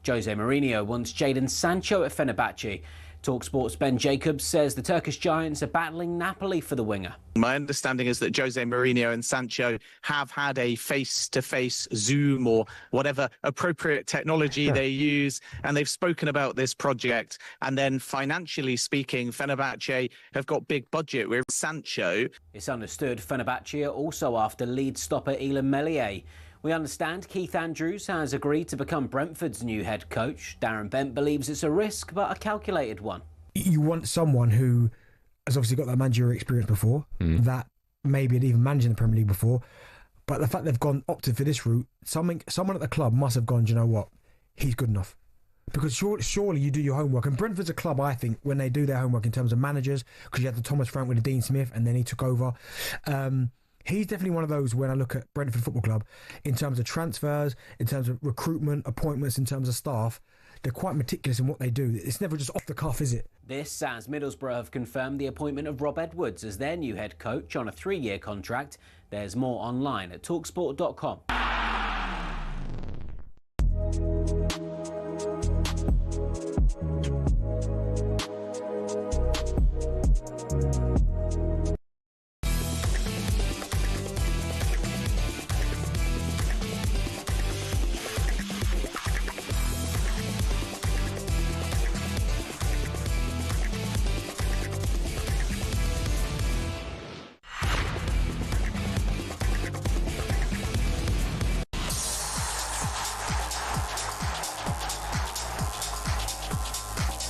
Jose Mourinho wants Jadon Sancho at Fenerbahce. talkSPORT's Ben Jacobs says the Turkish giants are battling Napoli for the winger. My understanding is that Jose Mourinho and Sancho have had a face-to-face Zoom or whatever appropriate technology they use, and they've spoken about this project. And then financially speaking, Fenerbahce have got big budget with Sancho. It's understood Fenerbahce are also after lead stopper Ilham Meslier. We understand Keith Andrews has agreed to become Brentford's new head coach. Darren Bent believes it's a risk, but a calculated one. You want someone who has obviously got that managerial experience before, that maybe had even managed in the Premier League before, but the fact they've opted for this route, someone at the club must have gone, do you know what, he's good enough. Because surely you do your homework. And Brentford's a club, I think, when they do their homework in terms of managers, because you had the Thomas Frank with the Dean Smith, and then he took over. He's definitely one of those when I look at Brentford Football Club, in terms of transfers, in terms of recruitment, appointments, in terms of staff, they're quite meticulous in what they do. It's never just off the cuff, is it? This as Middlesbrough have confirmed the appointment of Rob Edwards as their new head coach on a 3-year contract. There's more online at talksport.com.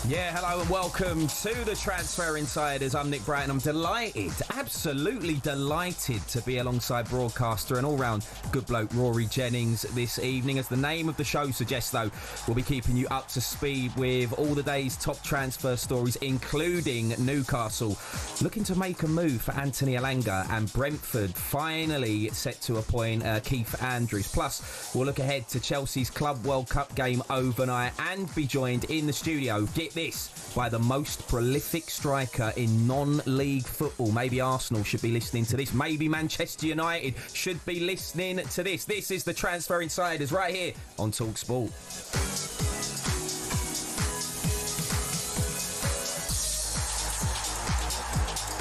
Yeah, hello and welcome to the Transfer Insiders. I'm Nick Bratton. I'm delighted, absolutely delighted to be alongside broadcaster and all-round good bloke Rory Jennings this evening. As the name of the show suggests, though, we'll be keeping you up to speed with all the day's top transfer stories, including Newcastle looking to make a move for Anthony Elanga, and Brentford finally set to appoint Keith Andrews. Plus, we'll look ahead to Chelsea's Club World Cup game overnight and be joined in the studio, get this, by the most prolific striker in non-league football. Maybe Arsenal should be listening to this. Maybe Manchester United should be listening to this. This is the Transfer Insiders right here on talkSPORT.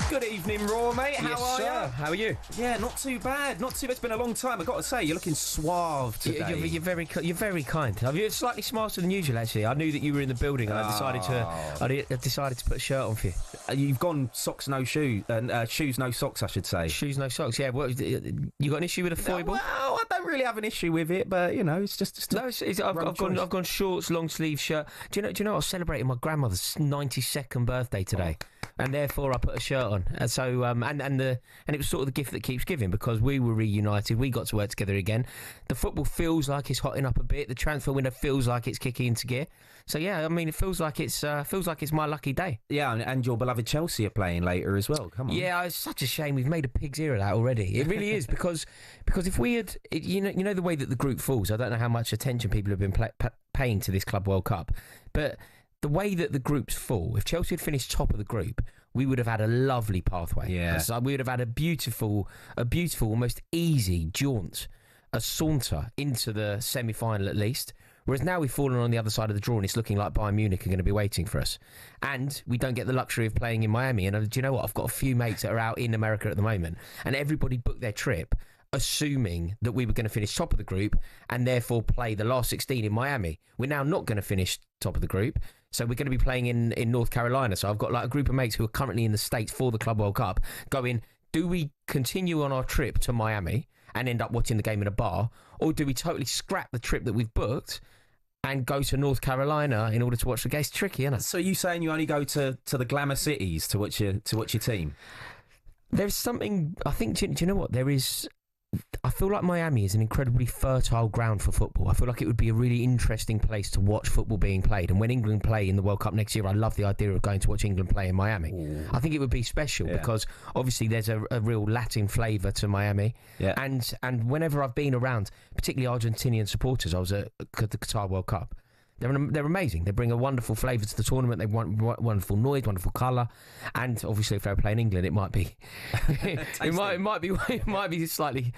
Good evening, Raw, mate. How are you? How are you? Yeah, not too bad. Not too bad. It's been a long time. I've got to say, you're looking suave today. You're very kind. You're slightly smarter than usual, actually. I knew that you were in the building, and I decided to put a shirt on for you. You've gone socks, no shoes, shoes, no socks, I should say. Shoes, no socks. Yeah. What, you got an issue with a foible? Well, I don't really have an issue with it, but you know, it's just. No, I've gone shorts, long sleeve shirt. Do you know? I was celebrating my grandmother's 92nd birthday today. And therefore, I put a shirt on. And so, and it was sort of the gift that keeps giving, because we were reunited. We got to work together again. The football feels like it's hotting up a bit. The transfer window feels like it's kicking into gear. So yeah, I mean, it feels like it's my lucky day. Yeah, and your beloved Chelsea are playing later as well. Come on. Yeah, it's such a shame we've made a pig's ear of that already. It really is, because if we had, you know the way that the group falls. I don't know how much attention people have been paying to this Club World Cup, but the way that the groups fall, if Chelsea had finished top of the group, we would have had a lovely pathway. Yeah. So we would have had a beautiful, almost easy jaunt, a saunter into the semi-final at least. Whereas now we've fallen on the other side of the draw and it's looking like Bayern Munich are going to be waiting for us. And we don't get the luxury of playing in Miami. And do you know what? I've got a few mates that are out in America at the moment, and everybody booked their trip assuming that we were going to finish top of the group and therefore play the last 16 in Miami. We're now not going to finish top of the group, so we're going to be playing in North Carolina. So I've got like a group of mates who are currently in the States for the Club World Cup going, do we continue on our trip to Miami and end up watching the game in a bar, or do we totally scrap the trip that we've booked and go to North Carolina in order to watch the game? It's tricky, isn't it? So you saying you only go to the glamour cities to watch your team? There's something, I think, do you know what? There is... I feel like Miami is an incredibly fertile ground for football. I feel like it would be a really interesting place to watch football being played. And when England play in the World Cup next year, I love the idea of going to watch England play in Miami. Ooh. I think it would be special because obviously there's a real Latin flavour to Miami. Yeah. And whenever I've been around, particularly Argentinian supporters, I was at the Qatar World Cup. They're amazing. They bring a wonderful flavour to the tournament. They want wonderful noise, wonderful colour, and obviously if they were playing England, it might be it might be slightly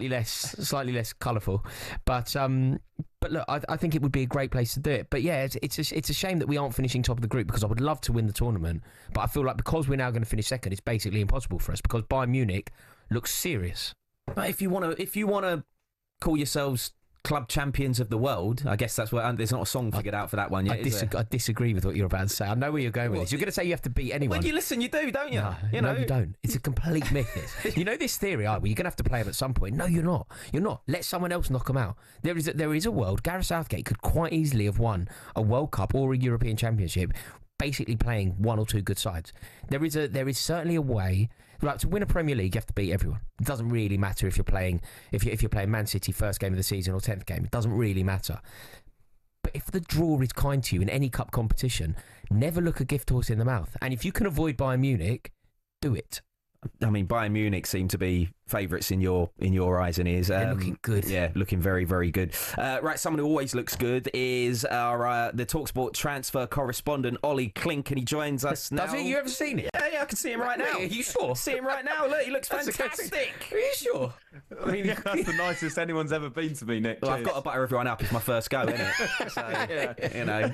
less colourful. But look, I think it would be a great place to do it. But yeah, it's a shame that we aren't finishing top of the group, because I would love to win the tournament. But I feel like because we're now going to finish second, it's basically impossible for us, because Bayern Munich looks serious. But if you want to call yourselves club champions of the world, I guess that's what. There's not a song figured out for that one yet. I disagree with what you're about to say. I know where you're going with this. You're going to say you have to beat anyone. Well, you do, don't you? No, you don't. It's a complete myth. This. You know this theory, well, you're going to have to play them at some point. No, you're not. You're not. Let someone else knock them out. There is a world. Gareth Southgate could quite easily have won a World Cup or a European Championship, basically playing one or two good sides. There is certainly a way. Right, to win a Premier League, you have to beat everyone. It doesn't really matter if you're playing Man City first game of the season or 10th game. It doesn't really matter. But if the draw is kind to you in any cup competition, never look a gift horse in the mouth. And if you can avoid Bayern Munich, do it. I mean, Bayern Munich seem to be favourites in your eyes and ears. They're looking good. Yeah, looking very, very good. Right, someone who always looks good is our the talkSPORT transfer correspondent, Ollie Klink, and he joins us now. Does he? You ever seen it? Yeah, I can see him right now. Are you sure? See him right now. Look, he looks fantastic. Are you sure? I mean, that's the nicest anyone's ever been to me, Nick. Well, I've got to butter everyone up. It's my first go, isn't it? So, you know,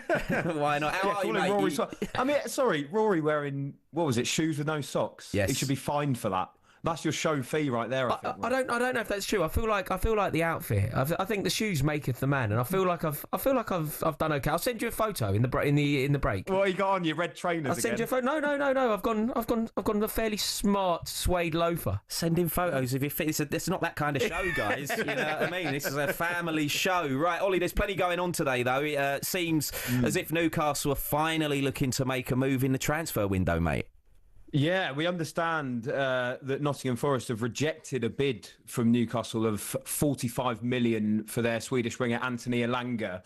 why not? How are you, mate? Rory, I mean, sorry, Rory wearing, what was it, shoes with no socks? Yes. He should be fined for that. That's your show fee right there. I don't know if that's true. I feel like the outfit. I think the shoes maketh the man, and I feel like I've done okay. I'll send you a photo in the break. What you got on your red trainers? I'll send you a photo. No. I've gone a fairly smart suede loafer. Send in photos of your fit. It's not that kind of show, guys. You know what I mean? This is a family show, right? Ollie, there's plenty going on today, though. It seems as if Newcastle are finally looking to make a move in the transfer window, mate. Yeah, we understand that Nottingham Forest have rejected a bid from Newcastle of 45 million for their Swedish winger Anthony Elanga.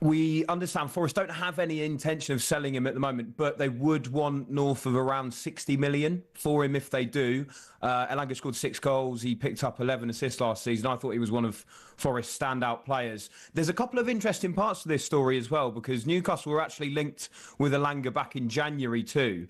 We understand Forest don't have any intention of selling him at the moment, but they would want north of around 60 million for him if they do. Elanga scored 6 goals. He picked up 11 assists last season. I thought he was one of Forest's standout players. There's a couple of interesting parts to this story as well, because Newcastle were actually linked with Elanga back in January too.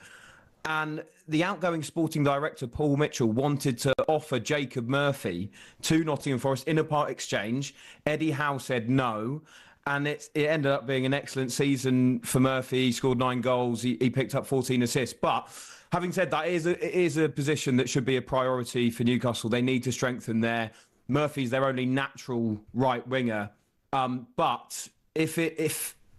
And the outgoing sporting director, Paul Mitchell, wanted to offer Jacob Murphy to Nottingham Forest in a part exchange. Eddie Howe said no. And it ended up being an excellent season for Murphy. He scored 9 goals. He picked up 14 assists. But having said that, it is a position that should be a priority for Newcastle. They need to strengthen there. Murphy's their only natural right winger. But if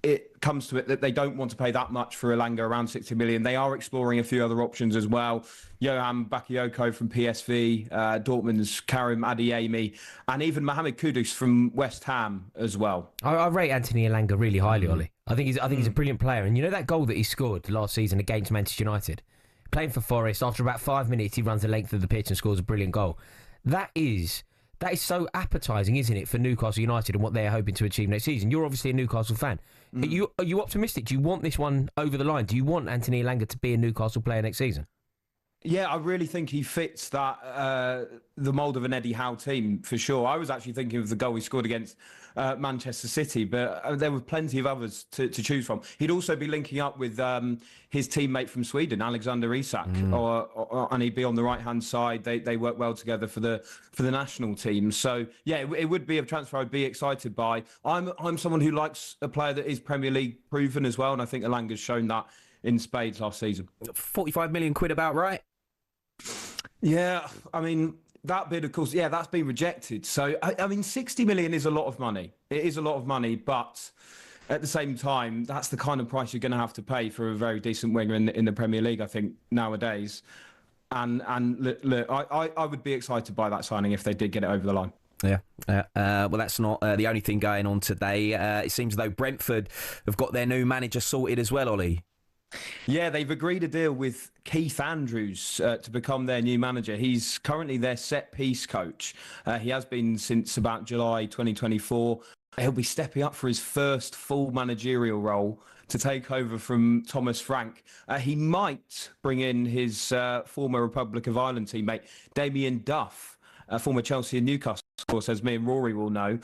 it comes to it that they don't want to pay that much for Elanga, around 60 million. They are exploring a few other options as well. Johan Bakayoko from PSV, Dortmund's Karim Adeyemi, and even Mohamed Kudus from West Ham as well. I rate Anthony Elanga really highly, Ollie. I think he's a brilliant player. And you know that goal that he scored last season against Manchester United? Playing for Forest, after about 5 minutes, he runs the length of the pitch and scores a brilliant goal. That is so appetising, isn't it, for Newcastle United and what they're hoping to achieve next season? You're obviously a Newcastle fan. Are you optimistic? Do you want this one over the line? Do you want Anthony Elanga to be a Newcastle player next season? Yeah, I really think he fits that the mould of an Eddie Howe team for sure. I was actually thinking of the goal he scored against Manchester City, but there were plenty of others to choose from. He'd also be linking up with his teammate from Sweden, Alexander Isak, and he'd be on the right-hand side. They work well together for the national team. So yeah, it would be a transfer I'd be excited by. I'm someone who likes a player that is Premier League proven as well, and I think Elanga's shown that in spades last season. 45 million quid about right? Yeah, I mean, that bid, of course, yeah, that's been rejected. So, I mean, 60 million is a lot of money. It is a lot of money, but at the same time, that's the kind of price you're going to have to pay for a very decent winger in the Premier League, I think, nowadays. And look, I would be excited by that signing if they did get it over the line. Yeah. Well, that's not the only thing going on today. It seems as though Brentford have got their new manager sorted as well, Ollie. Yeah, they've agreed a deal with Keith Andrews to become their new manager. He's currently their set-piece coach. He has been since about July 2024. He'll be stepping up for his first full managerial role to take over from Thomas Frank. He might bring in his former Republic of Ireland teammate, Damien Duff, former Chelsea and Newcastle course, as me and Rory will know.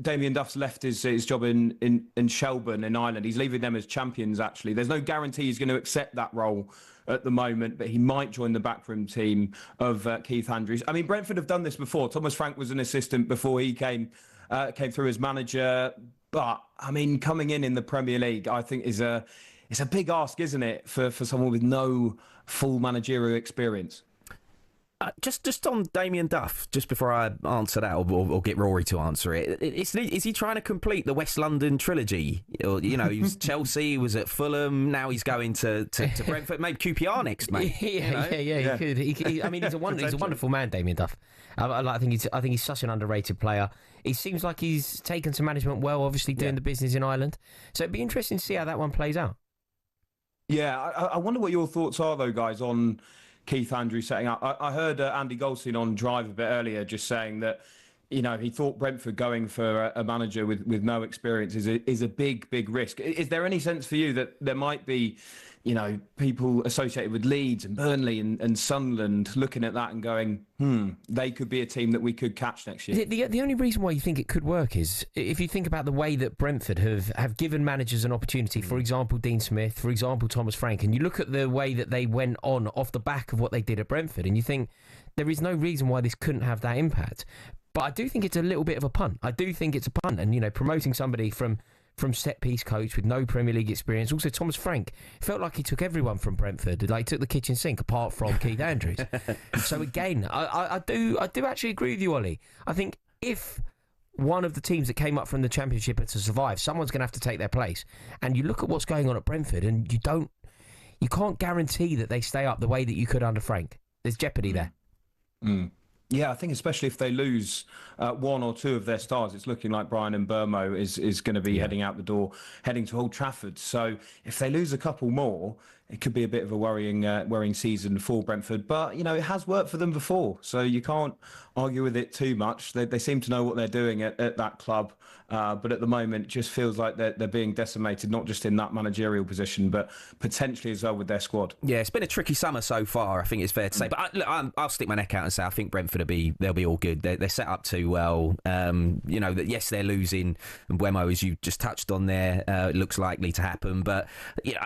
Damien Duff's left his job in Shelburne in Ireland. He's leaving them as champions, actually. There's no guarantee he's going to accept that role at the moment, but he might join the backroom team of Keith Andrews. I mean, Brentford have done this before. Thomas Frank was an assistant before he came through as manager. But, I mean, coming in the Premier League, I think it's a big ask, isn't it, for someone with no full managerial experience? Just on Damien Duff, just before I answer that, or get Rory to answer it, is he trying to complete the West London trilogy? Or, he was Chelsea, he was at Fulham, now he's going to Brentford, maybe QPR next, mate. Yeah. He could. I mean, he's a wonderful man, Damien Duff. I think he's such an underrated player. He seems like he's taken to management well, obviously doing the business in Ireland. So it'd be interesting to see how that one plays out. Yeah, I wonder what your thoughts are, though, guys, on Keith Andrews setting up. I heard Andy Goldstein on Drive a bit earlier just saying that, he thought Brentford going for a manager with no experience is a big risk. Is there any sense for you that there might be, people associated with Leeds and Burnley and Sunderland looking at that and going, they could be a team that we could catch next year? The only reason why you think it could work is if you think about the way that Brentford have given managers an opportunity, for example, Dean Smith, for example, Thomas Frank, and you look at the way that they went on off the back of what they did at Brentford, and you think there is no reason why this couldn't have that impact. But I do think it's a little bit of a punt. And, promoting somebody from set-piece coach with no Premier League experience. Also, Thomas Frank felt like he took everyone from Brentford. Like, he took the kitchen sink, apart from Keith Andrews. So, again, I do actually agree with you, Ollie. I think if one of the teams that came up from the Championship are to survive, someone's going to have to take their place. And you look at what's going on at Brentford, and you can't guarantee that they stay up the way that you could under Frank. There's jeopardy there. Yeah, I think especially if they lose one or two of their stars, it's looking like Brian and Burmo is going to be heading out the door, heading to Old Trafford. So if they lose a couple more, it could be a bit of a worrying season for Brentford. But, it has worked for them before, so you can't argue with it too much. They seem to know what they're doing at that club. But at the moment, it just feels like they're being decimated, not just in that managerial position, but potentially as well with their squad. Yeah, it's been a tricky summer so far, I think it's fair to say. But I'll stick my neck out and say I think Brentford they'll be all good. They're set up too well. That yes, they're losing, and Buemo, as you just touched on there, it looks likely to happen. But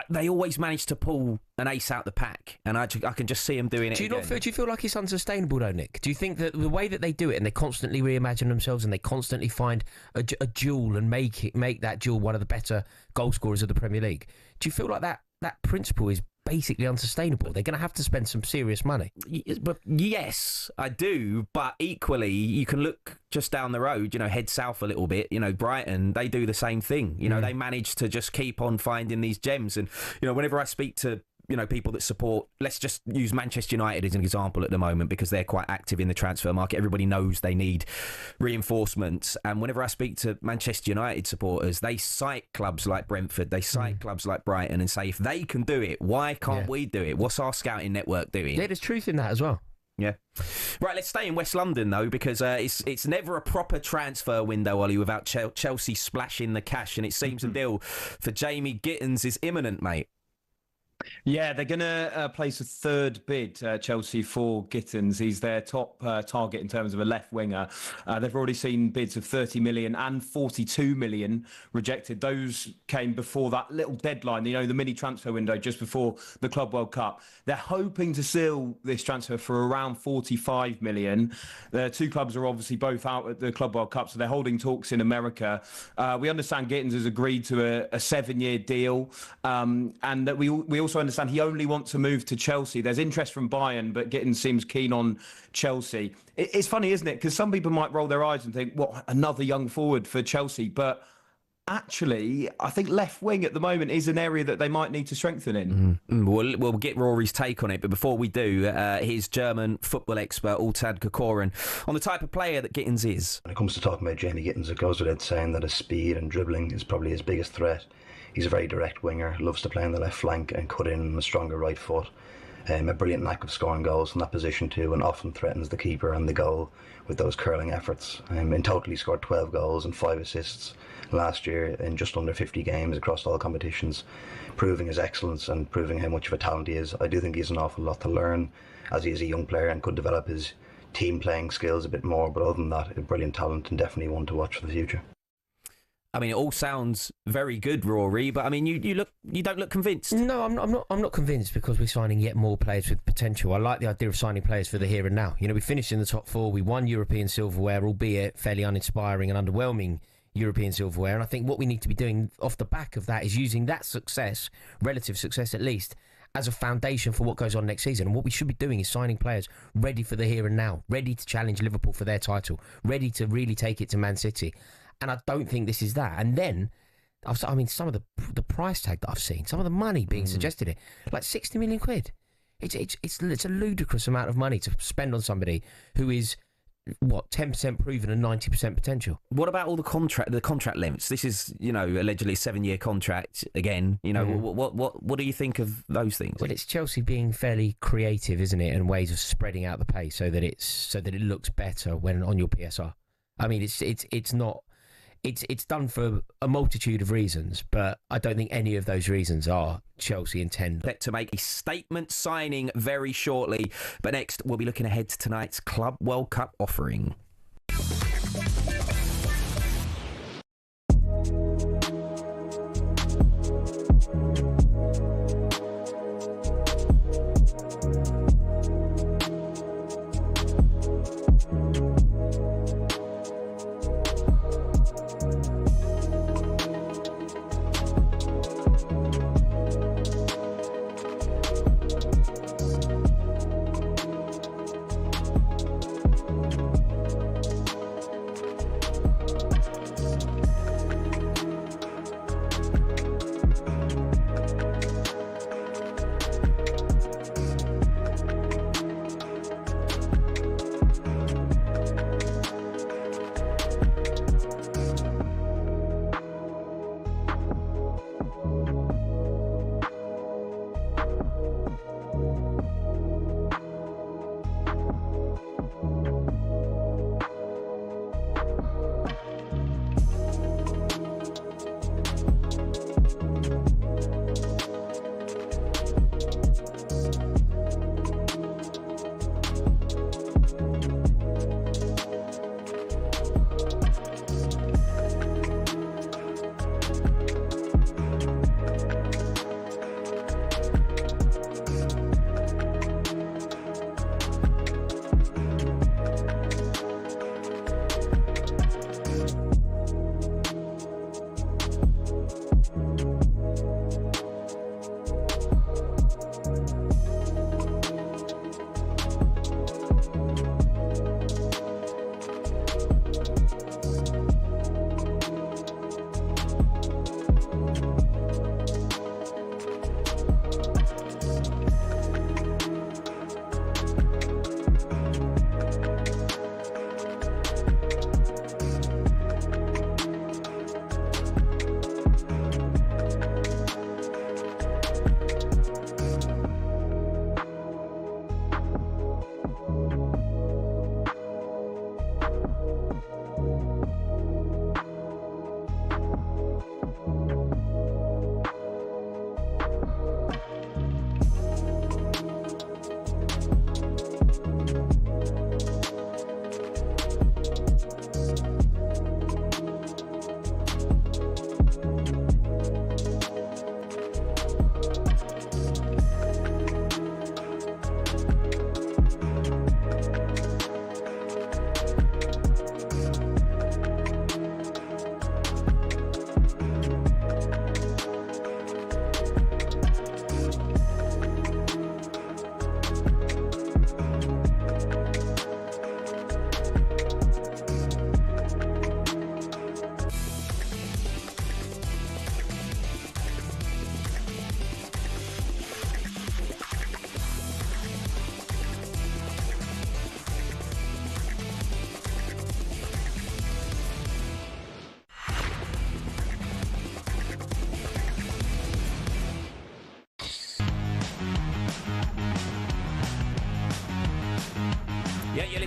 they always manage to pull an ace out the pack, and I can just see them doing it. Do you feel like it's unsustainable, though, Nick? Do you think that the way that they do it, and they constantly reimagine themselves, and they constantly find a duel and make that duel one of the better goal scorers of the Premier League, do you feel like that principle is basically unsustainable? They're going to have to spend some serious money. But yes, I do. But equally, you can look just down the road, head south a little bit. Brighton, they do the same thing. They manage to just keep on finding these gems. And, whenever I speak to people that support, let's just use Manchester United as an example at the moment, because they're quite active in the transfer market. Everybody knows they need reinforcements. And whenever I speak to Manchester United supporters, they cite clubs like Brentford, they cite clubs like Brighton and say, if they can do it, why can't we do it? What's our scouting network doing? Yeah, there's truth in that as well. Yeah. Right, let's stay in West London, though, because it's never a proper transfer window, Ollie, without Chelsea splashing the cash. And it seems the deal for Jamie Gittens is imminent, mate. Yeah, they're going to place a third bid, Chelsea, for Gittens. He's their top target in terms of a left winger. They've already seen bids of 30 million and 42 million rejected. Those came before that little deadline, the mini transfer window just before the Club World Cup. They're hoping to seal this transfer for around 45 million. The two clubs are obviously both out at the Club World Cup, so they're holding talks in America. We understand Gittens has agreed to a 7-year deal, and that we also understand he only wants to move to Chelsea. There's interest from Bayern, but Gittens seems keen on Chelsea. It's funny, isn't it? Because some people might roll their eyes and think, what, another young forward for Chelsea? But actually, I think left wing at the moment is an area that they might need to strengthen in. We'll get Rory's take on it, but before we do, here's German football expert Altad Kokoren on the type of player that Gittens is. When it comes to talking about Jamie Gittens, it goes without saying that his speed and dribbling is probably his biggest threat. He's a very direct winger, loves to play on the left flank and cut in on a stronger right foot. A brilliant knack of scoring goals from that position too, and often threatens the keeper and the goal with those curling efforts. In total, he scored 12 goals and 5 assists last year in just under 50 games across all competitions, proving his excellence and proving how much of a talent he is. I do think he has an awful lot to learn, as he is a young player and could develop his team playing skills a bit more. But other than that, a brilliant talent and definitely one to watch for the future. I mean, it all sounds very good, Rory, but I mean, you don't look convinced. No, I'm not convinced, because we're signing yet more players with potential. I like the idea of signing players for the here and now. You know, we finished in the top 4, we won European silverware, albeit fairly uninspiring and underwhelming European silverware. And I think what we need to be doing off the back of that is using that success, relative success at least, as a foundation for what goes on next season. And what we should be doing is signing players ready for the here and now, ready to challenge Liverpool for their title, ready to really take it to Man City. And I don't think this is that. And then, I mean, some of the price tag that I've seen, some of the money being suggested here, like 60 million quid. It's a ludicrous amount of money to spend on somebody who is, 10% proven and 90% potential. What about all the contract lengths? This is, allegedly a 7-year contract again. What do you think of those things? Well, it's Chelsea being fairly creative, isn't it, and ways of spreading out the pay so that it looks better when on your PSR. I mean, it's not. It's done for a multitude of reasons, but I don't think any of those reasons are Chelsea intend. Set to make a statement signing very shortly. But next, we'll be looking ahead to tonight's Club World Cup offering.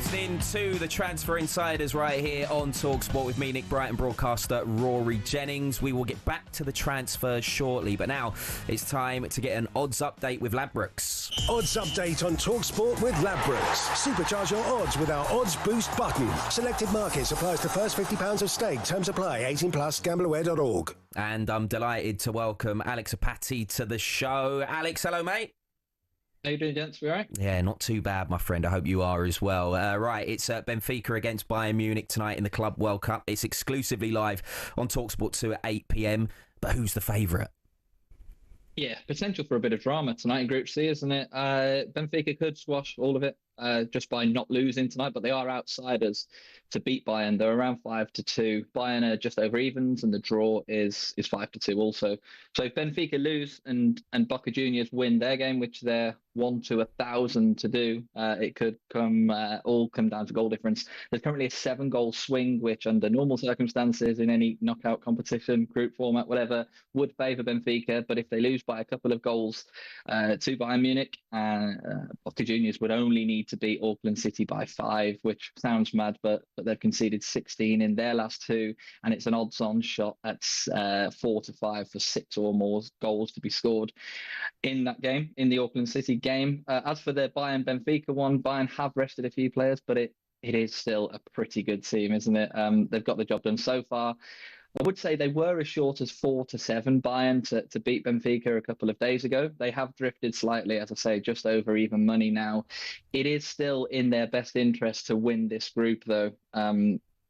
listening to the Transfer Insiders right here on talkSPORT with me, Nick Brighton, broadcaster Rory Jennings. We will get back to the transfers shortly, but now it's time to get an odds update with Ladbrokes. Odds update on talkSPORT with Ladbrokes. Supercharge your odds with our Odds Boost button. Selected markets applies to first £50 of stake. Terms apply. 18 plus. Gambleaware.org. And I'm delighted to welcome Alex Apati to the show. Alex, hello, mate. How you doing, gents? We all right? Yeah, not too bad, my friend. I hope you are as well. Right, it's Benfica against Bayern Munich tonight in the Club World Cup. It's exclusively live on talkSPORT 2 at 8 p.m. But who's the favourite? Yeah, potential for a bit of drama tonight in Group C, isn't it? Benfica could squash all of it just by not losing tonight, but they are outsiders to beat Bayern. They're around 5-2. Bayern are just over evens, and the draw is 5-2 also. So if Benfica lose and Boca Juniors win their game, which they're 1 to 1,000 to do, it could all come down to goal difference. There's currently a 7-goal swing, which under normal circumstances in any knockout competition, group format, whatever, would favour Benfica. But if they lose by a couple of goals to Bayern Munich, Boca Juniors would only need to beat Auckland City by 5, which sounds mad, but they've conceded 16 in their last 2, and it's an odds-on shot at 4-5 for 6 or more goals to be scored in that game, in the Auckland City game. As for the Bayern-Benfica one, Bayern have rested a few players, but it is still a pretty good team, isn't it? They've got the job done so far. I would say they were as short as 4-7 Bayern to beat Benfica a couple of days ago. They have drifted slightly, as I say, just over even money now. It is still in their best interest to win this group, though.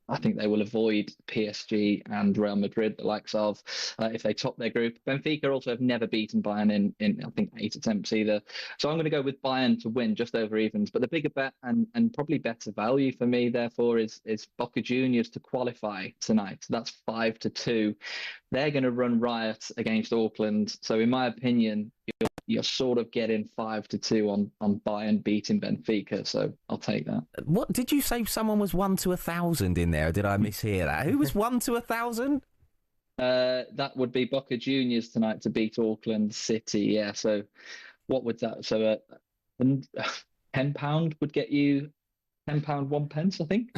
I think they will avoid PSG and Real Madrid, the likes of, if they top their group. Benfica also have never beaten Bayern in I think, 8 attempts either. So I'm going to go with Bayern to win just over evens. But the bigger bet and probably better value for me, therefore, is Boca Juniors to qualify tonight. That's 5-2. They're going to run riot against Auckland. So in my opinion, you're sort of getting 5-2 on Bayern beating Benfica, so I'll take that. What did you say? Someone was 1 to 1,000 in there? Or did I mishear that? Who was 1 to 1,000? That would be Boca Juniors tonight to beat Auckland City. Yeah. So what would that? So £10 would get you £10 1 pence, I think.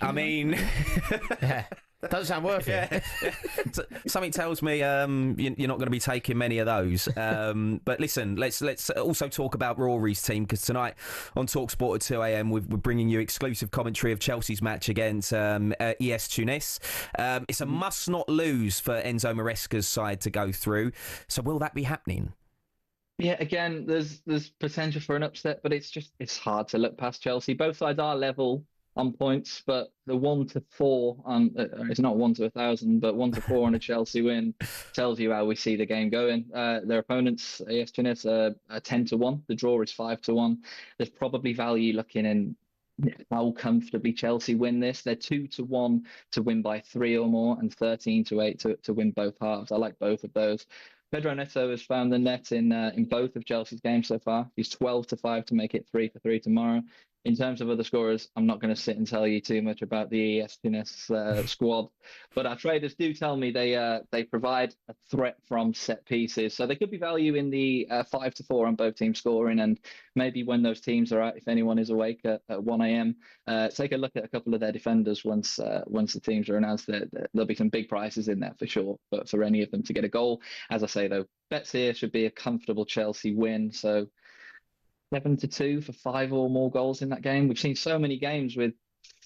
I mean, Yeah. Doesn't sound worth it. Something tells me you're not going to be taking many of those. But listen, let's also talk about Rory's team, because tonight on talkSPORT at 2 a.m. we're bringing you exclusive commentary of Chelsea's match against ES Tunis. It's a must not lose for Enzo Maresca's side to go through. So will that be happening? Yeah, again, there's potential for an upset, but it's hard to look past Chelsea. Both sides are level on points, but the 1-4 on it's not 1 to 1,000, but 1-4 on a Chelsea win tells you how we see the game going. Their opponents, AS Tunis, are 10-1. The draw is 5-1. There's probably value looking in how comfortably Chelsea win this. They're 2-1 to win by 3 or more, and 13-8 to win both halves. I like both of those. Pedro Neto has found the net in both of Chelsea's games so far. He's 12-5 to make it 3-3 tomorrow. In terms of other scorers, I'm not going to sit and tell you too much about the ES Tunis squad, but our traders do tell me they provide a threat from set pieces. So there could be value in the 5-4 on both teams scoring, and maybe when those teams are out, if anyone is awake at 1 a.m., take a look at a couple of their defenders once the teams are announced. There'll be some big prices in there for sure, but for any of them to get a goal. As I say, though, bets here should be a comfortable Chelsea win. So 7-2 for 5 or more goals in that game. We've seen so many games with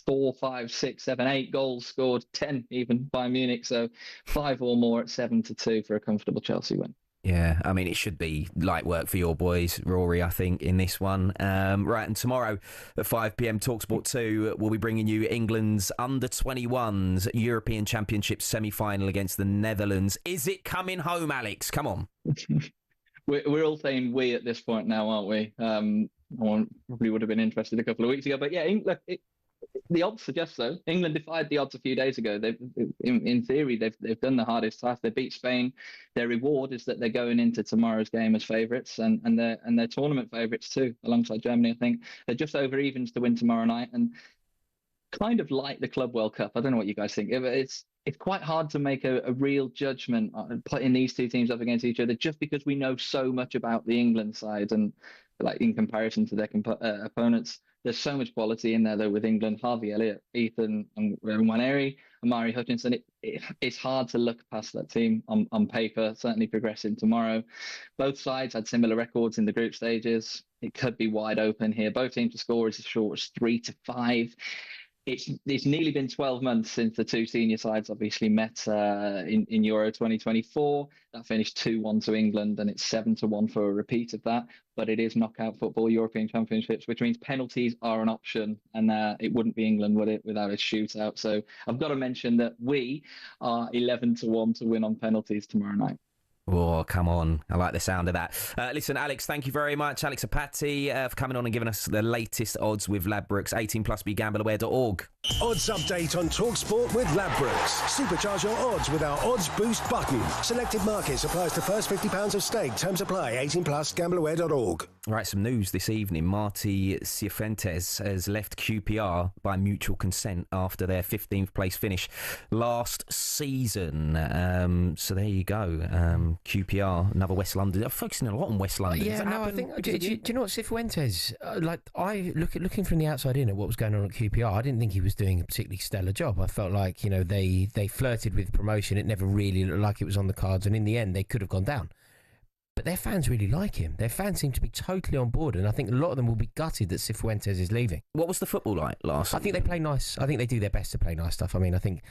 4, 5, 6, 7, 8 goals scored, 10 even by Munich. So 5 or more at 7-2 for a comfortable Chelsea win. Yeah, I mean, it should be light work for your boys, Rory, I think, in this one. Right, and tomorrow at 5 p.m, talkSPORT 2 will be bringing you England's under-21s European Championship semi-final against the Netherlands. Is it coming home, Alex? Come on. We're all saying we at this point now, aren't we? Probably would have been interested a couple of weeks ago, but yeah, look, the odds suggest so. England defied the odds a few days ago. In theory, they've done the hardest task. They beat Spain. Their reward is that they're going into tomorrow's game as favourites, and they're tournament favourites too, alongside Germany. I think they're just over evens to win tomorrow night, and kind of like the Club World Cup. I don't know what you guys think. It's quite hard to make a real judgment on putting these two teams up against each other, just because we know so much about the England side, and like in comparison to their opponents. There's so much quality in there, though, with England. Harvey Elliott, Ethan and Nwaneri, Amari Hutchinson. It's hard to look past that team on paper, certainly progressing tomorrow. Both sides had similar records in the group stages. It could be wide open here. Both teams to score as short as 3-5. It's nearly been 12 months since the two senior sides obviously met in Euro 2024. That finished 2-1 to England, and it's 7-1 for a repeat of that. But it is knockout football, European Championships, which means penalties are an option, and it wouldn't be England, would it, without a shootout? So I've got to mention that we are 11-1 to win on penalties tomorrow night. Oh, come on. I like the sound of that. Listen, Alex, thank you very much. Alex Apati for coming on and giving us the latest odds with Ladbrokes. 18+, begambleaware.org. Odds update on talkSPORT with Ladbrokes. Supercharge your odds with our Odds Boost button. Selected markets applies to first £50 of stake. Terms apply. 18+, gambleaware.org. Right, some news this evening. Marti Cifuentes has left QPR by mutual consent after their 15th place finish last season. So there you go. QPR, another West London. I'm focusing a lot on West London. Yeah, no, I think. Do you know what, Cifuentes? Looking from the outside in at what was going on at QPR, I didn't think he was doing a particularly stellar job. I felt like they flirted with promotion. It never really looked like it was on the cards, and in the end, they could have gone down. But their fans really like him. Their fans seem to be totally on board, and I think a lot of them will be gutted that Cifuentes is leaving. What was the football like last? I think they play nice. I think they do their best to play nice stuff. I mean, I think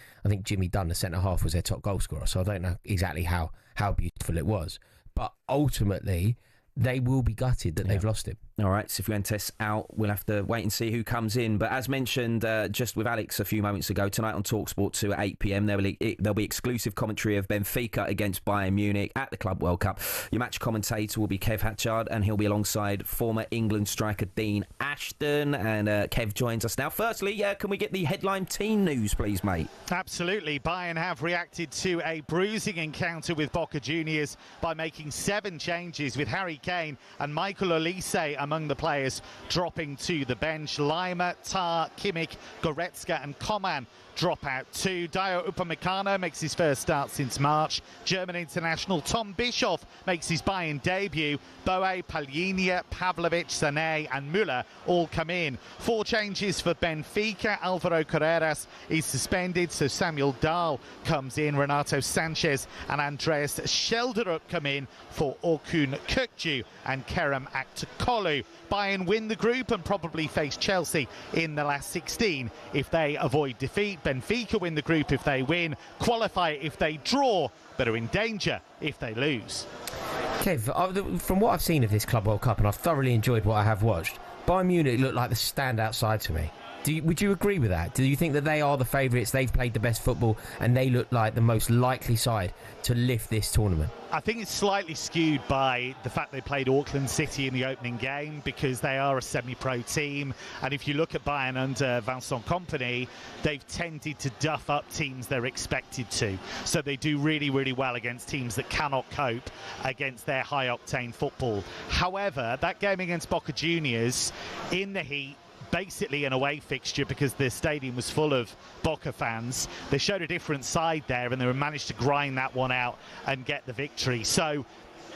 Jimmy Dunn, the centre half, was their top goal scorer. So I don't know exactly how beautiful it was, but ultimately they will be gutted that they've lost him. All right, Cifuentes out. We'll have to wait and see who comes in. But as mentioned just with Alex a few moments ago, tonight on talkSPORT 2 at 8 p.m, there'll be exclusive commentary of Benfica against Bayern Munich at the Club World Cup. Your match commentator will be Kev Hatchard, and he'll be alongside former England striker Dean Ashton. And Kev joins us now. Firstly, can we get the headline team news, please, mate? Absolutely. Bayern have reacted to a bruising encounter with Boca Juniors by making 7 changes, with Harry Kane and Michael Olise among the players dropping to the bench. Lima, Tar, Kimmich, Goretzka and Coman drop out too. Dayo Upamecano makes his first start since March. German international Tom Bischoff makes his Bayern debut. Boe, Palhinha, Pavlovic, Sané and Müller all come in. 4 changes for Benfica. Alvaro Carreras is suspended, so Samuel Dahl comes in. Renato Sanchez and Andreas Schelderup come in for Orkun Kökçü and Kerem Aktürkoğlu. Bayern win the group and probably face Chelsea in the last 16 if they avoid defeat. Benfica win the group if they win, qualify if they draw, but are in danger if they lose. Kev, from what I've seen of this Club World Cup, and I've thoroughly enjoyed what I have watched, Bayern Munich look like the standout side to me. Would you agree with that? Do you think that they are the favourites, they've played the best football, and they look like the most likely side to lift this tournament? I think it's slightly skewed by the fact they played Auckland City in the opening game, because they are a semi-pro team, and if you look at Bayern under Vincent Kompany, they've tended to duff up teams they're expected to. So they do really, really well against teams that cannot cope against their high-octane football. However, that game against Boca Juniors in the heat, basically an away fixture because the stadium was full of Boca fans, they showed a different side there, and they managed to grind that one out and get the victory. So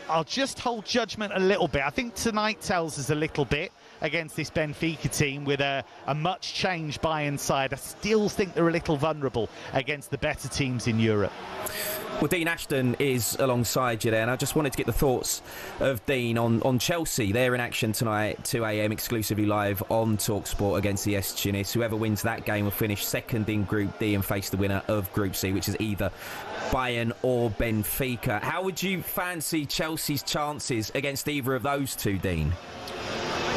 I'll just hold judgment a little bit. I think tonight tells us a little bit against this Benfica team with a much changed Bayern side. I still think they're a little vulnerable against the better teams in Europe. Well, Dean Ashton is alongside you there, and I just wanted to get the thoughts of Dean on Chelsea. They're in action tonight, 2 a.m, exclusively live on talkSPORT against the Tunis. Whoever wins that game will finish second in Group D and face the winner of Group C, which is either Bayern or Benfica. How would you fancy Chelsea's chances against either of those two, Dean?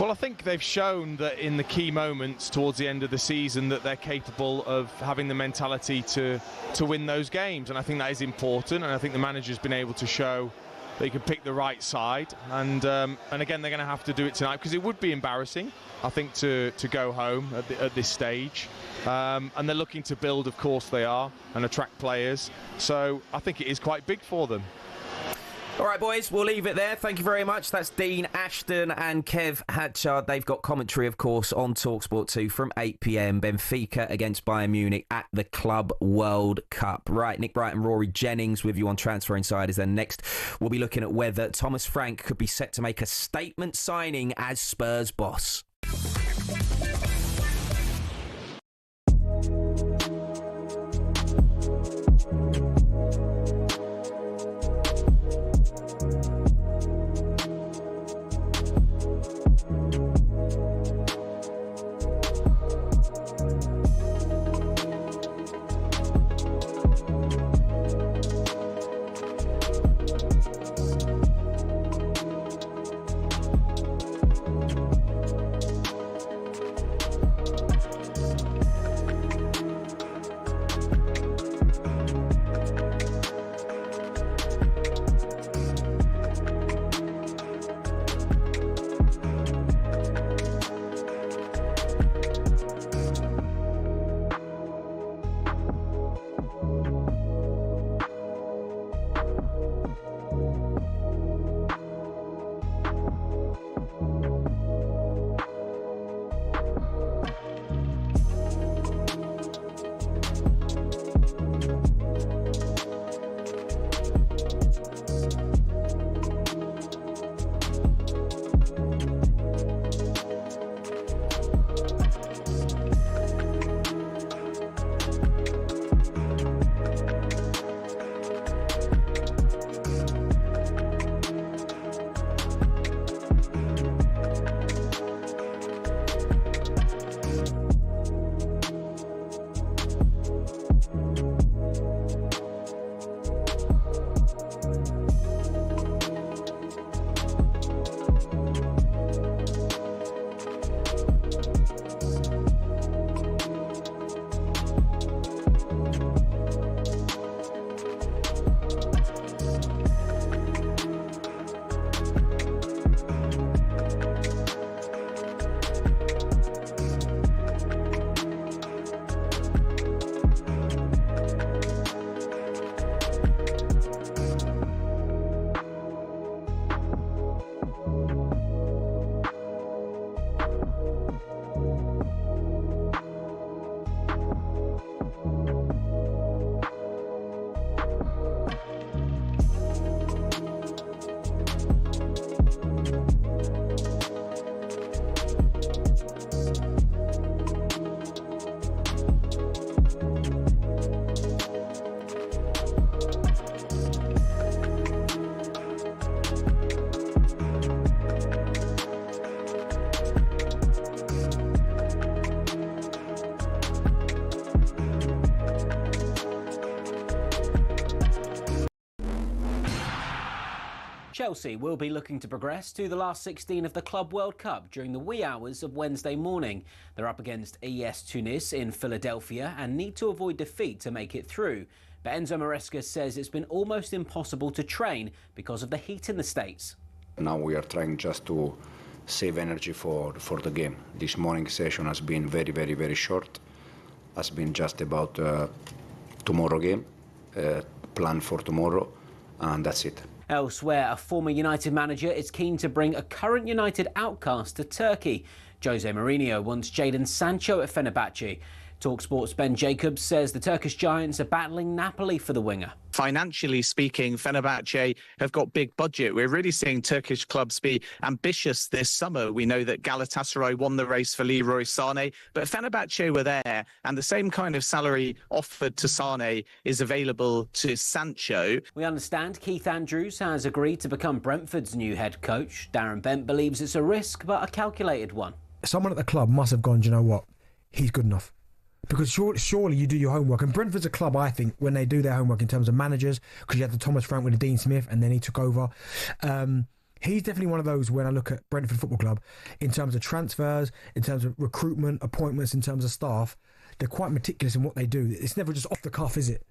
Well, I think they've shown that in the key moments towards the end of the season that they're capable of having the mentality to win those games, and I think that is important, and I think the manager's been able to show they can pick the right side, and again they're going to have to do it tonight, because it would be embarrassing, I think, to go home at this stage, and they're looking to build, of course they are, and attract players, so I think it is quite big for them. All right, boys, we'll leave it there. Thank you very much. That's Dean Ashton and Kev Hatchard. They've got commentary, of course, on talkSPORT 2 from 8 p.m. Benfica against Bayern Munich at the Club World Cup. Right, Nick Bright and Rory Jennings with you on Transfer Insiders. Then next, we'll be looking at whether Thomas Frank could be set to make a statement signing as Spurs boss. Chelsea will be looking to progress to the last 16 of the Club World Cup during the wee hours of Wednesday morning. They're up against AS Tunis in Philadelphia and need to avoid defeat to make it through. But Enzo Maresca says it's been almost impossible to train because of the heat in the States. Now we are trying just to save energy for the game. This morning session has been very short. Has been just about tomorrow game, plan for tomorrow, and that's it. Elsewhere, a former United manager is keen to bring a current United outcast to Turkey. Jose Mourinho wants Jadon Sancho at Fenerbahce. talkSPORT's Ben Jacobs says the Turkish giants are battling Napoli for the winger. Financially speaking, Fenerbahce have got big budget. We're really seeing Turkish clubs be ambitious this summer. We know that Galatasaray won the race for Leroy Sané, but Fenerbahce were there, and the same kind of salary offered to Sané is available to Sancho. We understand Keith Andrews has agreed to become Brentford's new head coach. Darren Bent believes it's a risk, but a calculated one. Someone at the club must have gone, do you know what? He's good enough. Because surely you do your homework. And Brentford's a club, I think, when they do their homework in terms of managers, because you had the Thomas Frank with the Dean Smith and then he took over. He's definitely one of those when I look at Brentford Football Club, in terms of transfers, in terms of recruitment, appointments, in terms of staff, they're quite meticulous in what they do. It's never just off the cuff, is it?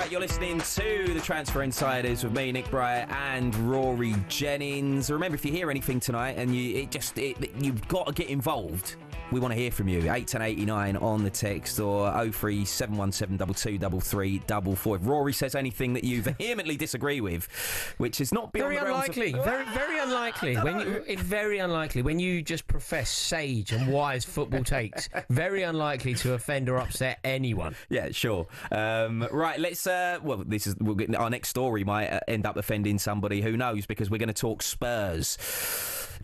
You're listening to the Transfer Insiders with me, Nick Bryant, and Rory Jennings. Remember, if you hear anything tonight and you've got to get involved, We want to hear from you. 81089 on the text or 03717223344. If Rory says anything that you vehemently disagree with, which is not beyond very unlikely. Very unlikely. It's very unlikely when you just profess sage and wise football takes. Very unlikely to offend or upset anyone. Yeah, sure. Right, let's. Our next story might end up offending somebody. Who knows? Because we're going to talk Spurs.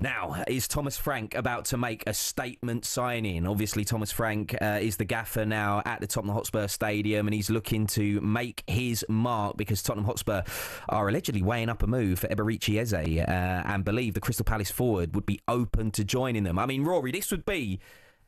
Now, is Thomas Frank about to make a statement signing? Obviously, Thomas Frank is the gaffer now at the Tottenham Hotspur Stadium, and he's looking to make his mark because Tottenham Hotspur are allegedly weighing up a move for Eberechi Eze and believe the Crystal Palace forward would be open to joining them. I mean, Rory, this would be...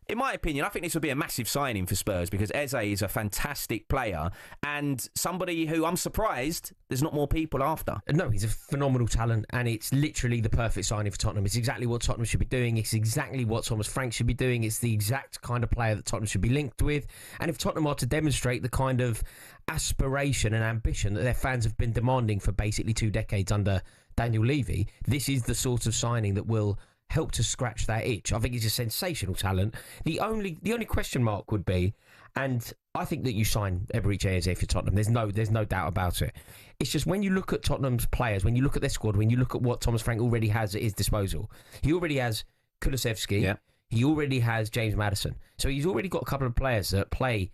In my opinion, I think this would be a massive signing for Spurs because Eze is a fantastic player and somebody who I'm surprised there's not more people after. No, he's a phenomenal talent and it's literally the perfect signing for Tottenham. It's exactly what Tottenham should be doing. It's exactly what Thomas Frank should be doing. It's the exact kind of player that Tottenham should be linked with. And if Tottenham are to demonstrate the kind of aspiration and ambition that their fans have been demanding for basically 2 decades under Daniel Levy, this is the sort of signing that will help to scratch that itch. I think he's a sensational talent. The only question mark would be, and I think that you sign Eberechi Eze for Tottenham. There's no doubt about it. It's just when you look at Tottenham's players, when you look at their squad, when you look at what Thomas Frank already has at his disposal, he already has Kulusevski. Yeah. He already has James Maddison. So he's already got a couple of players that play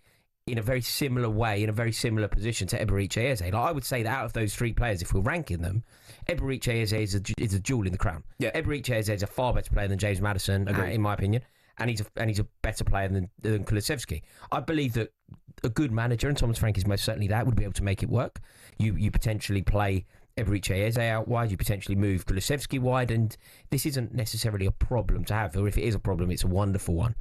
in a very similar way, in a very similar position to Eberechi Eze. Like I would say that out of those 3 players, if we're ranking them, Eberechi Eze is a jewel in the crown. Yeah. Eberechi Eze is a far better player than James Maddison, in my opinion, and he's a better player than Kulusevski. I believe that a good manager, and Thomas Frank is most certainly that, would be able to make it work. You potentially play Eberechi Eze out wide, you potentially move Kulusevski wide, and this isn't necessarily a problem to have, or if it is a problem, it's a wonderful one.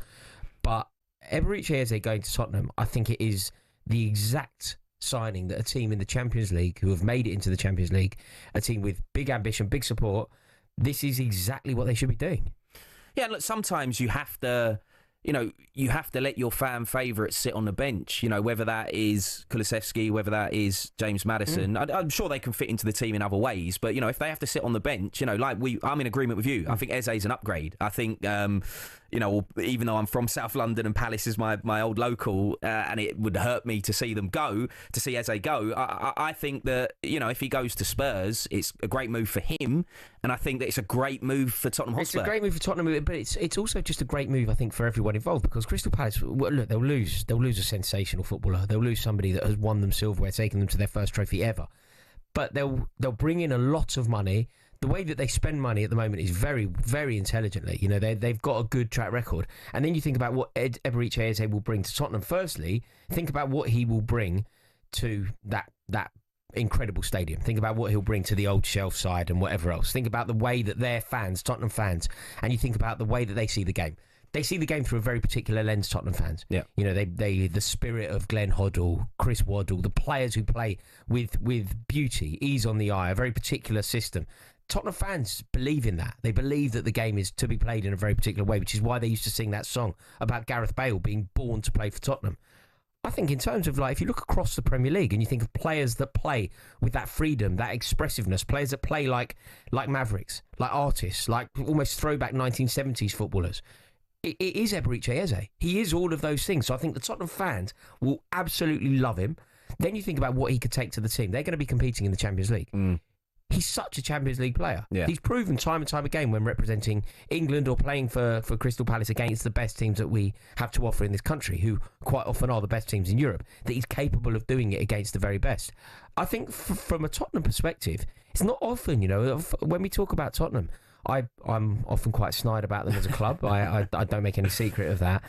But Eberechi Eze going to Tottenham, I think it is the exact signing that a team in the Champions League, who have made it into the Champions League, a team with big ambition, big support, this is exactly what they should be doing. Yeah, look, sometimes you have to let your fan favourites sit on the bench, whether that is Kulusevski, whether that is James Maddison. I'm sure they can fit into the team in other ways, but, if they have to sit on the bench, I'm in agreement with you. I think Eze is an upgrade. I think, even though I'm from South London and Palace is my old local, and it would hurt me to see Eze go, I think that, if he goes to Spurs, it's a great move for him, and I think that it's a great move for Tottenham Hotspur. It's a great move for Tottenham, but it's also just a great move, I think, for everyone involved, because Crystal Palace, look, they'll lose a sensational footballer. They'll lose somebody that has won them silverware, taken them to their first trophy ever. But they'll bring in a lot of money. The way that they spend money at the moment is very, very intelligently. They've got a good track record. And then you think about what Eberechi Eze will bring to Tottenham. Firstly, think about what he will bring to that incredible stadium. Think about what he'll bring to the old shelf side and whatever else. Think about the way that their fans, Tottenham fans, and you think about the way that they see the game. They see the game through a very particular lens, Tottenham fans. Yeah. They the spirit of Glenn Hoddle, Chris Waddle, the players who play with beauty, ease on the eye, a very particular system. Tottenham fans believe in that. They believe that the game is to be played in a very particular way, which is why they used to sing that song about Gareth Bale being born to play for Tottenham. I think in terms of, if you look across the Premier League and you think of players that play with that freedom, that expressiveness, players that play like mavericks, like artists, like almost throwback 1970s footballers, it is Eberechi Eze. He is all of those things. So I think the Tottenham fans will absolutely love him. Then you think about what he could take to the team. They're going to be competing in the Champions League. He's such a Champions League player. Yeah. He's proven time and time again when representing England or playing for Crystal Palace against the best teams that we have to offer in this country, who quite often are the best teams in Europe, that he's capable of doing it against the very best. I think from a Tottenham perspective, it's not often, when we talk about Tottenham, I'm often quite snide about them as a club. I don't make any secret of that.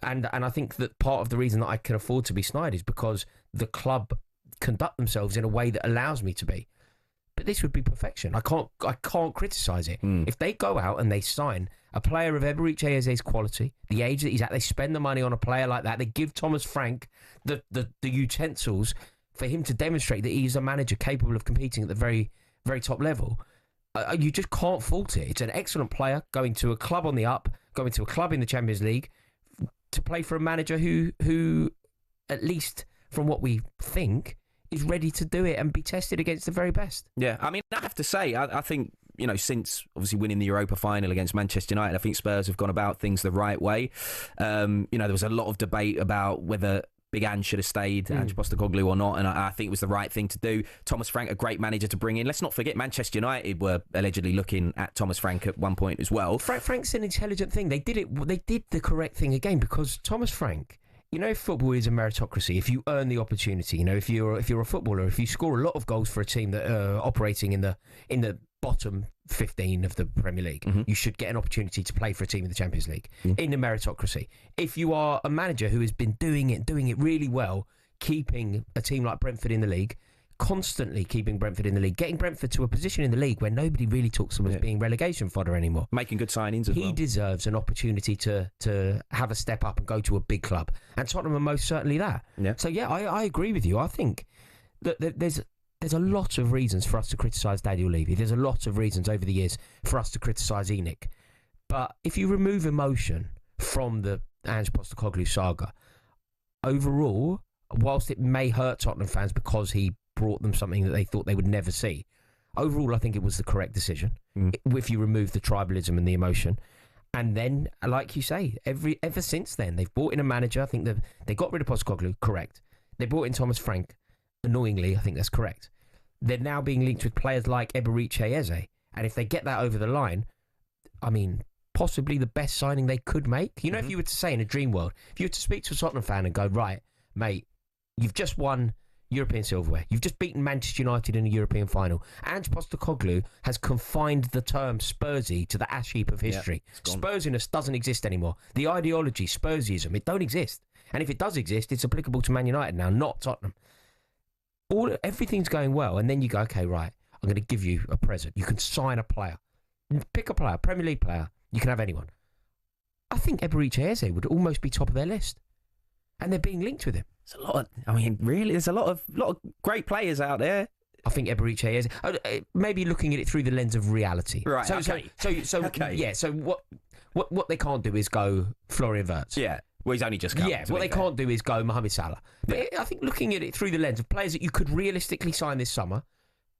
And I think that part of the reason that I can afford to be snide is because the club conduct themselves in a way that allows me to be. But this would be perfection. I can't criticise it. If they go out and they sign a player of Eberechi Eze's quality, the age that he's at, they spend the money on a player like that, they give Thomas Frank the utensils for him to demonstrate that he's a manager capable of competing at the very, very top level. You just can't fault it. It's an excellent player going to a club on the up, going to a club in the Champions League to play for a manager who at least from what we think, is ready to do it and be tested against the very best. Yeah, I mean, I have to say, I think since obviously winning the Europa final against Manchester United, I think Spurs have gone about things the right way. There was a lot of debate about whether Big Ange should have stayed, Ange Postecoglou or not, and I think it was the right thing to do. Thomas Frank, a great manager to bring in. Let's not forget Manchester United were allegedly looking at Thomas Frank at one point as well. Frank's an intelligent thing. They did the correct thing again, because Thomas Frank, football is a meritocracy. If you earn the opportunity, if you're a footballer, if you score a lot of goals for a team that are operating in the bottom 15 of the Premier League, you should get an opportunity to play for a team in the Champions League in the meritocracy. If you are a manager who has been doing it really well, keeping a team like Brentford in the league, constantly keeping Brentford in the league, getting Brentford to a position in the league where nobody really talks about as being relegation fodder anymore. Making good signings as well. He deserves an opportunity to have a step up and go to a big club. And Tottenham are most certainly that. Yeah. So, I agree with you. I think that there's a lot of reasons for us to criticise Daniel Levy. There's a lot of reasons over the years for us to criticise Enoch. But if you remove emotion from the Ange Postecoglou saga, overall, whilst it may hurt Tottenham fans because he brought them something that they thought they would never see, overall I think it was the correct decision. If you remove the tribalism and the emotion. And then, like you say, ever since then, they've brought in a manager. I think they got rid of Postecoglou, correct. They brought in Thomas Frank. Annoyingly, I think that's correct. They're now being linked with players like Eberiche Eze. And if they get that over the line, I mean, possibly the best signing they could make. If you were to say in a dream world, if you were to speak to a Tottenham fan and go, right, mate, you've just won European silverware. You've just beaten Manchester United in a European final. Ange Postecoglou has confined the term Spursy to the ash heap of history. Spursiness doesn't exist anymore. The ideology, Spursyism, it don't exist. And if it does exist, it's applicable to Man United now, not Tottenham. Everything's going well, and then you go, okay, right, I'm going to give you a present. You can sign a player. Pick a player, Premier League player. You can have anyone. I think Eberiche Eze would almost be top of their list. And they're being linked with him. There's a lot really, there's a lot of great players out there. I think Eberiche Eze, maybe looking at it through the lens of reality. Right, So okay. Yeah, so what they can't do is go Florian Wirtz. Yeah. Well, he's only just come. Yeah, what they can't do is go Mohamed Salah. But I think looking at it through the lens of players that you could realistically sign this summer,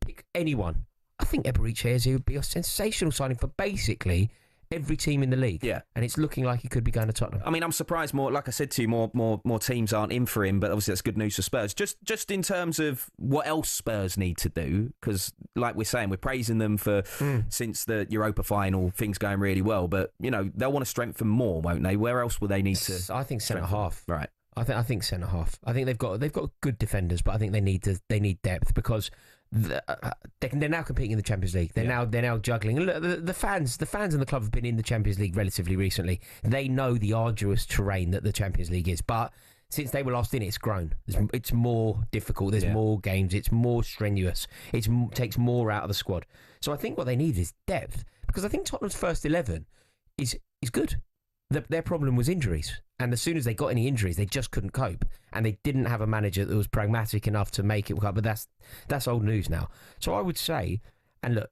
pick anyone. I think Eberiche Eze would be a sensational signing for basically every team in the league. Yeah. And it's looking like he could be going to Tottenham. I mean, I'm surprised like I said to you, more teams aren't in for him, but obviously that's good news for Spurs. Just in terms of what else Spurs need to do, because like we're saying, we're praising them for since the Europa final, things going really well, but they'll want to strengthen more, won't they? Where else will they need to? I think centre half. Right. I think centre half. I think they've got good defenders, but I think they need depth because they're now competing in the Champions League. They're now juggling. Look, the fans in the club have been in the Champions League relatively recently. They know the arduous terrain that the Champions League is, but since they were last in, it's grown. It's more difficult. There's more games. It's more strenuous. It takes more out of the squad. So I think what they need is depth, because I think Tottenham's first 11 is good. Their problem was injuries. And as soon as they got any injuries, they just couldn't cope. And they didn't have a manager that was pragmatic enough to make it work. But that's old news now. So I would say, and look,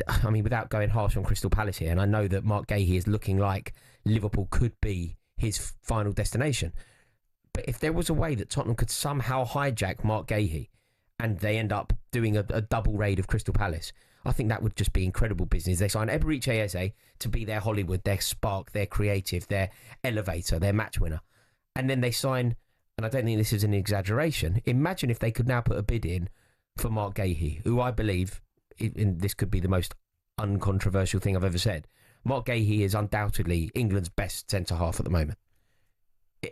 I mean, without going harsh on Crystal Palace here, and I know that Mark Gahey is looking like Liverpool could be his final destination. But if there was a way that Tottenham could somehow hijack Mark Gahey and they end up doing a double raid of Crystal Palace, I think that would just be incredible business. They sign Eberiche Eze to be their Hollywood, their spark, their creative, their elevator, their match winner. And then they sign, and I don't think this is an exaggeration, imagine if they could now put a bid in for Mark Gahey, who I believe, and this could be the most uncontroversial thing I've ever said, Mark Gahey is undoubtedly England's best centre-half at the moment.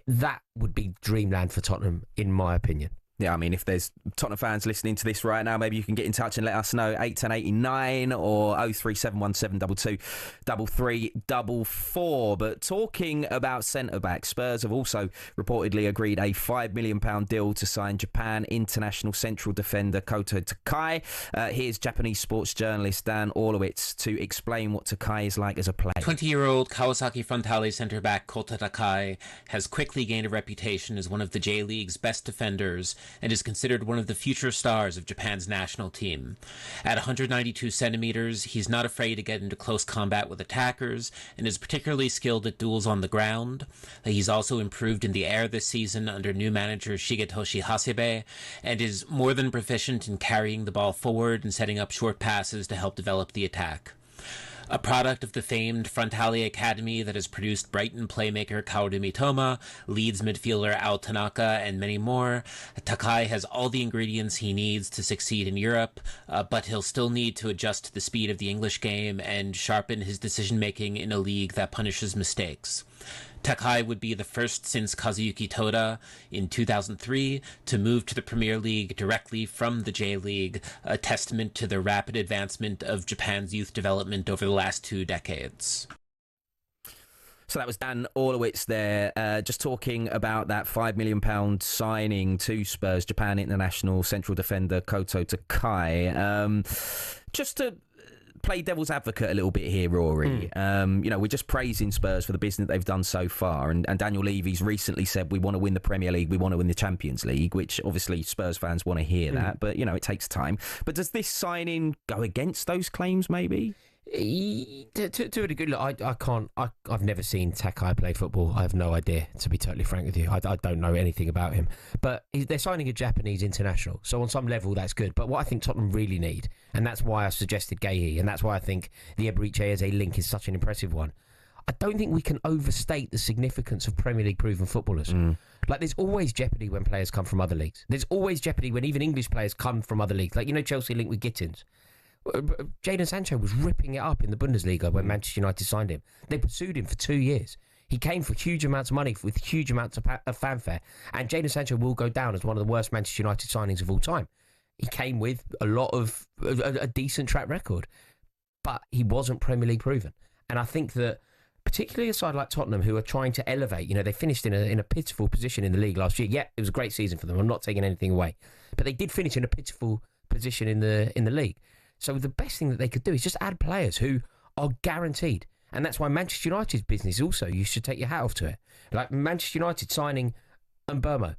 That would be dreamland for Tottenham, in my opinion. Yeah, I mean, if there's Tottenham fans listening to this right now, maybe you can get in touch and let us know. 81089 or 0371722 3344. But talking about centre-back, Spurs have also reportedly agreed a £5 million deal to sign Japan international central defender Kota Takai. Here's Japanese sports journalist Dan Orlowitz to explain what Takai is like as a player. 20-year-old Kawasaki Frontale centre-back Kota Takai has quickly gained a reputation as one of the J-League's best defenders, and is considered one of the future stars of Japan's national team. At 192 centimeters, he's not afraid to get into close combat with attackers and is particularly skilled at duels on the ground. He's also improved in the air this season under new manager Shigetoshi Hasebe and is more than proficient in carrying the ball forward and setting up short passes to help develop the attack. A product of the famed Frontale Academy that has produced Brighton playmaker Kaoru Mitoma, Leeds midfielder Al Tanaka, and many more, Takai has all the ingredients he needs to succeed in Europe, but he'll still need to adjust to the speed of the English game and sharpen his decision-making in a league that punishes mistakes. Takai would be the first since Kazuyuki Toda in 2003 to move to the Premier League directly from the J-League, a testament to the rapid advancement of Japan's youth development over the last 2 decades. So that was Dan Orlowitz there, just talking about that £5 million signing to Spurs, Japan international central defender Koto Takai. Just to play devil's advocate a little bit here, Rory. We're just praising Spurs for the business they've done so far, and Daniel Levy's recently said we want to win the Premier League, we want to win the Champions League, which obviously Spurs fans want to hear that, but it takes time. But does this signing go against those claims, maybe? To a degree, look, I've never seen Takai play football. I have no idea, to be totally frank with you. I don't know anything about him. But they're signing a Japanese international, so on some level that's good. But what I think Tottenham really need, and that's why I suggested Guéhi, and that's why I think the Eberechi Eze link is such an impressive one, I don't think we can overstate the significance of Premier League proven footballers. Like, there's always jeopardy when players come from other leagues. There's always jeopardy when even English players come from other leagues. Like, Chelsea linked with Gittens. Jadon Sancho was ripping it up in the Bundesliga when Manchester United signed him. They pursued him for 2 years. He came for huge amounts of money with huge amounts of fanfare. And Jadon Sancho will go down as one of the worst Manchester United signings of all time. He came with a lot of a decent track record, but he wasn't Premier League proven. And I think that particularly a side like Tottenham, who are trying to elevate, they finished in a pitiful position in the league last year. Yeah, it was a great season for them. I'm not taking anything away, but they did finish in a pitiful position in the league. So the best thing that they could do is just add players who are guaranteed. And that's why Manchester United's business also, you should take your hat off to it. Like Manchester United signing Mbeumo.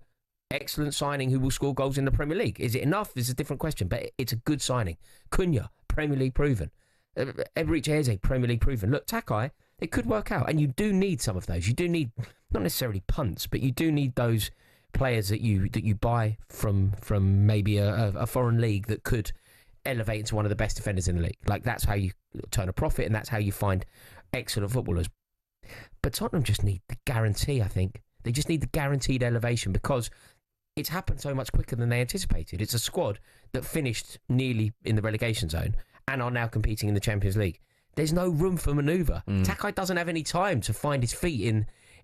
Excellent signing who will score goals in the Premier League. Is it enough? Is a different question, but it's a good signing. Cunha, Premier League proven. Eberechi Eze, Premier League proven. Look, Takai, it could work out. And you do need some of those. You do need, not necessarily punts, but you do need those players that you buy from maybe a foreign league that could elevate into one of the best defenders in the league. Like, that's how you turn a profit, and that's how you find excellent footballers. But Tottenham just need the guarantee, I think. They just need the guaranteed elevation, because it's happened so much quicker than they anticipated. It's a squad that finished nearly in the relegation zone and are now competing in the Champions League. There's no room for manoeuvre. Takai doesn't have any time to find his feet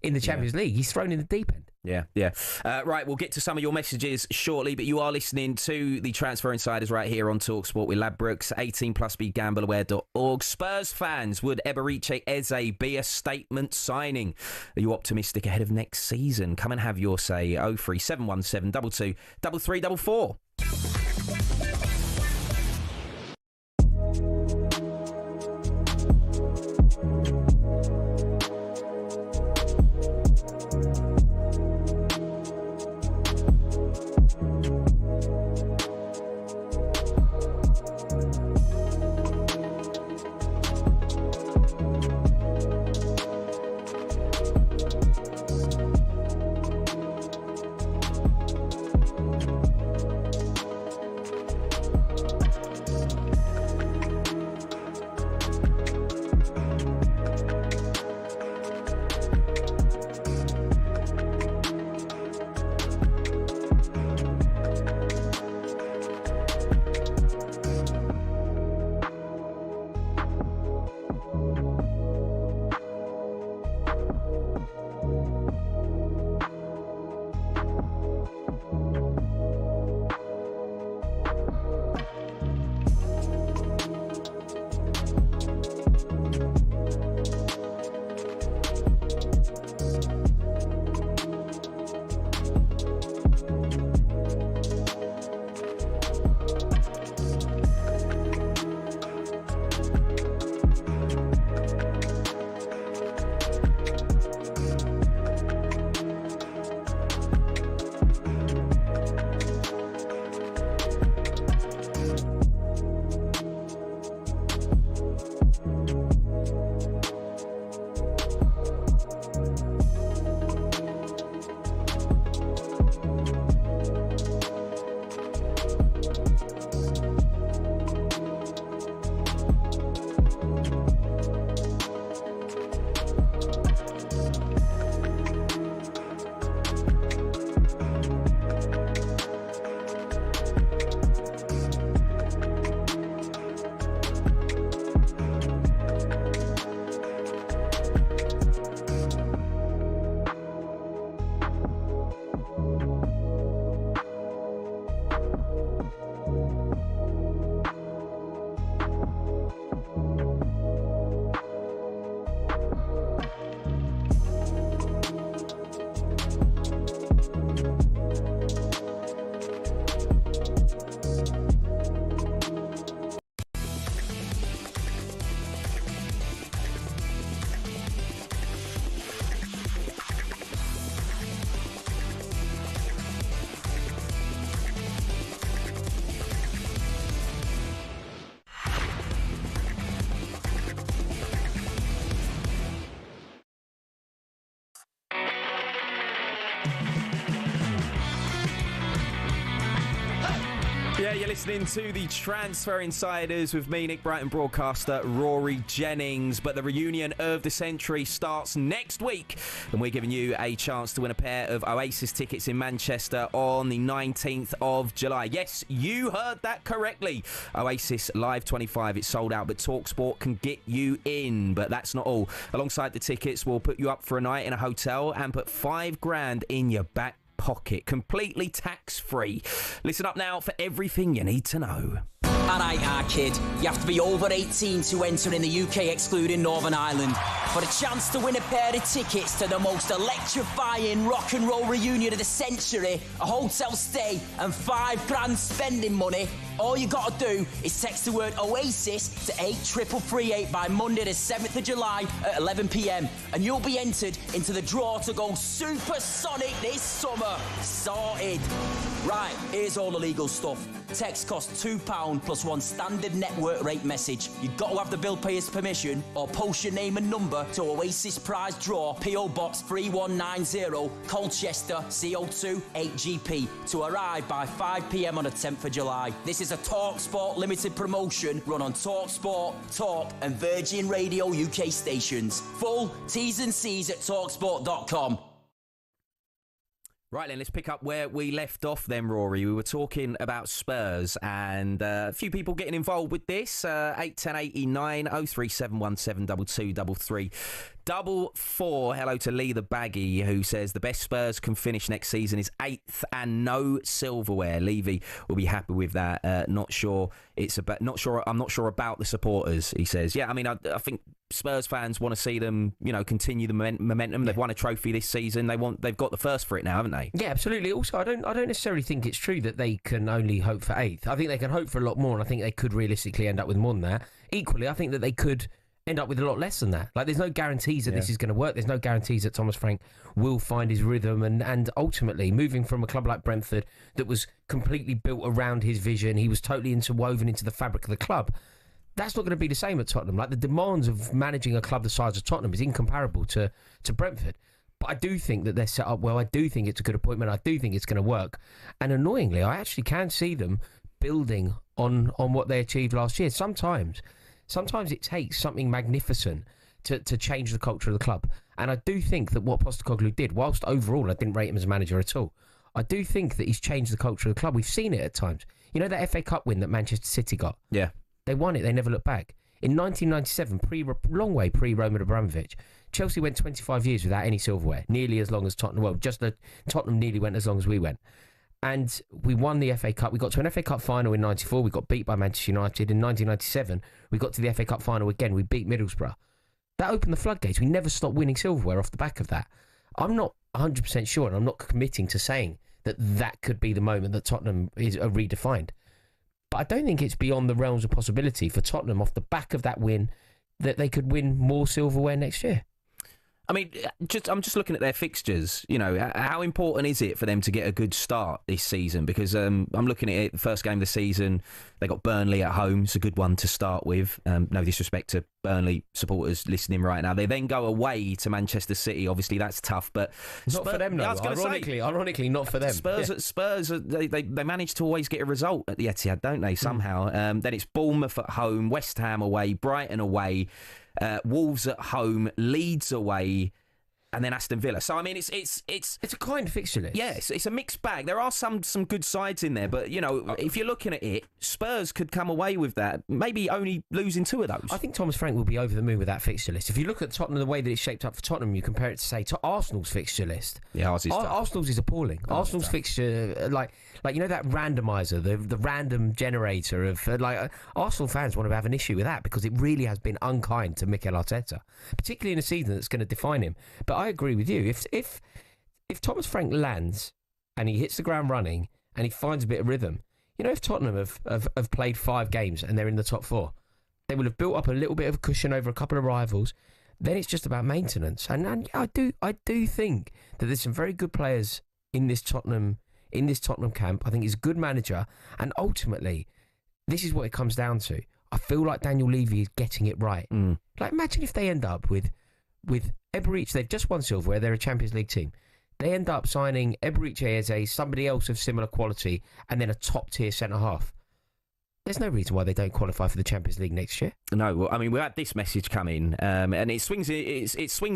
in the Champions League. He's thrown in the deep end. Yeah. Right, we'll get to some of your messages shortly, but you are listening to the Transfer Insiders right here on talkSPORT with Ladbrokes, 18+, begambleaware.org. Spurs fans, would Eberechi Eze be a statement signing? Are you optimistic ahead of next season? Come and have your say. 03717 22 3344. Yeah, you're listening to the Transfer Insiders with me, Nick Brighton broadcaster Rory Jennings. But the reunion of the century starts next week, and we're giving you a chance to win a pair of Oasis tickets in Manchester on the 19th of July. Yes, you heard that correctly. Oasis Live 25, it's sold out, but talkSPORT can get you in. But that's not all. Alongside the tickets, we'll put you up for a night in a hotel and put $5,000 in your back pocket, completely tax-free. Listen up now for everything you need to know. Alright, kid, you have to be over 18 to enter in the UK excluding Northern Ireland. For a chance to win a pair of tickets to the most electrifying rock and roll reunion of the century, a hotel stay and $5,000 spending money, all you gotta do is text the word Oasis to 83338 by Monday the 7th of July at 11 p.m. and you'll be entered into the draw to go supersonic this summer. Sorted. Right, here's all the legal stuff. Text costs £2 plus one standard network rate message. You've got to have the bill payer's permission or post your name and number to Oasis Prize Draw, PO Box 3190, Colchester, CO2 8GP, to arrive by 5 p.m. on the 10th of July. This is a talkSPORT limited promotion run on talkSPORT, Talk and Virgin Radio UK stations. Full T's and C's at talksport.com. Right then, let's pick up where we left off then, Rory. We were talking about Spurs and a few people getting involved with this. 81089 03717 2233 44. Hello to Lee the Baggy, who says the best Spurs can finish next season is 8th and no silverware. Levy will be happy with that. I'm not sure about the supporters, he says. Yeah, I mean, I think Spurs fans want to see them, continue the momentum. They've won a trophy this season. They've got the first for it now, haven't they? Yeah, absolutely. Also, I don't necessarily think it's true that they can only hope for 8th. I think they can hope for a lot more, and I think they could realistically end up with more than that. Equally, I think that they could end up with a lot less than that. Like, there's no guarantees that this is going to work. There's no guarantees that Thomas Frank will find his rhythm, and ultimately, moving from a club like Brentford that was completely built around his vision, he was totally interwoven into the fabric of the club. That's not going to be the same at Tottenham. Like, the demands of managing a club the size of Tottenham is incomparable to Brentford. But I do think that they're set up well. I do think it's a good appointment. I do think it's going to work. And annoyingly, I actually can see them building on what they achieved last year. Sometimes it takes something magnificent to change the culture of the club. And I do think that what Postecoglou did, whilst overall I didn't rate him as a manager at all, I do think that he's changed the culture of the club. We've seen it at times. You know that FA Cup win that Manchester City got? Yeah. They won it. They never looked back. In 1997, long way pre-Roman Abramovich, Chelsea went 25 years without any silverware, nearly as long as Tottenham. Well, Tottenham nearly went as long as we went. And we won the FA Cup. We got to an FA Cup final in 94. We got beat by Manchester United. In 1997, we got to the FA Cup final again. We beat Middlesbrough. That opened the floodgates. We never stopped winning silverware off the back of that. I'm not 100% sure, and I'm not committing to saying that could be the moment that Tottenham is redefined. But I don't think it's beyond the realms of possibility for Tottenham, off the back of that win, that they could win more silverware next year. I mean, I'm just looking at their fixtures. How important is it for them to get a good start this season? Because I'm looking at it, the first game of the season, they got Burnley at home. It's a good one to start with. No disrespect to Burnley supporters listening right now. They then go away to Manchester City. Obviously, that's tough, but not for them. No, ironically, not for them. Spurs, they manage to always get a result at the Etihad, don't they? Somehow. Then it's Bournemouth at home, West Ham away, Brighton away. Wolves at home, Leeds away, and then Aston Villa. So I mean, it's a kind of fixture list. Yes, it's a mixed bag. There are some good sides in there, but if you're looking at it, Spurs could come away with that, maybe only losing 2 of those. I think Thomas Frank will be over the moon with that fixture list. If you look at Tottenham, the way that it's shaped up for Tottenham, you compare it to Arsenal's fixture list. Yeah, Arsenal's is appalling. Arsenal's fixture, like that randomizer, the random generator of Arsenal fans want to have an issue with that because it really has been unkind to Mikel Arteta, particularly in a season that's going to define him. But I agree with you. If Thomas Frank lands and he hits the ground running and he finds a bit of rhythm, if Tottenham have played 5 games and they're in the top 4, they will have built up a little bit of a cushion over a couple of rivals. Then it's just about maintenance. And I do think that there's some very good players in this Tottenham camp. I think he's a good manager, and ultimately, this is what it comes down to. I feel like Daniel Levy is getting it right. Like, imagine if they end up with Ebereich. They've just won silverware. They're a Champions League team. They end up signing Ebereich Eze, somebody else of similar quality, and then a top-tier centre-half. There's no reason why they don't qualify for the Champions League next year. No, well, I mean, we had this message come in, and it swings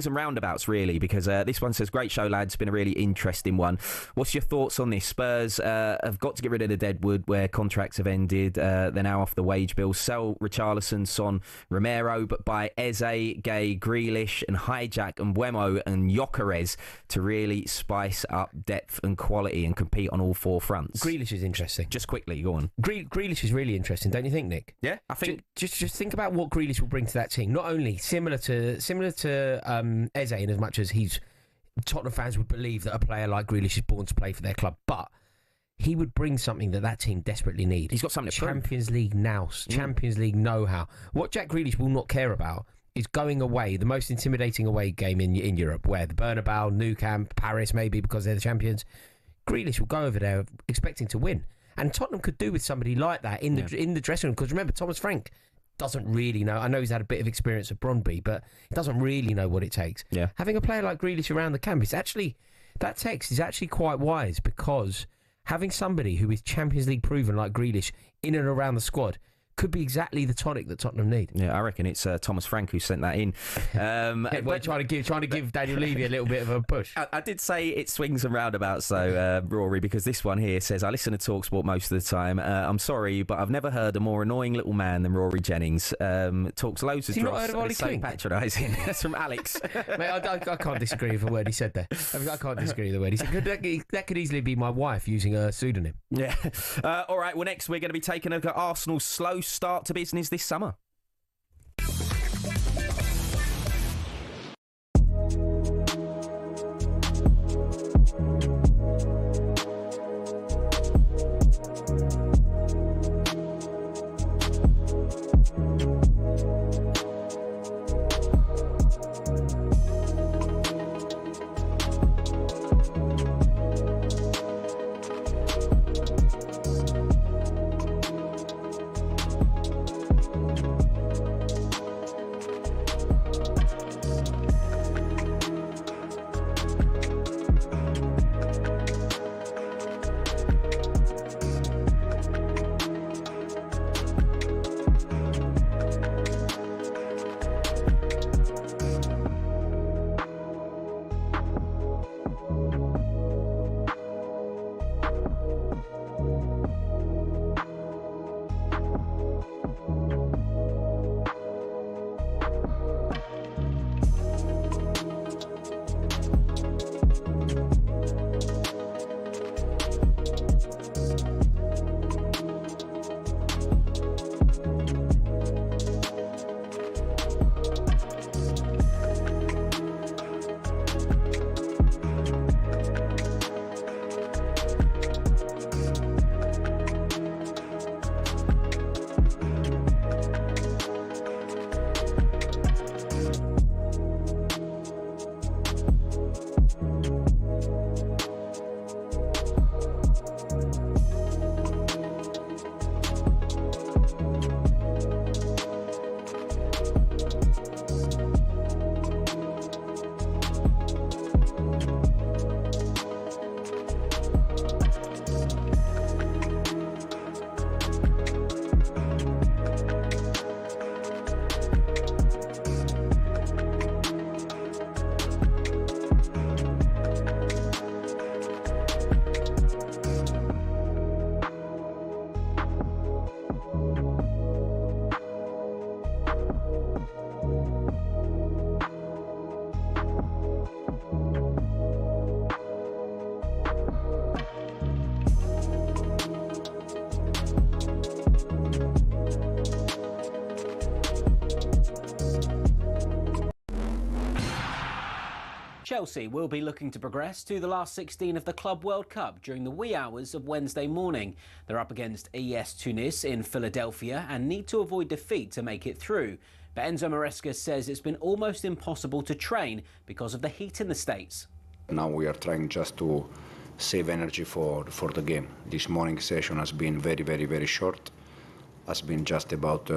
and roundabouts, really, because this one says, great show, lads, been a really interesting one. What's your thoughts on this? Spurs have got to get rid of the deadwood where contracts have ended. They're now off the wage bill. Sell Richarlison, Son, Romero, but buy Eze, Gay, Grealish, and Hijack, and Wemo, and Gyökeres to really spice up depth and quality and compete on all four fronts. Grealish is interesting. Just quickly, go on. Grealish is really interesting, don't you think, Nick? Yeah, I think just think about what Grealish will bring to that team. Not only similar to Eze, in as much as Tottenham fans would believe that a player like Grealish is born to play for their club, but he would bring something that team desperately need. He's got something to prove. Champions League nous, Champions League know-how. What Jack Grealish will not care about is going away, the most intimidating away game in Europe, where the Bernabeu, Nou Camp, Paris, maybe because they're the champions. Grealish will go over there expecting to win. And Tottenham could do with somebody like that in the dressing room. Because remember, Thomas Frank doesn't really know. I know he's had a bit of experience at Brøndby, but he doesn't really know what it takes. Yeah. Having a player like Grealish around the camp, that text is actually quite wise, because having somebody who is Champions League proven like Grealish in and around the squad could be exactly the tonic that Tottenham need. Yeah, I reckon it's Thomas Frank who sent that in. But trying to give Daniel Levy a little bit of a push. I did say it swings and roundabouts, though, Rory, because this one here says, I listen to talkSPORT most of the time. I'm sorry, but I've never heard a more annoying little man than Rory Jennings. Talks loads of dross and is so patronising. That's from Alex. Mate, I can't disagree with a word he said there. I can't disagree with the word he said. That could easily be my wife using a pseudonym. Yeah. All right, well, next we're going to be taking a look at Arsenal's slow start to business this summer. Chelsea will be looking to progress to the last 16 of the Club World Cup during the wee hours of Wednesday morning. They're up against ES Tunis in Philadelphia and need to avoid defeat to make it through. But Enzo Maresca says it's been almost impossible to train because of the heat in the States. Now we are trying just to save energy for the game. This morning session has been very, very, very short. Has been just about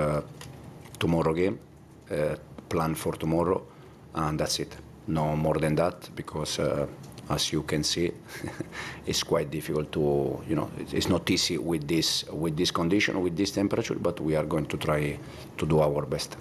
tomorrow game, plan for tomorrow, and that's it. No more than that, because as you can see, it's quite difficult to, it's not easy with this condition, with this temperature, but we are going to try to do our best.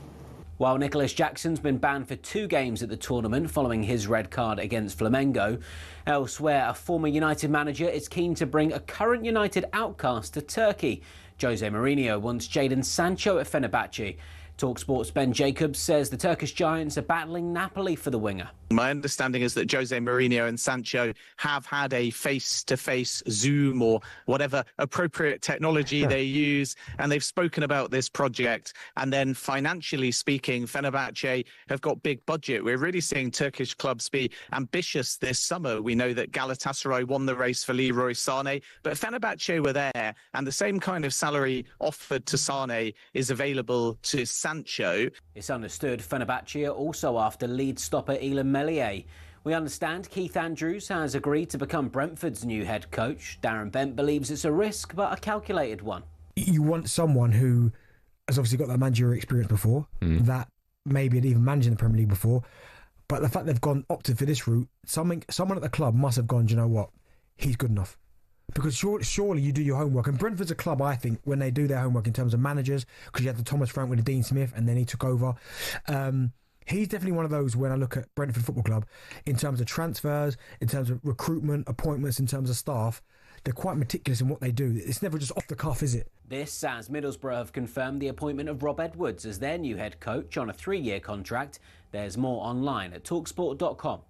While Nicholas Jackson's been banned for 2 games at the tournament following his red card against Flamengo, elsewhere a former United manager is keen to bring a current United outcast to Turkey. Jose Mourinho wants Jadon Sancho at Fenerbahce. talkSPORT's Ben Jacobs says the Turkish giants are battling Napoli for the winger. My understanding is that Jose Mourinho and Sancho have had a face-to-face Zoom or whatever appropriate technology they use, and they've spoken about this project. And then financially speaking, Fenerbahce have got big budget. We're really seeing Turkish clubs be ambitious this summer. We know that Galatasaray won the race for Leroy Sané, but Fenerbahce were there, and the same kind of salary offered to Sané is available to Sancho. It's understood Fenerbahce are also after lead stopper Elan Meslier. We understand Keith Andrews has agreed to become Brentford's new head coach. Darren Bent believes it's a risk, but a calculated one. You want someone who has obviously got that managerial experience before, that maybe had even managed in the Premier League before, but the fact they've opted for this route, someone at the club must have gone, do you know what, he's good enough. Because surely you do your homework. And Brentford's a club, I think, when they do their homework in terms of managers, because you had the Thomas Frank with the Dean Smith, and then he took over. He's definitely one of those, when I look at Brentford Football Club, in terms of transfers, in terms of recruitment, appointments, in terms of staff, they're quite meticulous in what they do. It's never just off the cuff, is it? This as Middlesbrough have confirmed the appointment of Rob Edwards as their new head coach on a 3-year contract. There's more online at talksport.com.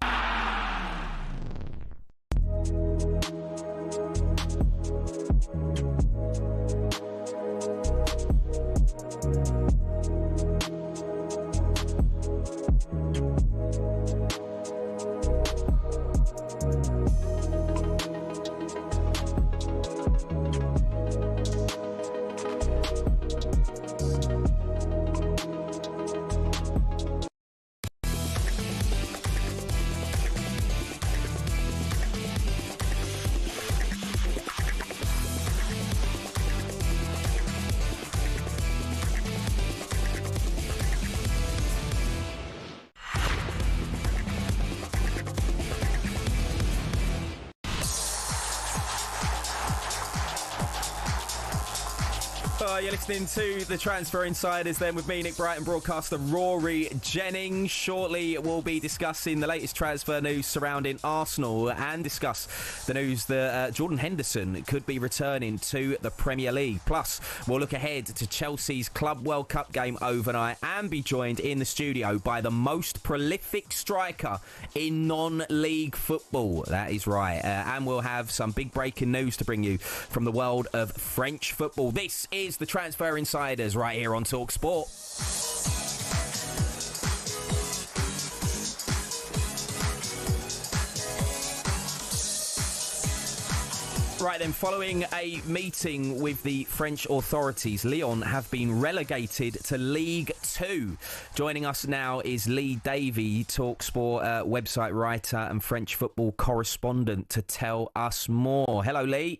You're listening to the Transfer Insiders then with me, Nick Brighton, broadcaster Rory Jennings. Shortly we'll be discussing the latest transfer news surrounding Arsenal and discuss the news that Jordan Henderson could be returning to the Premier League. Plus, we'll look ahead to Chelsea's Club World Cup game overnight and be joined in the studio by the most prolific striker in non-league football. That is right. And we'll have some big breaking news to bring you from the world of French football. This is the Transfer Insiders right here on talkSPORT. Right then, following a meeting with the French authorities, Lyon have been relegated to League 2. Joining us now is Lee Davey, talkSPORT website writer and French football correspondent, to tell us more. Hello, Lee.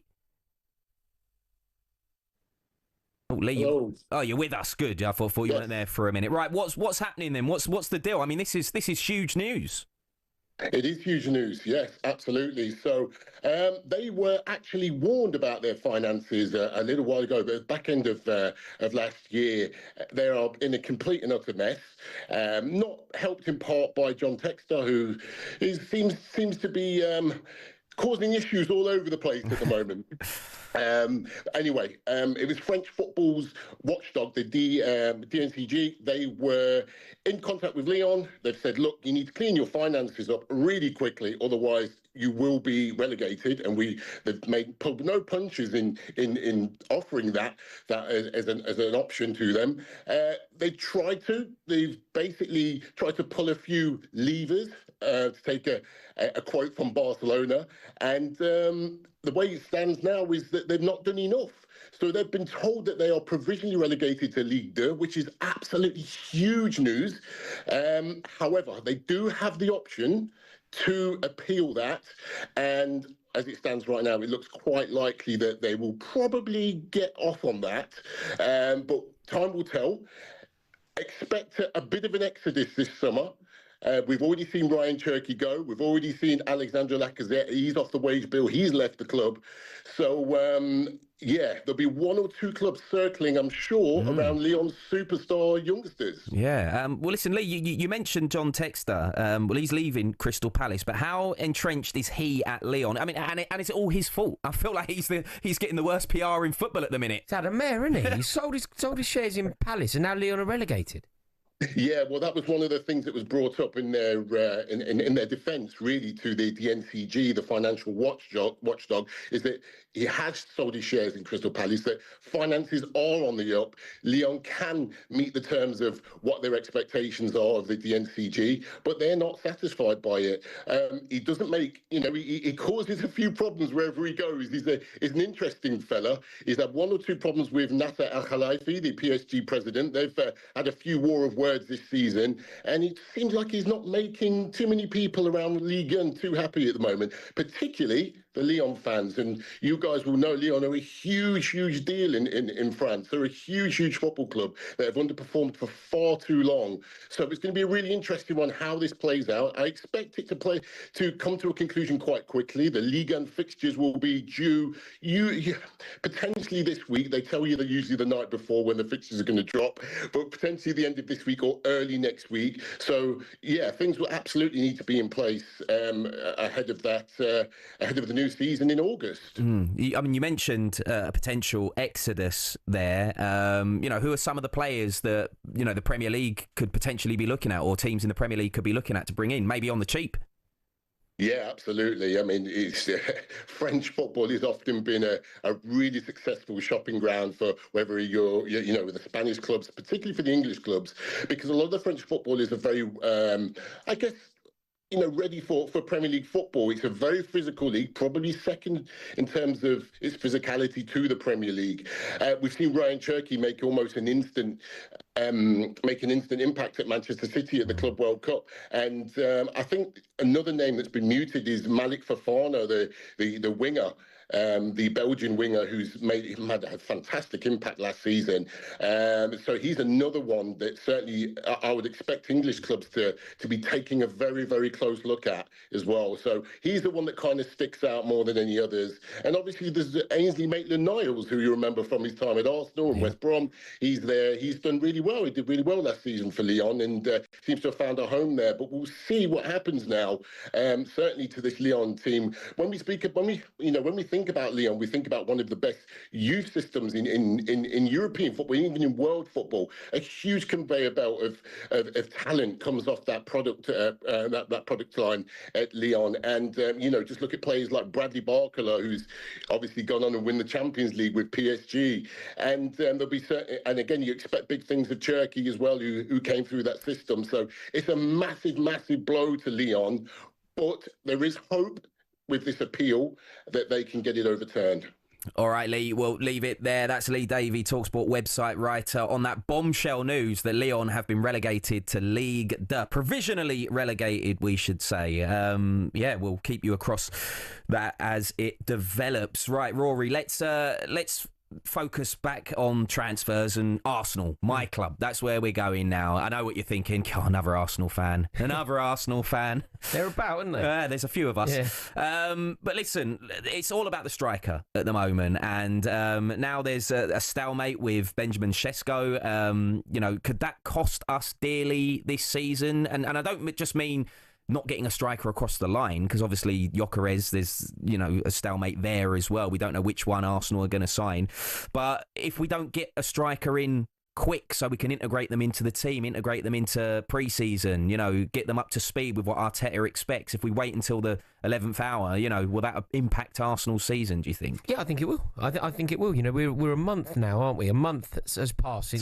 Oh, Lee, you're with us. Good. I thought you weren't there for a minute. Right, what's happening then? What's the deal? I mean, this is huge news. It is huge news, yes, absolutely. So they were actually warned about their finances a little while ago, but at the back end of last year, they are in a complete and utter mess. Not helped in part by John Textor, who seems to be causing issues all over the place at the moment. Anyway, it was French football's watchdog, the DNCG. They were in contact with Lyon. They've said, look, you need to clean your finances up really quickly, otherwise you will be relegated. And they've pulled no punches in offering that as an option to them. They've basically tried to pull a few levers, to take a quote from Barcelona, and the way it stands now is that they've not done enough. So they've been told that they are provisionally relegated to Ligue 2, which is absolutely huge news. However, they do have the option to appeal that, and as it stands right now, it looks quite likely that they will probably get off on that, but time will tell. Expect a bit of an exodus this summer. We've already seen Ryan Cherky go. We've already seen Alexandre Lacazette. He's off the wage bill. He's left the club. So, there'll be one or two clubs circling, I'm sure, around Lyon's superstar youngsters. Yeah. Well, listen, Lee, you mentioned John Textor. Well, he's leaving Crystal Palace, but how entrenched is he at Lyon? I mean, and it's all his fault. I feel like he's getting the worst PR in football at the minute. He's had a mare, isn't he? He sold his shares in Palace, and now Lyon are relegated. Yeah, well, that was one of the things that was brought up in their in their defence, really, to the NCG, the financial watchdog, is that he has sold his shares in Crystal Palace, that finances are on the up. Lyon can meet the terms of what their expectations are of the NCG, but they're not satisfied by it. He doesn't make, he causes a few problems wherever he goes. He's an interesting fella. He's had one or two problems with Nasser Al-Khelaifi, the PSG president. They've had a few war of words this season, and it seems like he's not making too many people around Ligue 1 too happy at the moment, particularly the Lyon fans. And you guys will know Lyon are a huge deal in France. They're a huge football club that have underperformed for far too long. So it's going to be a really interesting one how this plays out. I expect it to come to a conclusion quite quickly. The Ligue 1 fixtures will be due potentially this week. They tell you they're usually the night before when the fixtures are going to drop, but potentially the end of this week or early next week. So yeah, things will absolutely need to be in place ahead of the new season in August. I mean, you mentioned a potential exodus there. Who are some of the players that the Premier League could potentially be looking at, or teams in the Premier League could be looking at to bring in, maybe on the cheap? Yeah, absolutely. I mean, French football has often been a really successful shopping ground for whether you're with the Spanish clubs, particularly for the English clubs, because a lot of the French footballers are very, ready for Premier League football. It's a very physical league, probably second in terms of its physicality to the Premier League. We've seen Ryan Cherky make almost an instant impact at Manchester City at the Club World Cup. And I think another name that's been muted is Malik Fofana, the winger. The Belgian winger who's had a fantastic impact last season. So he's another one that certainly I would expect English clubs to be taking a very, very close look at as well. So he's the one that kind of sticks out more than any others. And obviously there's Ainsley Maitland-Niles, who you remember from his time at Arsenal and West Brom. He's there. He's done really well. He did really well last season for Lyon and seems to have found a home there. But we'll see what happens now. Certainly to this Lyon team. When we think about Lyon, we think about one of the best youth systems in European football, even in world football. A huge conveyor belt of talent comes off that product that product line at Lyon. And just look at players like Bradley Barcola, who's obviously gone on and win the Champions League with PSG. And there'll be and again, you expect big things of Cherky as well, who came through that system. So it's a massive blow to Lyon, but there is hope with this appeal that they can get it overturned. All right, Lee, we'll leave it there. That's Lee Davey, talkSPORT website writer, on that bombshell news that Lyon have been relegated to Ligue 2. Provisionally relegated, we should say. We'll keep you across that as it develops. Right, Rory, let's focus back on transfers and Arsenal, my club. That's where we're going now. I know what you're thinking. Oh, another Arsenal fan. They're about, aren't they? There's a few of us. Yeah. But listen, it's all about the striker at the moment. And now there's a stalemate with Benjamin Sesko. Could that cost us dearly this season? And I don't just mean not getting a striker across the line, because obviously Gyökeres, there's a stalemate there as well. We don't know which one Arsenal are going to sign. But if we don't get a striker in quick so we can integrate them into the team, integrate them into pre-season, get them up to speed with what Arteta expects, if we wait until the 11th hour, will that impact Arsenal's season, do you think? Yeah, I think it will. I think it will. We're a month now, aren't we? A month has passed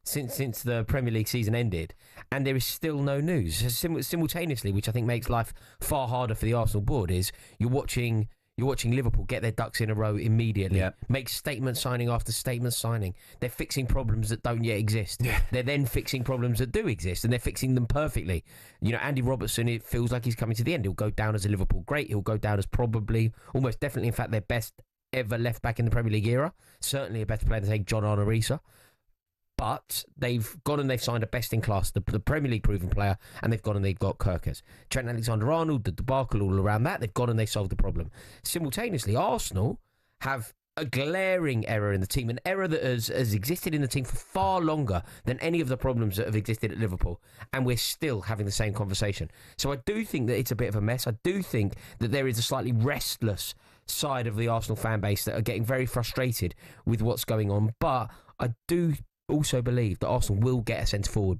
since the Premier League season ended, and there is still no news. Simultaneously, which I think makes life far harder for the Arsenal board, is you're watching Liverpool get their ducks in a row immediately, make statement signing after statement signing. They're fixing problems that don't yet exist. They're then fixing problems that do exist, and they're fixing them perfectly. Andy Robertson, it feels like he's coming to the end. He'll go down as a Liverpool great. He'll go down as probably, almost definitely, in fact, their best ever left back in the Premier League era. Certainly a better player than, say, John Arne Riise. But they've gone and they've signed a best-in-class, the Premier League proven player, and they've gone and they've got Kirkers. Trent Alexander-Arnold, the debacle all around that, they've gone and they solved the problem. Simultaneously, Arsenal have a glaring error in the team, an error that has existed in the team for far longer than any of the problems that have existed at Liverpool, and we're still having the same conversation. So I do think that it's a bit of a mess. I do think that there is a slightly restless side of the Arsenal fan base that are getting very frustrated with what's going on, but I do also believe that Arsenal will get a centre forward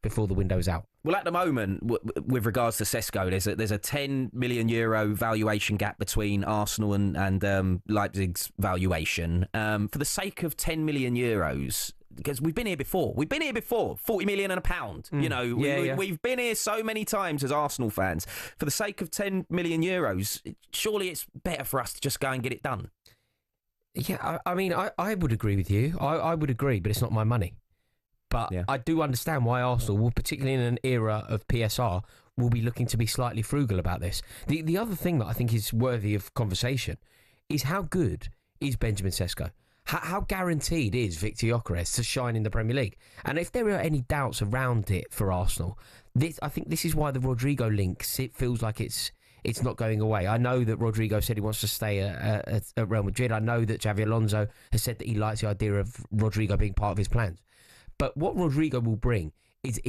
before the window's out. Well, at the moment, with regards to Sesko, there's a €10 million valuation gap between Arsenal and Leipzig's valuation. For the sake of €10 million, because we've been here before, 40 million and a pound. You know, we've been here so many times as Arsenal fans. For the sake of €10 million, surely it's better for us to just go and get it done. Yeah, I mean, I would agree with you. I would agree, but it's not my money. But I do understand why Arsenal, will, particularly in an era of PSR, will be looking to be slightly frugal about this. The other thing that I think is worthy of conversation is how good is Benjamin Sesko? How guaranteed is Victor Gyökeres to shine in the Premier League? And if there are any doubts around it for Arsenal, I think this is why the Rodrigo link feels like it's not going away. I know that Rodrigo said he wants to stay at Real Madrid. I know that Xabi Alonso has said that he likes the idea of Rodrigo being part of his plans. But what Rodrigo will bring is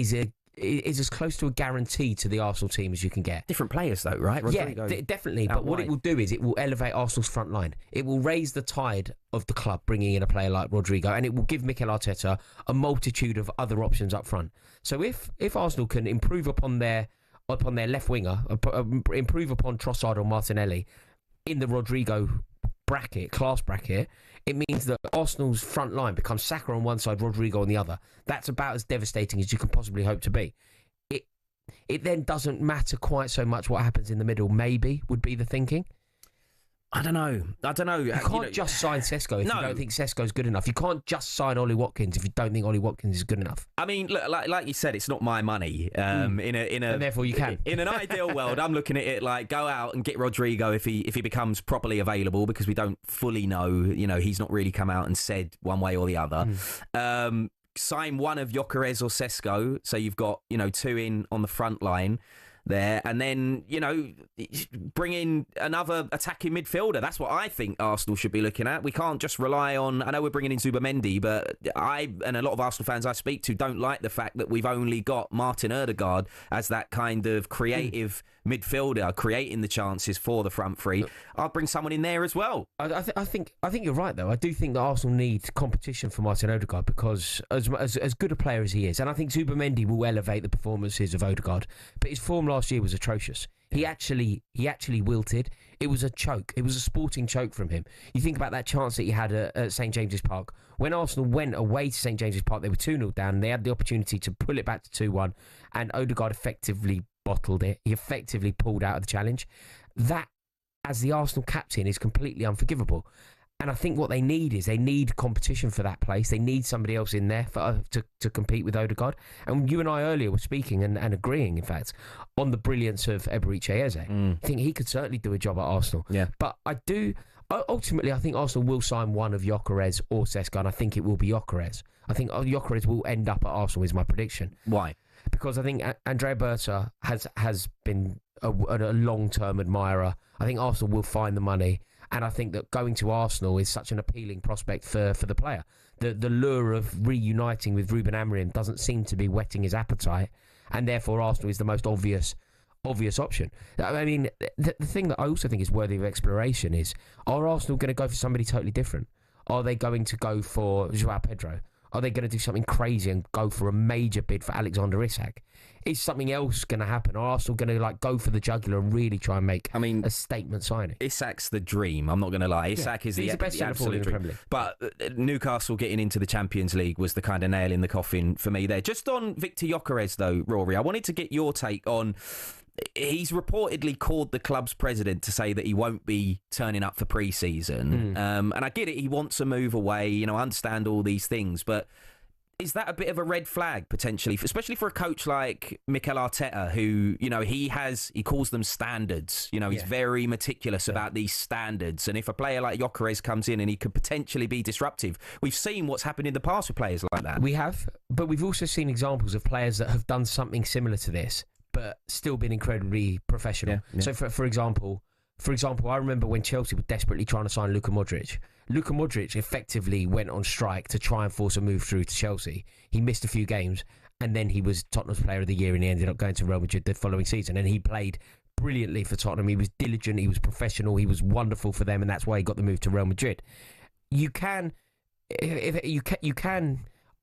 as close to a guarantee to the Arsenal team as you can get. Different players, though, right? Rodrigo, yeah, definitely. But what it will do is it will elevate Arsenal's front line. It will raise the tide of the club, bringing in a player like Rodrigo, and it will give Mikel Arteta a multitude of other options up front. So if Arsenal can improve upon their left winger, improve upon Trossard or Martinelli in the Rodrigo class bracket, it means that Arsenal's front line becomes Saka on one side, Rodrigo on the other. That's about as devastating as you can possibly hope to be. It then doesn't matter quite so much what happens in the middle, maybe, would be the thinking. I don't know. You can't just sign Sesko if you don't think Sesko's good enough. You can't just sign Ollie Watkins if you don't think Ollie Watkins is good enough. I mean, look, like you said, it's not my money. And therefore you can. In an ideal world, I'm looking at it like go out and get Rodrigo if he becomes properly available, because we don't fully know. You know, he's not really come out and said one way or the other. Sign one of Gyökeres or Sesko, so you've got two in on the front line there, and then bring in another attacking midfielder. That's what I think Arsenal should be looking at. We can't just rely on, I know we're bringing in Zubimendi, but I and a lot of Arsenal fans I speak to don't like the fact that we've only got Martin Ødegaard as that kind of creative midfielder, creating the chances for the front three. I'll bring someone in there as well. I think you're right, though. I do think that Arsenal need competition for Martin Ødegaard, because as good a player as he is, and I think Zubimendi will elevate the performances of Ødegaard, but his form last year was atrocious. He actually wilted. It was a choke. It was a sporting choke from him. You think about that chance that he had at St James's Park. When Arsenal went away to St James's Park, they were 2-0 down, and they had the opportunity to pull it back to 2-1, and Ødegaard effectively bottled it. He effectively pulled out of the challenge. That, as the Arsenal captain, is completely unforgivable. And I think what they need competition for that place. They need somebody else in there to compete with Ødegaard. And you and I earlier were speaking and agreeing, in fact, on the brilliance of Eberechi Eze. I think he could certainly do a job at Arsenal. Yeah. But ultimately, I think Arsenal will sign one of Gyökeres or Sesko, and I think it will be Gyökeres. I think Gyökeres will end up at Arsenal, is my prediction. Why? Because I think Andrea Berta has been a long-term admirer. I think Arsenal will find the money, and I think that going to Arsenal is such an appealing prospect for the player. The lure of reuniting with Ruben Amorim doesn't seem to be whetting his appetite, and therefore Arsenal is the most obvious option. I mean, the thing that I also think is worthy of exploration is, are Arsenal going to go for somebody totally different? Are they going to go for João Pedro? Are they going to do something crazy and go for a major bid for Alexander Isak? Is something else going to happen? Are Arsenal going to go for the jugular and really try and make a statement signing? Isak's the dream, I'm not going to lie. Isak is the absolute dream. But Newcastle getting into the Champions League was the kind of nail in the coffin for me there. Just on Victor Gyökeres, though, Rory, I wanted to get your take on... He's reportedly called the club's president to say that he won't be turning up for pre-season. And I get it, he wants a move away, I understand all these things, but Is that a bit of a red flag potentially, especially for a coach like Mikel Arteta, who, you know, he calls them standards. You know, he's very meticulous about these standards. And if a player like Gyökeres comes in and he could potentially be disruptive, we've seen what's happened in the past with players like that. We have, but we've also seen examples of players that have done something similar to this, but still been incredibly professional. Yeah. So, for example, I remember when Chelsea were desperately trying to sign Luka Modric. Luka Modric effectively went on strike to try and force a move through to Chelsea. He missed a few games, and then he was Tottenham's Player of the Year, and he ended up going to Real Madrid the following season. And he played brilliantly for Tottenham. He was diligent, he was professional, he was wonderful for them, and that's why he got the move to Real Madrid. You can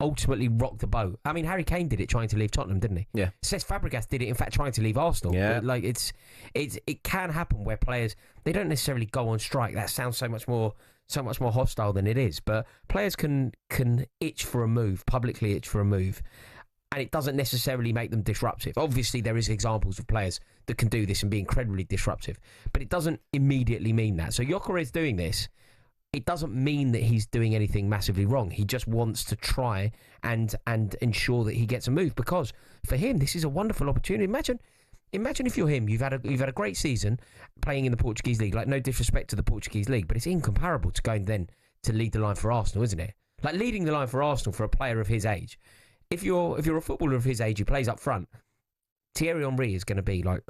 ultimately rock the boat. I mean, Harry Kane did it trying to leave Tottenham, didn't he? Yeah. Cesc Fabregas did it, in fact, trying to leave Arsenal. Yeah. Like it can happen where players, they don't necessarily go on strike. That sounds so much more hostile than it is. But players can itch for a move, publicly itch for a move, and it doesn't necessarily make them disruptive. Obviously, there is examples of players that can do this and be incredibly disruptive, but it doesn't immediately mean that. So Gyökeres doing this, it doesn't mean that he's doing anything massively wrong. He just wants to try and ensure that he gets a move, because for him this is a wonderful opportunity. Imagine if you're him, you've had a great season playing in the Portuguese league. Like, no disrespect to the Portuguese league, but it's incomparable to going then to lead the line for Arsenal, isn't it? Like, leading the line for Arsenal for a player of his age. If you're a footballer of his age who plays up front, Thierry Henry is going to be like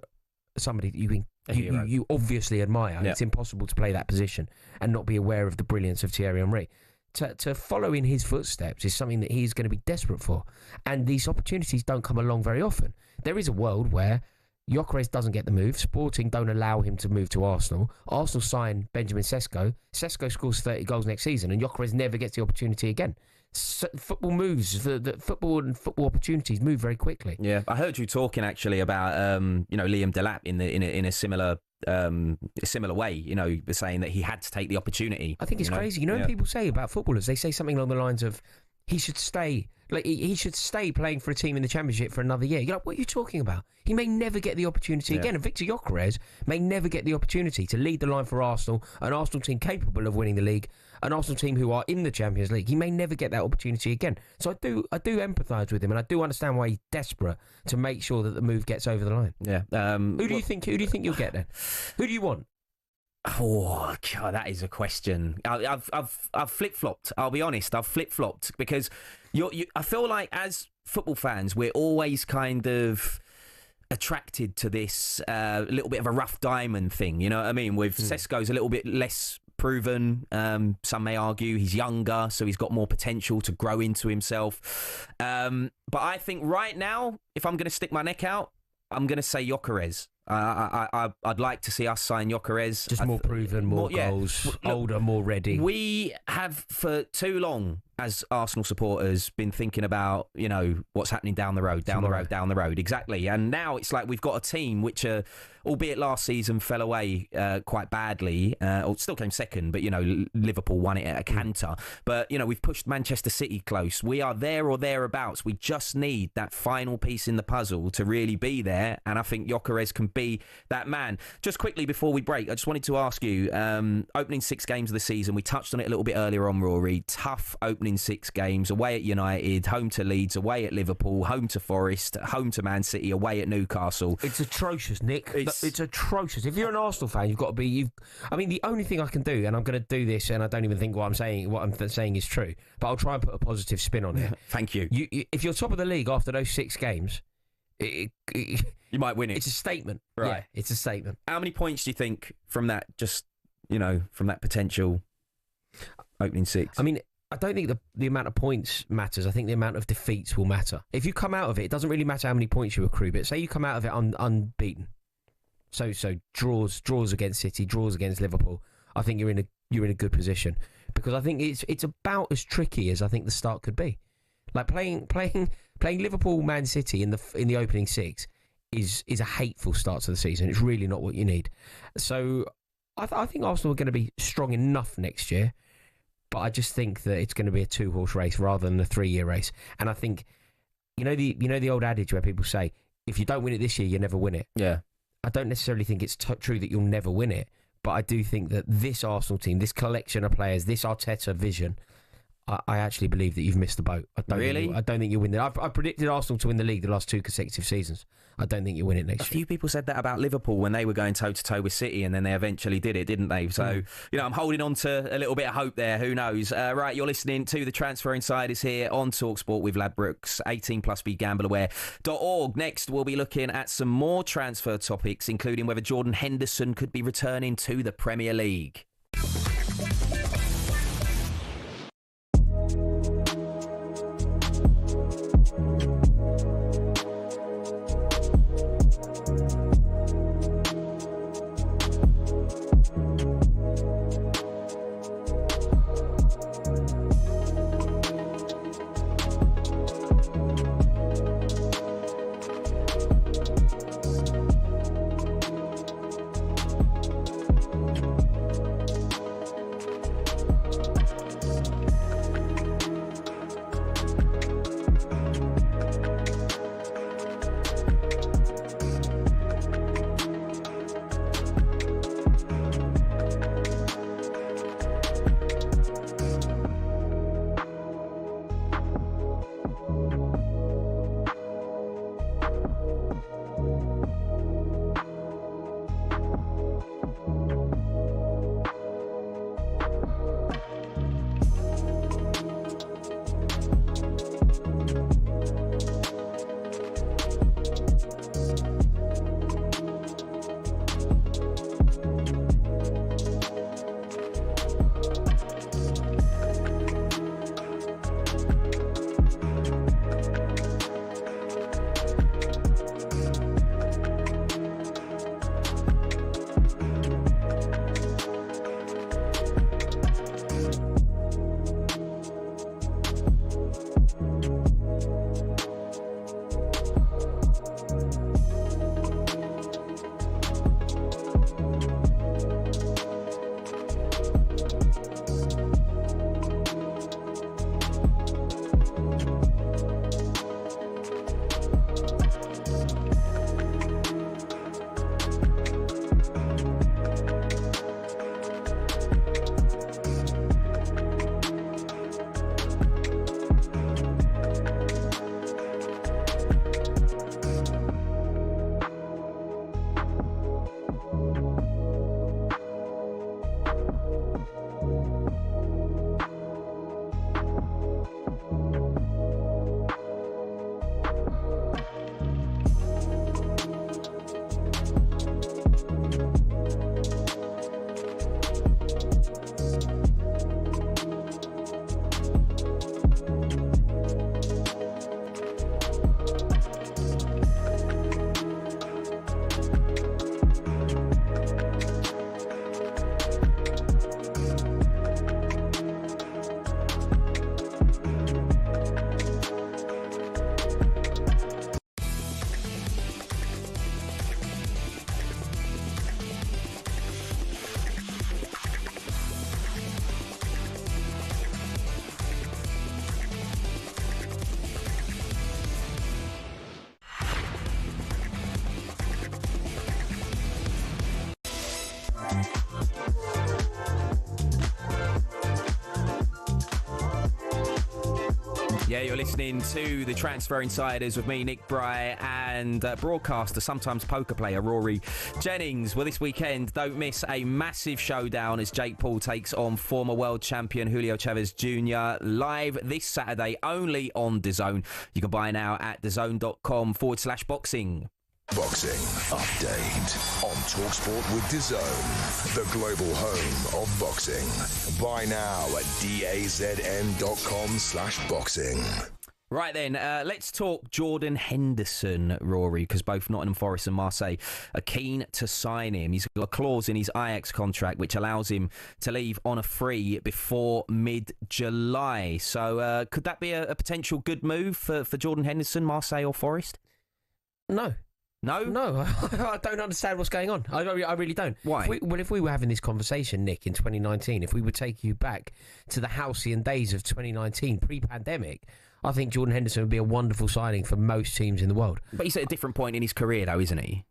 somebody that you obviously admire. Yeah. It's impossible to play that position and not be aware of the brilliance of Thierry Henry. To follow in his footsteps is something that he's going to be desperate for. And these opportunities don't come along very often. There is a world where Gyökeres doesn't get the move. Sporting don't allow him to move to Arsenal. Arsenal sign Benjamin Sesko. Sesko scores 30 goals next season, and Gyökeres never gets the opportunity again. So football moves. The football and football opportunities move very quickly. Yeah, I heard you talking actually about Liam Delap in a similar way. You know, saying that he had to take the opportunity. I think it's crazy. You know, when people say about footballers, they say something along the lines of, he should stay. Like, he should stay playing for a team in the Championship for another year. You're like, what are you talking about? He may never get the opportunity again. And Victor Gyökeres may never get the opportunity to lead the line for Arsenal, an Arsenal team capable of winning the league, an Arsenal team who are in the Champions League. He may never get that opportunity again. So I do empathise with him, and I do understand why he's desperate to make sure that the move gets over the line. Yeah. Who do you think you'll get then? Who do you want? Oh God, that is a question. I've flip flopped. I'll be honest. I've flip flopped because I feel like as football fans, we're always kind of attracted to this little bit of a rough diamond thing. You know what I mean? With Sesko's a little bit less proven. Some may argue he's younger, so he's got more potential to grow into himself. But I think right now, if I'm going to stick my neck out, I'm going to say Gyökeres. I'd like to see us sign Gyökeres. Just more proven, more goals, older, more ready. We have for too long, as Arsenal supporters, been thinking about, you know, what's happening down the road. Exactly. And now it's like we've got a team which, albeit last season fell away quite badly, or still came second, but, you know, Liverpool won it at a canter. But, you know, we've pushed Manchester City close. We are there or thereabouts. We just need that final piece in the puzzle to really be there. And I think Gyökeres can be that man. Just quickly before we break, I just wanted to ask you, opening 6 games of the season, we touched on it a little bit earlier on, Rory. Tough opening 6 games, away at United, home to Leeds, away at Liverpool, home to Forest, home to Man City, away at Newcastle. It's atrocious, Nick. It's atrocious. If you're an Arsenal fan, you've got to be. I mean, the only thing I can do, and I'm going to do this, and I don't even think what I'm saying is true, but I'll try and put a positive spin on it. Thank you. If you're top of the league after those 6 games, you might win it. It's a statement, right? Yeah, it's a statement. How many points do you think from that? Just, you know, from that potential opening 6. I mean, I don't think the amount of points matters. I think the amount of defeats will matter. If you come out of it, it doesn't really matter how many points you accrue. But say you come out of it unbeaten, so draws against City, draws against Liverpool. I think you're in a good position, because I think it's about as tricky as I think the start could be. Like playing Liverpool, Man City in the opening 6 is a hateful start to the season. It's really not what you need. So I think Arsenal are going to be strong enough next year. But I just think that it's going to be a 2-horse race rather than a 3-year race. And I think, you know the old adage where people say, if you don't win it this year, you never win it. Yeah. I don't necessarily think it's true that you'll never win it. But I do think that this Arsenal team, this collection of players, this Arteta vision, I actually believe that you've missed the boat. I don't think you'll win it. I predicted Arsenal to win the league the last 2 consecutive seasons. I don't think you'll win it next year. A few people said that about Liverpool when they were going toe-to-toe with City, and then they eventually did it, didn't they? So, I'm holding on to a little bit of hope there. Who knows? Right, you're listening to the Transfer Insiders here on talkSPORT with Ladbrokes. 18 plus begambleaware.org. Next, we'll be looking at some more transfer topics, including whether Jordan Henderson could be returning to the Premier League. Yeah, you're listening to the Transfer Insiders with me, Nick Bry, and broadcaster, sometimes poker player, Rory Jennings. Well, this weekend, don't miss a massive showdown as Jake Paul takes on former world champion Julio Chavez Jr. live this Saturday, only on DAZN. You can buy now at DAZN.com/boxing. Boxing update on talkSPORT with DAZN, the global home of boxing. Buy now at DAZN.com/boxing. Right then, let's talk Jordan Henderson, Rory, because both Nottingham Forest and Marseille are keen to sign him. He's got a clause in his Ajax contract which allows him to leave on a free before mid-July. So could that be a potential good move for Jordan Henderson, Marseille or Forest? No. No, I don't understand what's going on. I really don't. Why? If we were having this conversation, Nick, in 2019, if we would take you back to the halcyon days of 2019, pre-pandemic, I think Jordan Henderson would be a wonderful signing for most teams in the world. But he's at a different point in his career, though, isn't he?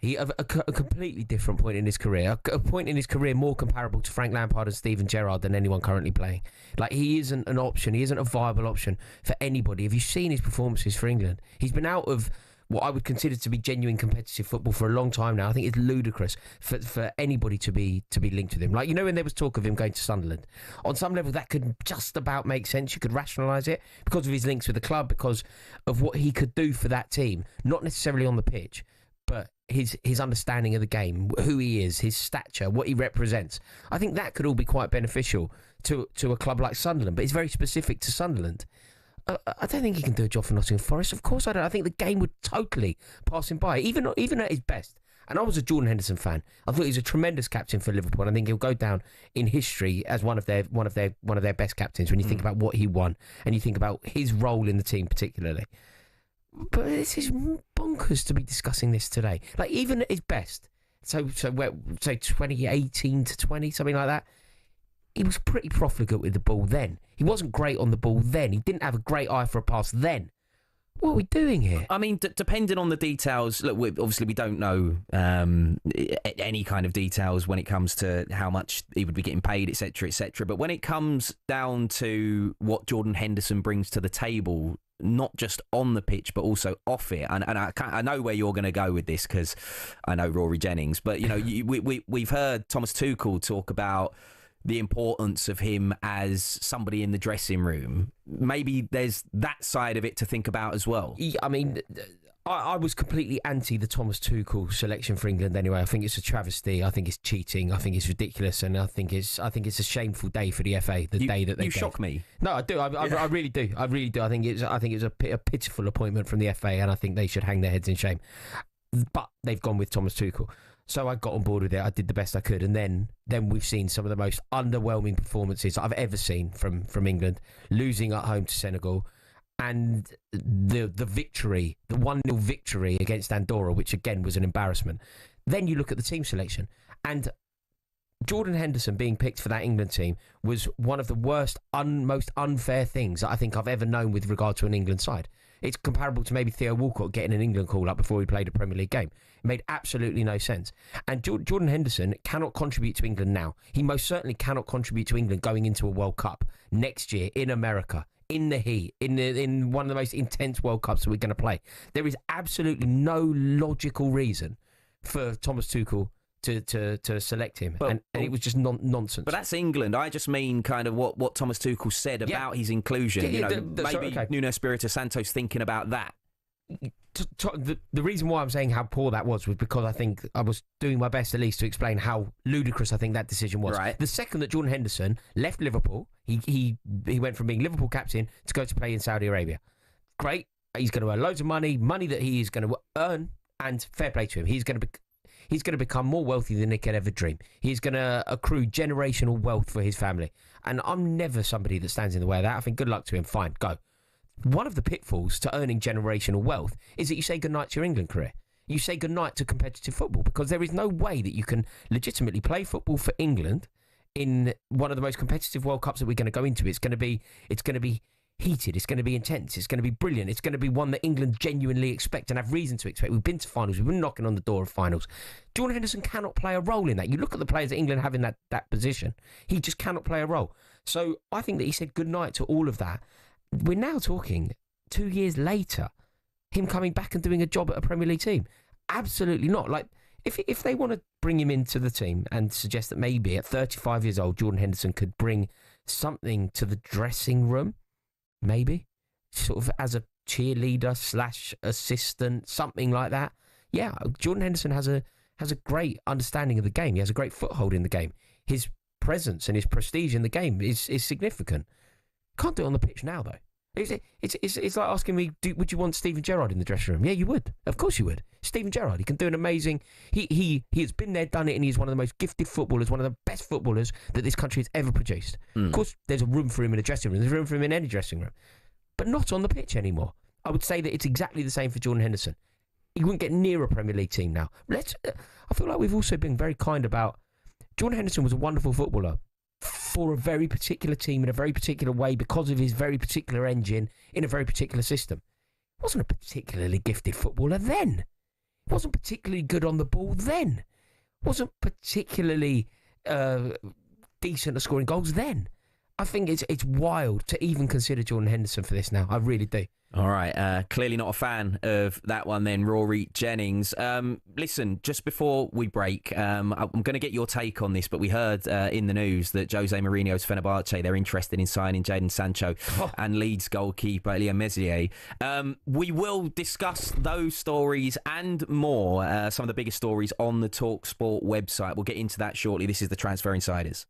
He a completely different point in his career. A point in his career more comparable to Frank Lampard and Steven Gerrard than anyone currently playing. Like, he isn't an option. He isn't a viable option for anybody. Have you seen his performances for England? He's been out of what I would consider to be genuine competitive football for a long time now. I think it's ludicrous for anybody to be linked with him. Like, when there was talk of him going to Sunderland, on some level that could just about make sense. You could rationalise it because of his links with the club, because of what he could do for that team, not necessarily on the pitch, but his understanding of the game, who he is, his stature, what he represents. I think that could all be quite beneficial to a club like Sunderland, but it's very specific to Sunderland. I don't think he can do a job for Nottingham Forest. Of course I don't. I think the game would totally pass him by, even at his best. And I was a Jordan Henderson fan. I thought he was a tremendous captain for Liverpool. And I think he'll go down in history as one of their best captains when you think about what he won and you think about his role in the team particularly. But this is bonkers to be discussing this today. Like, even at his best, so 2018 to 20, something like that, he was pretty profligate with the ball then. He wasn't great on the ball then. He didn't have a great eye for a pass then. What are we doing here? I mean, depending on the details, look, obviously we don't know any kind of details when it comes to how much he would be getting paid, etc., etc. But when it comes down to what Jordan Henderson brings to the table, not just on the pitch, but also off it, and I know where you're going to go with this because I know Rory Jennings, but we've heard Thomas Tuchel talk about the importance of him as somebody in the dressing room. Maybe there's that side of it to think about as well. I mean, I was completely anti the Thomas Tuchel selection for England anyway. I think it's a travesty. I think it's cheating. I think it's ridiculous, and I think it's a shameful day for the FA. Day that they shock me. No, I do. I really do. I really do. I think it's a pitiful appointment from the FA, and I think they should hang their heads in shame. But they've gone with Thomas Tuchel. So I got on board with it. I did the best I could. And then we've seen some of the most underwhelming performances I've ever seen from England, losing at home to Senegal, and the victory, the 1-0 victory against Andorra, which again was an embarrassment. Then you look at the team selection, and Jordan Henderson being picked for that England team was one of the worst, most unfair things that I think I've ever known with regard to an England side. It's comparable to maybe Theo Walcott getting an England call-up before he played a Premier League game. It made absolutely no sense. And Jordan Henderson cannot contribute to England now. He most certainly cannot contribute to England going into a World Cup next year in America, in the heat, in one of the most intense World Cups that we're going to play. There is absolutely no logical reason for Thomas Tuchel to select him, and it was just nonsense. But that's England. I just mean kind of what Thomas Tuchel said about his inclusion. Maybe Nuno Espirito Santo's thinking about that. The reason why I'm saying how poor that was because I think I was doing my best at least to explain how ludicrous I think that decision was. Right. The second that Jordan Henderson left Liverpool, he went from being Liverpool captain to go to play in Saudi Arabia. Great. He's going to earn loads of money that he is going to earn, and fair play to him. He's going to become more wealthy than he could ever dream. He's going to accrue generational wealth for his family. And I'm never somebody that stands in the way of that. I think good luck to him. Fine, go. One of the pitfalls to earning generational wealth is that you say goodnight to your England career. You say goodnight to competitive football, because there is no way that you can legitimately play football for England in one of the most competitive World Cups that we're going to go into. It's going to be heated, it's going to be intense, it's going to be brilliant, it's going to be one that England genuinely expect and have reason to expect. We've been to finals, we've been knocking on the door of finals. Jordan Henderson cannot play a role in that. You look at the players that England have in that position, he just cannot play a role. So I think that he said goodnight to all of that. We're now talking 2 years later, him coming back and doing a job at a Premier League team. Absolutely not. Like, if they want to bring him into the team and suggest that maybe at 35 years old, Jordan Henderson could bring something to the dressing room, maybe sort of as a cheerleader / assistant, something like that. Yeah, Jordan Henderson has a great understanding of the game. He has a great foothold in the game. His presence and his prestige in the game is significant. Can't do it on the pitch now, though. It's like asking me, would you want Steven Gerrard in the dressing room? Yeah, you would. Of course you would. Steven Gerrard, he can do an amazing... He has been there, done it, and he's one of the most gifted footballers, one of the best footballers that this country has ever produced. Of course, there's a room for him in a dressing room. There's room for him in any dressing room. But not on the pitch anymore. I would say that it's exactly the same for Jordan Henderson. He wouldn't get near a Premier League team now. I feel like we've also been very kind about... Jordan Henderson was a wonderful footballer for a very particular team in a very particular way because of his very particular engine in a very particular system. He wasn't a particularly gifted footballer then. Wasn't particularly good on the ball then. Wasn't particularly decent at scoring goals then. I think it's wild to even consider Jordan Henderson for this now. I really do. All right, clearly not a fan of that one then, Rory Jennings. Listen, just before we break, I'm going to get your take on this, but we heard in the news that Jose Mourinho's Fenerbahce, they're interested in signing Jadon Sancho and Leeds goalkeeper Liam Messier. We will discuss those stories and more, some of the biggest stories on the talkSPORT website. We'll get into that shortly. This is the Transfer Insiders.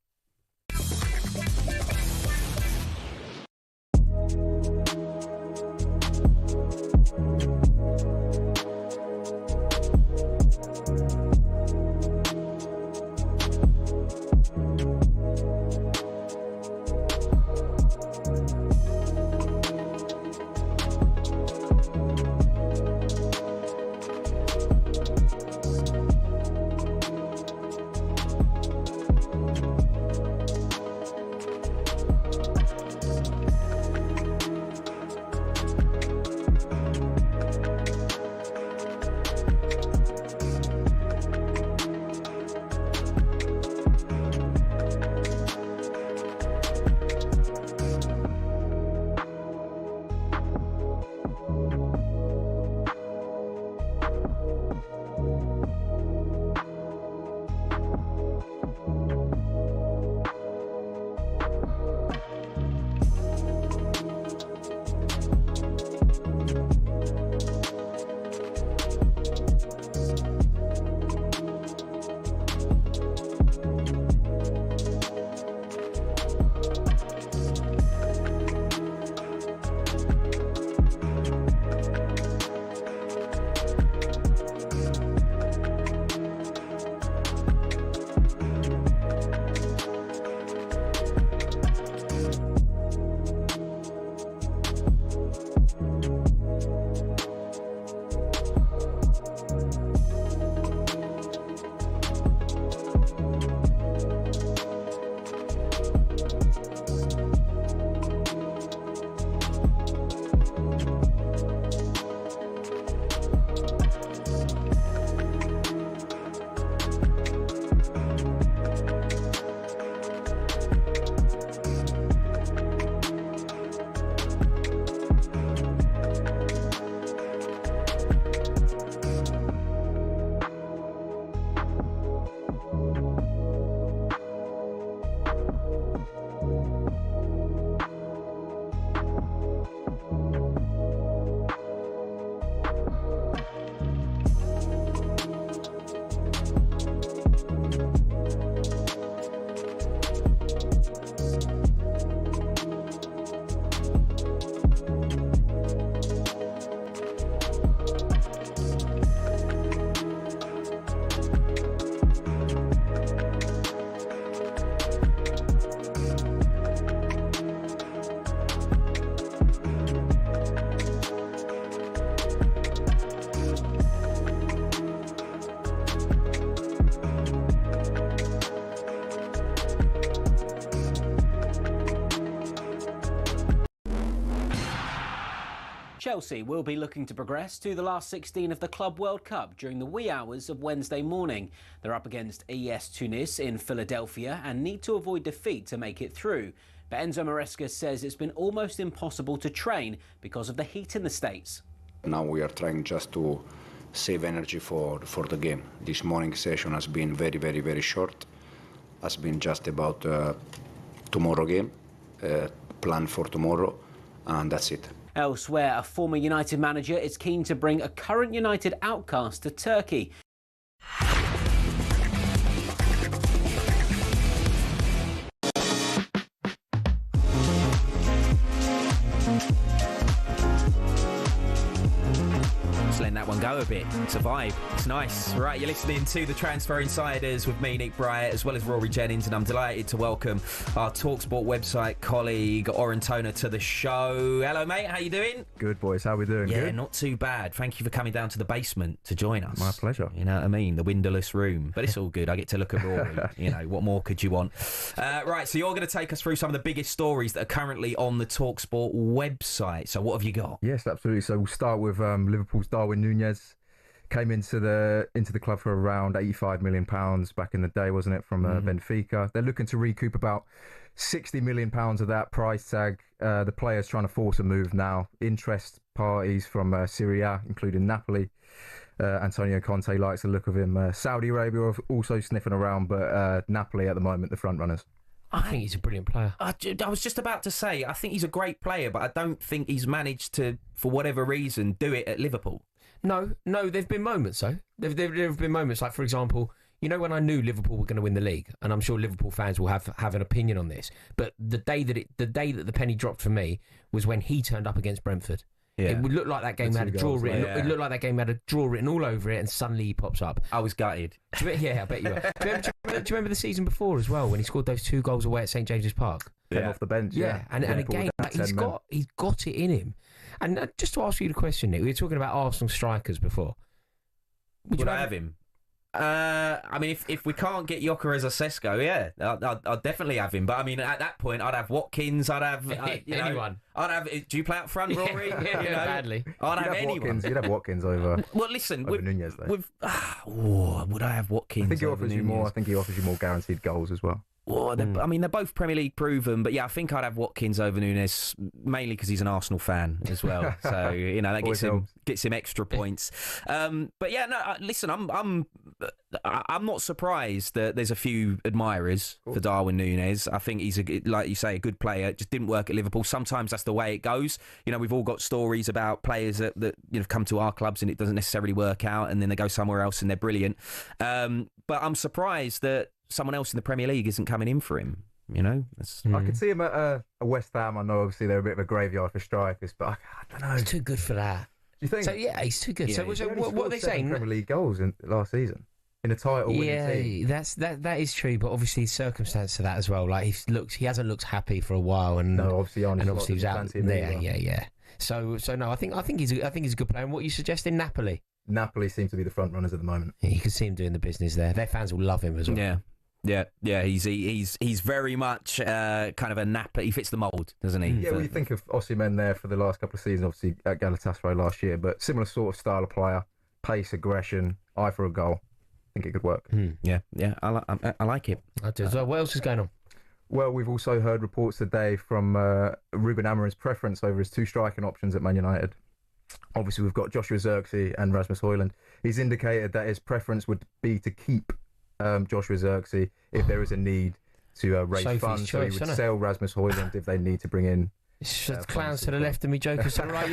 Chelsea will be looking to progress to the last 16 of the Club World Cup during the wee hours of Wednesday morning. They're up against ES Tunis in Philadelphia and need to avoid defeat to make it through. But Enzo Maresca says it's been almost impossible to train because of the heat in the States. Now we are trying just to save energy for the game. This morning session has been very, very, very short. Has been just about tomorrow game, plan for tomorrow, and that's it. Elsewhere, a former United manager is keen to bring a current United outcast to Turkey. Just letting that one go a bit. It's a vibe. It's nice. Right, you're listening to the Transfer Insiders with me, Nick Bryant, as well as Rory Jennings, and I'm delighted to welcome our talkSPORT website colleague, Oren Toner, to the show. Hello, mate. How you doing? Good, boys. How we doing? Yeah, Good? not too bad. Thank you for coming down to the basement to join us. My pleasure. You know what I mean? The windowless room. But it's all good. I get to look at Rory. You know, what more could you want? Right, so you're going to take us through some of the biggest stories that are currently on the talkSPORT website. So what have you got? Yes, absolutely. So we'll start with Liverpool's Darwin Núñez Came into the club for around £85 million back in the day, wasn't it, from Benfica? They're looking to recoup about £60 million of that price tag. The player's trying to force a move now. Interest parties from Syria, including Napoli. Antonio Conte likes the look of him. Saudi Arabia are also sniffing around, but Napoli at the moment, the front runners. I think he's a brilliant player. I was just about to say, I think he's a great player, but I don't think he's managed to, for whatever reason, do it at Liverpool. No, there've been moments, though. There have been moments, like, for example, you know, when I knew Liverpool were going to win the league, and I'm sure Liverpool fans will have an opinion on this, but the day that the penny dropped for me was when he turned up against Brentford. Yeah. It would look like that game had a draw written. Yeah. It looked like that game had a draw written all over it, and suddenly he pops up. I was gutted. Yeah, I bet you were. Do you remember the season before as well when he scored those 2 goals away at St James's Park? Yeah, off the bench. Yeah, and again, like, he's got it in him. And just to ask you the question, Nick, we were talking about Arsenal strikers before. Would I have him? I mean, if we can't get Gyökeres or Sesko, yeah, I'll definitely have him. But I mean, at that point, I'd have Watkins. I'd have anyone. I'd have. Do you play up front, Rory? Badly. I'd have anyone. You'd have Watkins over. Well, listen, over Nunez, though. Would I have Watkins? I think he offers you more. I think he offers you more guaranteed goals as well. Well, I mean, they're both Premier League proven, but yeah, I think I'd have Watkins over Nunez, mainly because he's an Arsenal fan as well. So that gets him extra points. But yeah, no, listen, I'm not surprised that there's a few admirers for Darwin Nunez. I think he's like you say, a good player. It just didn't work at Liverpool. Sometimes that's the way it goes. You know, we've all got stories about players that come to our clubs and it doesn't necessarily work out, and then they go somewhere else and they're brilliant. But I'm surprised that someone else in the Premier League isn't coming in for him. You know, I could see him at a West Ham. I know obviously they're a bit of a graveyard for strikers, but I don't know. He's too good for that. Do you think? So yeah, he's too good. Yeah, so what are they saying? Premier League goals in last season in a title-winning team. That is true, but obviously circumstance to that as well. Like he hasn't looked happy for a while, and obviously he's out there. Yeah. So no, I think he's a good player. And what you suggesting, Napoli? Napoli seem to be the front runners at the moment. Yeah, you can see him doing the business there. Their fans will love him as well. Yeah. He's very much kind of a Napoli. He fits the mould, doesn't he? Yeah, you think of Osimhen there for the last couple of seasons, obviously at Galatasaray last year, but similar sort of style of player, pace, aggression, eye for a goal. I think it could work. Yeah, I like it. I do. So what else is going on? Well, we've also heard reports today from Ruben Amorim's preference over his 2 striking options at Man United. Obviously, we've got Joshua Zirkzee and Rasmus Højlund. He's indicated that his preference would be to keep Joshua Zirkzee if there is a need to raise funds. So he would sell Rasmus Højlund if they need to bring in. Clowns to the left of me, jokers to the right.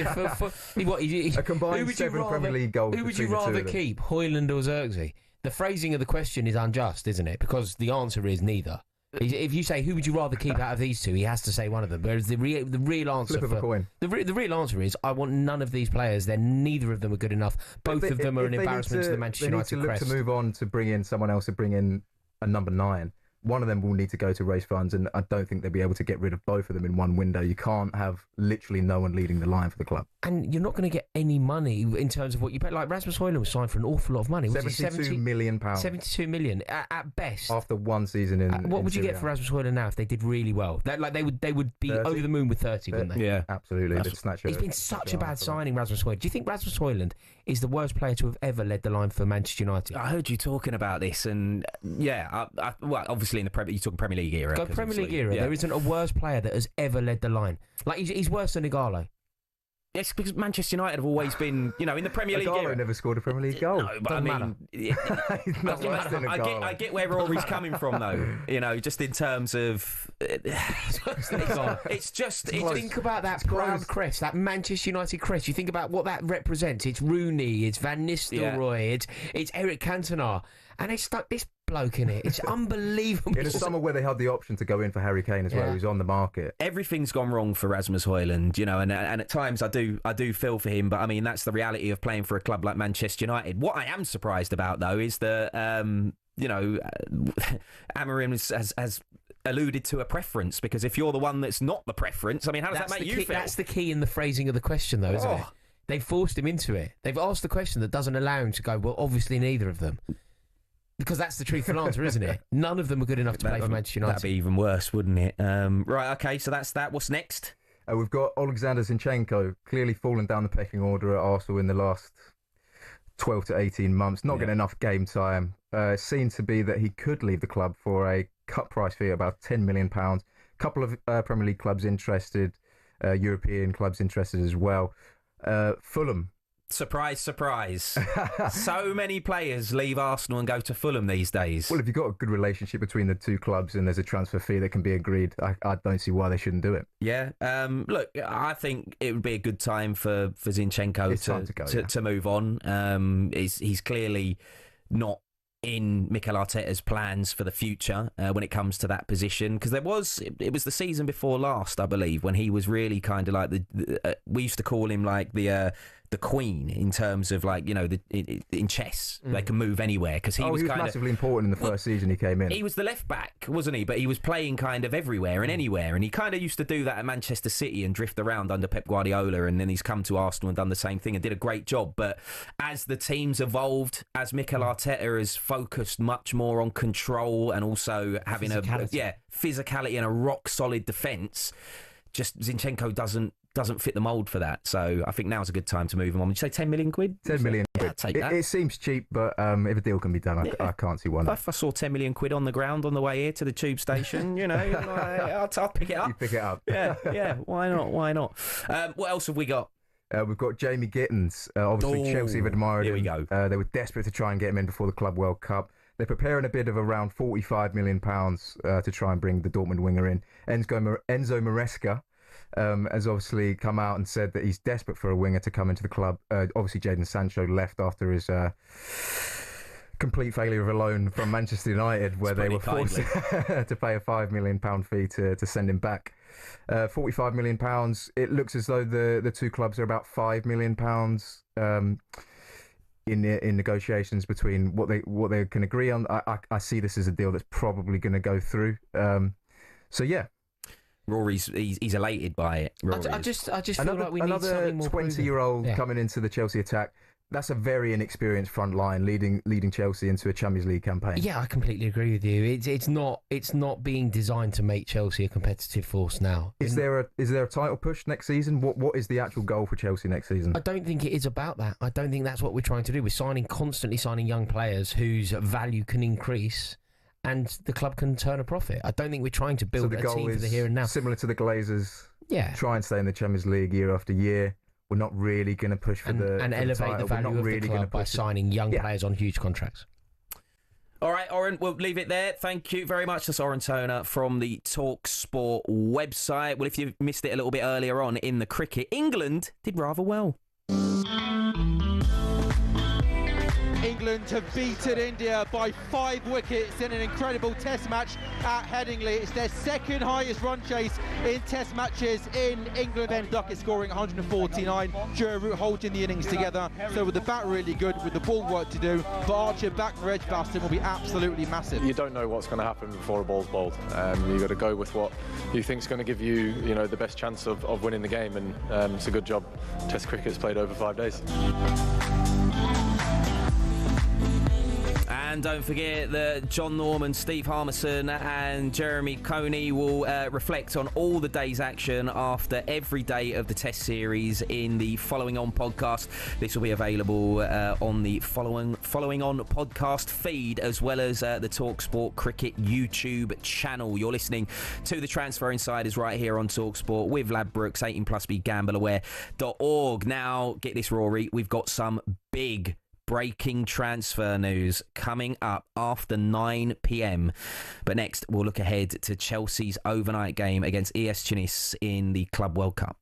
A combined 7 Premier League goals. Who would you rather keep, Højlund or Zirkzee? The phrasing of the question is unjust, isn't it? Because the answer is neither. If you say who would you rather keep out of these 2, he has to say one of them. Whereas the real answer, flip of a coin. The real answer is I want none of these players. Neither of them are good enough. Both of them are an embarrassment to the Manchester United crest. They need to look to move on to bring in someone else to bring in a number 9. One of them will need to go to raise funds, and I don't think they'll be able to get rid of both of them in one window. You can't have literally no one leading the line for the club. And you're not going to get any money in terms of what you pay. Like Rasmus Højlund was signed for an awful lot of money. £72 million. £72 million at best. After one season in what would you Syria. get for Rasmus Højlund now if they did really well? They would be 30? Over the moon with 30, wouldn't they? Yeah, absolutely. He's been such a bad signing, Rasmus Højlund. Do you think Rasmus Højlund is the worst player to have ever led the line for Manchester United? I heard you talking about this, and well, obviously in the you're talking Premier League era. Premier League era. Yeah. There isn't a worse player that has ever led the line. Like he's worse than Igalo. Yes, because Manchester United have always been, in the Premier League era. Never scored a Premier League goal. No, but I get where Rory's coming from, though. Just in terms of, it's just think about that proud crest, that Manchester United crest. You think about what that represents. It's Rooney, it's Van Nistelrooy, it's Eric Cantona, and they stuck this bloke in it. It's unbelievable. In a summer where they had the option to go in for Harry Kane as well, who's on the market. Everything's gone wrong for Rasmus Højlund, and at times I do feel for him, but I mean that's the reality of playing for a club like Manchester United. What I am surprised about though is that Amorim has alluded to a preference, because if you're the one that's not the preference, I mean, how does that make you feel? That's the key in the phrasing of the question, though, isn't it? They've forced him into it. They've asked the question that doesn't allow him to go, well, obviously neither of them. Because that's the truthful answer, isn't it? None of them are good enough to play for Manchester United. That'd be even worse, wouldn't it? Right, okay, so that's that. What's next? We've got Alexander Zinchenko, clearly fallen down the pecking order at Arsenal in the last 12 to 18 months, not getting enough game time. Seemed to be that he could leave the club for a cut price fee of about £10 million. Couple of Premier League clubs interested, European clubs interested as well. Fulham. Surprise, surprise. So many players leave Arsenal and go to Fulham these days. Well, if you've got a good relationship between the two clubs and there's a transfer fee that can be agreed, I don't see why they shouldn't do it. Yeah. Look, I think it would be a good time for Zinchenko to move on. He's clearly not in Mikel Arteta's plans for the future when it comes to that position, because it was the season before last, I believe, when he was really kind of like we used to call him like the queen in terms of, like, you know, in chess they can move anywhere, because he was massively important in the first season he came in. He was the left back, wasn't he? But he was playing kind of everywhere and anywhere, and he kind of used to do that at Manchester City and drift around under Pep Guardiola, and then he's come to Arsenal and done the same thing and did a great job. But as the team's evolved, as Mikel Arteta has focused much more on control and also having physicality and a rock solid defence, just Zinchenko doesn't fit the mould for that. So I think now's a good time to move him on. Would you say 10 million quid? 10 million quid. Yeah, I'd take that. It seems cheap, but if a deal can be done, I can't see why not. If I saw 10 million quid on the ground on the way here to the tube station, you know, I'll pick it up. You pick it up. Yeah, why not? What else have we got? We've got Jamie Gittens. Obviously, Chelsea have admired him. Here we go. They were desperate to try and get him in before the Club World Cup. They're preparing a bid of around £45 million to try and bring the Dortmund winger in. Enzo Maresca has obviously come out and said that he's desperate for a winger to come into the club. Obviously, Jadon Sancho left after his complete failure of a loan from Manchester United, where they were forced to pay a £5 million fee to send him back. £45 million. It looks as though the two clubs are about £5 million in negotiations between what they can agree on. I see this as a deal that's probably going to go through. So yeah. Rory's he's elated by it. I just feel like we need something more. Another 20-year-old coming into the Chelsea attack. That's a very inexperienced front line leading Chelsea into a Champions League campaign. Yeah, I completely agree with you. It's not being designed to make Chelsea a competitive force now. Is there a title push next season? What is the actual goal for Chelsea next season? I don't think it is about that. I don't think that's what we're trying to do. We're constantly signing young players whose value can increase, and the club can turn a profit. I don't think we're trying to build a team for the here and now. Similar to the Glazers. Yeah. Try and stay in the Champions League year after year. We're not really going to push for the elevate the value of the club by signing young players on huge contracts. All right, Oren, we'll leave it there. Thank you very much. That's Oren Toner from the talkSPORT website. Well, if you missed it a little bit earlier on in the cricket, England did rather well. England have beaten India by 5 wickets in an incredible test match at Headingley. It's their second highest run chase in test matches in England. Ben Duckett scoring 149. Joe Root holding the innings together. So with the bat really good, with the ball work to do, but Archer back for Edgbaston will be absolutely massive. You don't know what's going to happen before a ball's bowled. You've got to go with what you think is going to give you, the best chance of winning the game, and it's a good job. Test cricket's played over 5 days. And don't forget that John Norman, Steve Harmison and Jeremy Coney will reflect on all the day's action after every day of the Test series in the Following On podcast. This will be available on the Following On podcast feed, as well as the talkSPORT Cricket YouTube channel. You're listening to the Transfer Insiders right here on talkSPORT with Ladbrokes, 18+, BeGambleAware.org. Now, get this, Rory, we've got some big breaking transfer news coming up after 9 p.m. But next, we'll look ahead to Chelsea's overnight game against ES Tunis in the Club World Cup.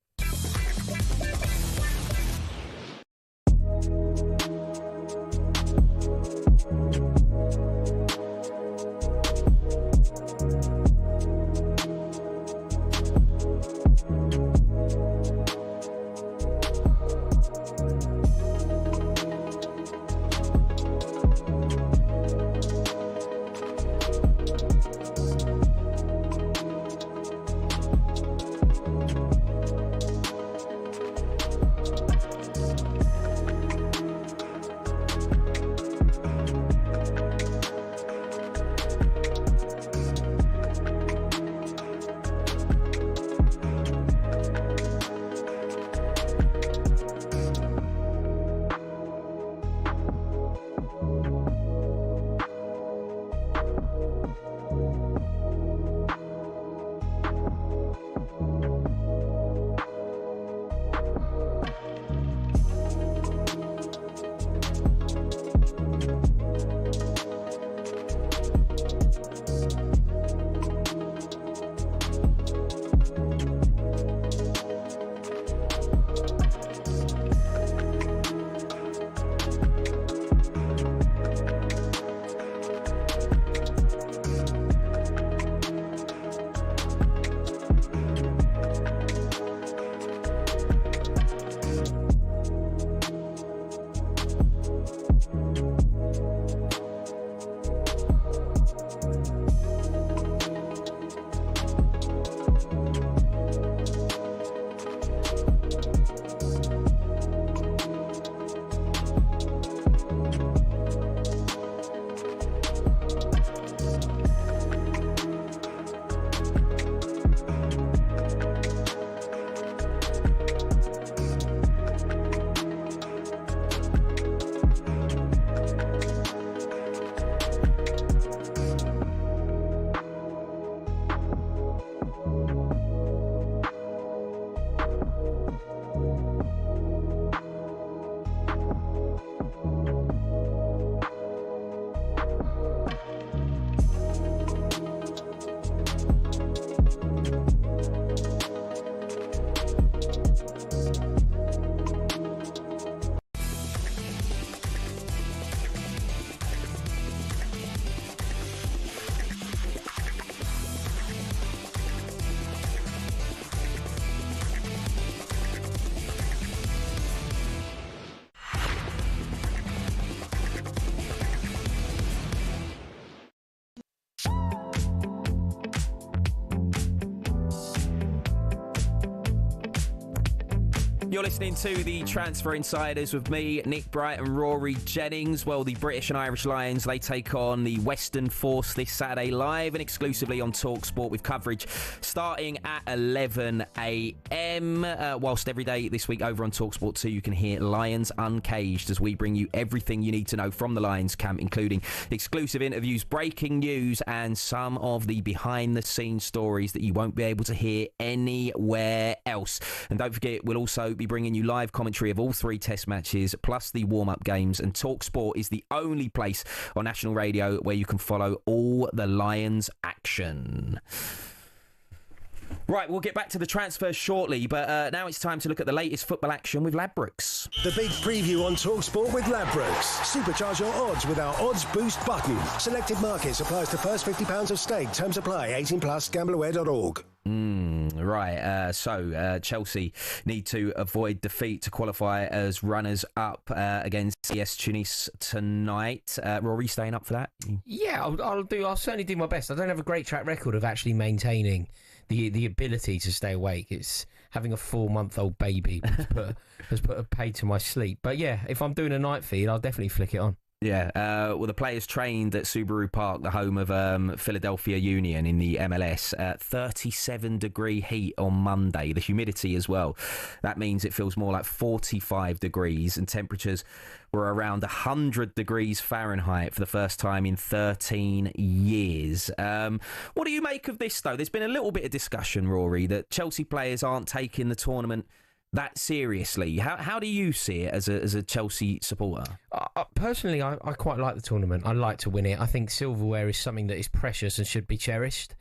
You're listening to the Transfer Insiders with me, Nick Bright, and Rory Jennings. Well, the British and Irish Lions, they take on the Western Force this Saturday, live and exclusively on talkSPORT, with coverage starting at 11 a.m. Whilst every day this week over on talkSPORT 2, you can hear Lions Uncaged as we bring you everything you need to know from the Lions camp, including exclusive interviews, breaking news, and some of the behind-the-scenes stories that you won't be able to hear anywhere else. And don't forget, we'll also be bringing you live commentary of all 3 test matches, plus the warm-up games. And talkSPORT is the only place on national radio where you can follow all the Lions action. Right, we'll get back to the transfers shortly, but now it's time to look at the latest football action with Ladbrokes. The big preview on talkSPORT with Ladbrokes. Supercharge your odds with our Odds Boost button. Selected markets applies to first £50 of stake. Terms apply. 18+. Gambleaware.org. So Chelsea need to avoid defeat to qualify as runners-up against ES Tunis tonight. Rory, staying up for that? Yeah, I'll certainly do my best. I don't have a great track record of actually maintaining the ability to stay awake. It's having a 4-month-old baby has put a paid to my sleep. But yeah, if I'm doing a night feed, I'll definitely flick it on. Yeah, well, the players trained at Subaru Park, the home of Philadelphia Union in the MLS, 37-degree heat on Monday. The humidity as well. That means it feels more like 45 degrees, and temperatures were around 100 degrees Fahrenheit for the first time in 13 years. What do you make of this, though? There's been a little bit of discussion, Rory, that Chelsea players aren't taking the tournament that seriously. How do you see it as a Chelsea supporter? Personally, I quite like the tournament. I like to win it. I think silverware is something that is precious and should be cherished.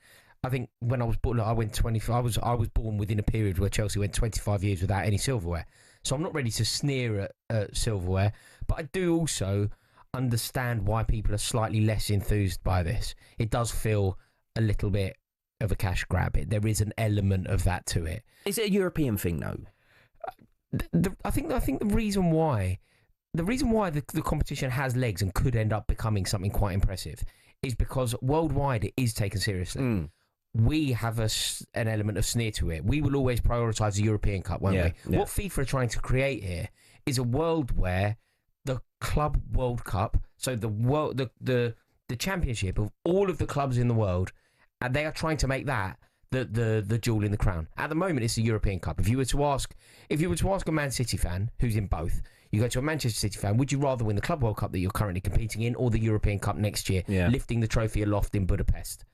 I think when I was born, I was born within a period where Chelsea went 25 years without any silverware. So I'm not ready to sneer at silverware, but I do also understand why people are slightly less enthused by this. It does feel a little bit of a cash grab. There is an element of that to it. Is it a European thing, though? I think the reason why the competition has legs and could end up becoming something quite impressive is because worldwide it is taken seriously. We have an element of sneer to it. We will always prioritise the European Cup, won't we? Yeah. What FIFA are trying to create here is a world where the Club World Cup, so the championship of all of the clubs in the world, and they are trying to make that the jewel in the crown. At the moment, it's the European Cup. If you were to ask a Man City fan who's in both, you go to a Manchester City fan, would you rather win the Club World Cup that you're currently competing in or the European Cup next year, lifting the trophy aloft in Budapest?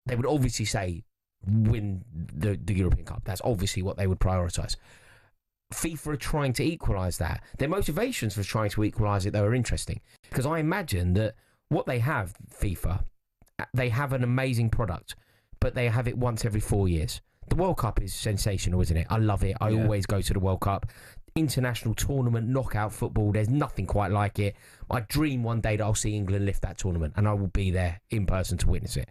They would obviously say win the European Cup. That's obviously what they would prioritise. FIFA are trying to equalise that. Their motivations for trying to equalise it, though, are interesting. Because I imagine that what they have, FIFA, they have an amazing product, but they have it once every 4 years. The World Cup is sensational, isn't it? I love it. I always go to the World Cup. International tournament, knockout football, there's nothing quite like it. I dream one day that I'll see England lift that tournament, and I will be there in person to witness it.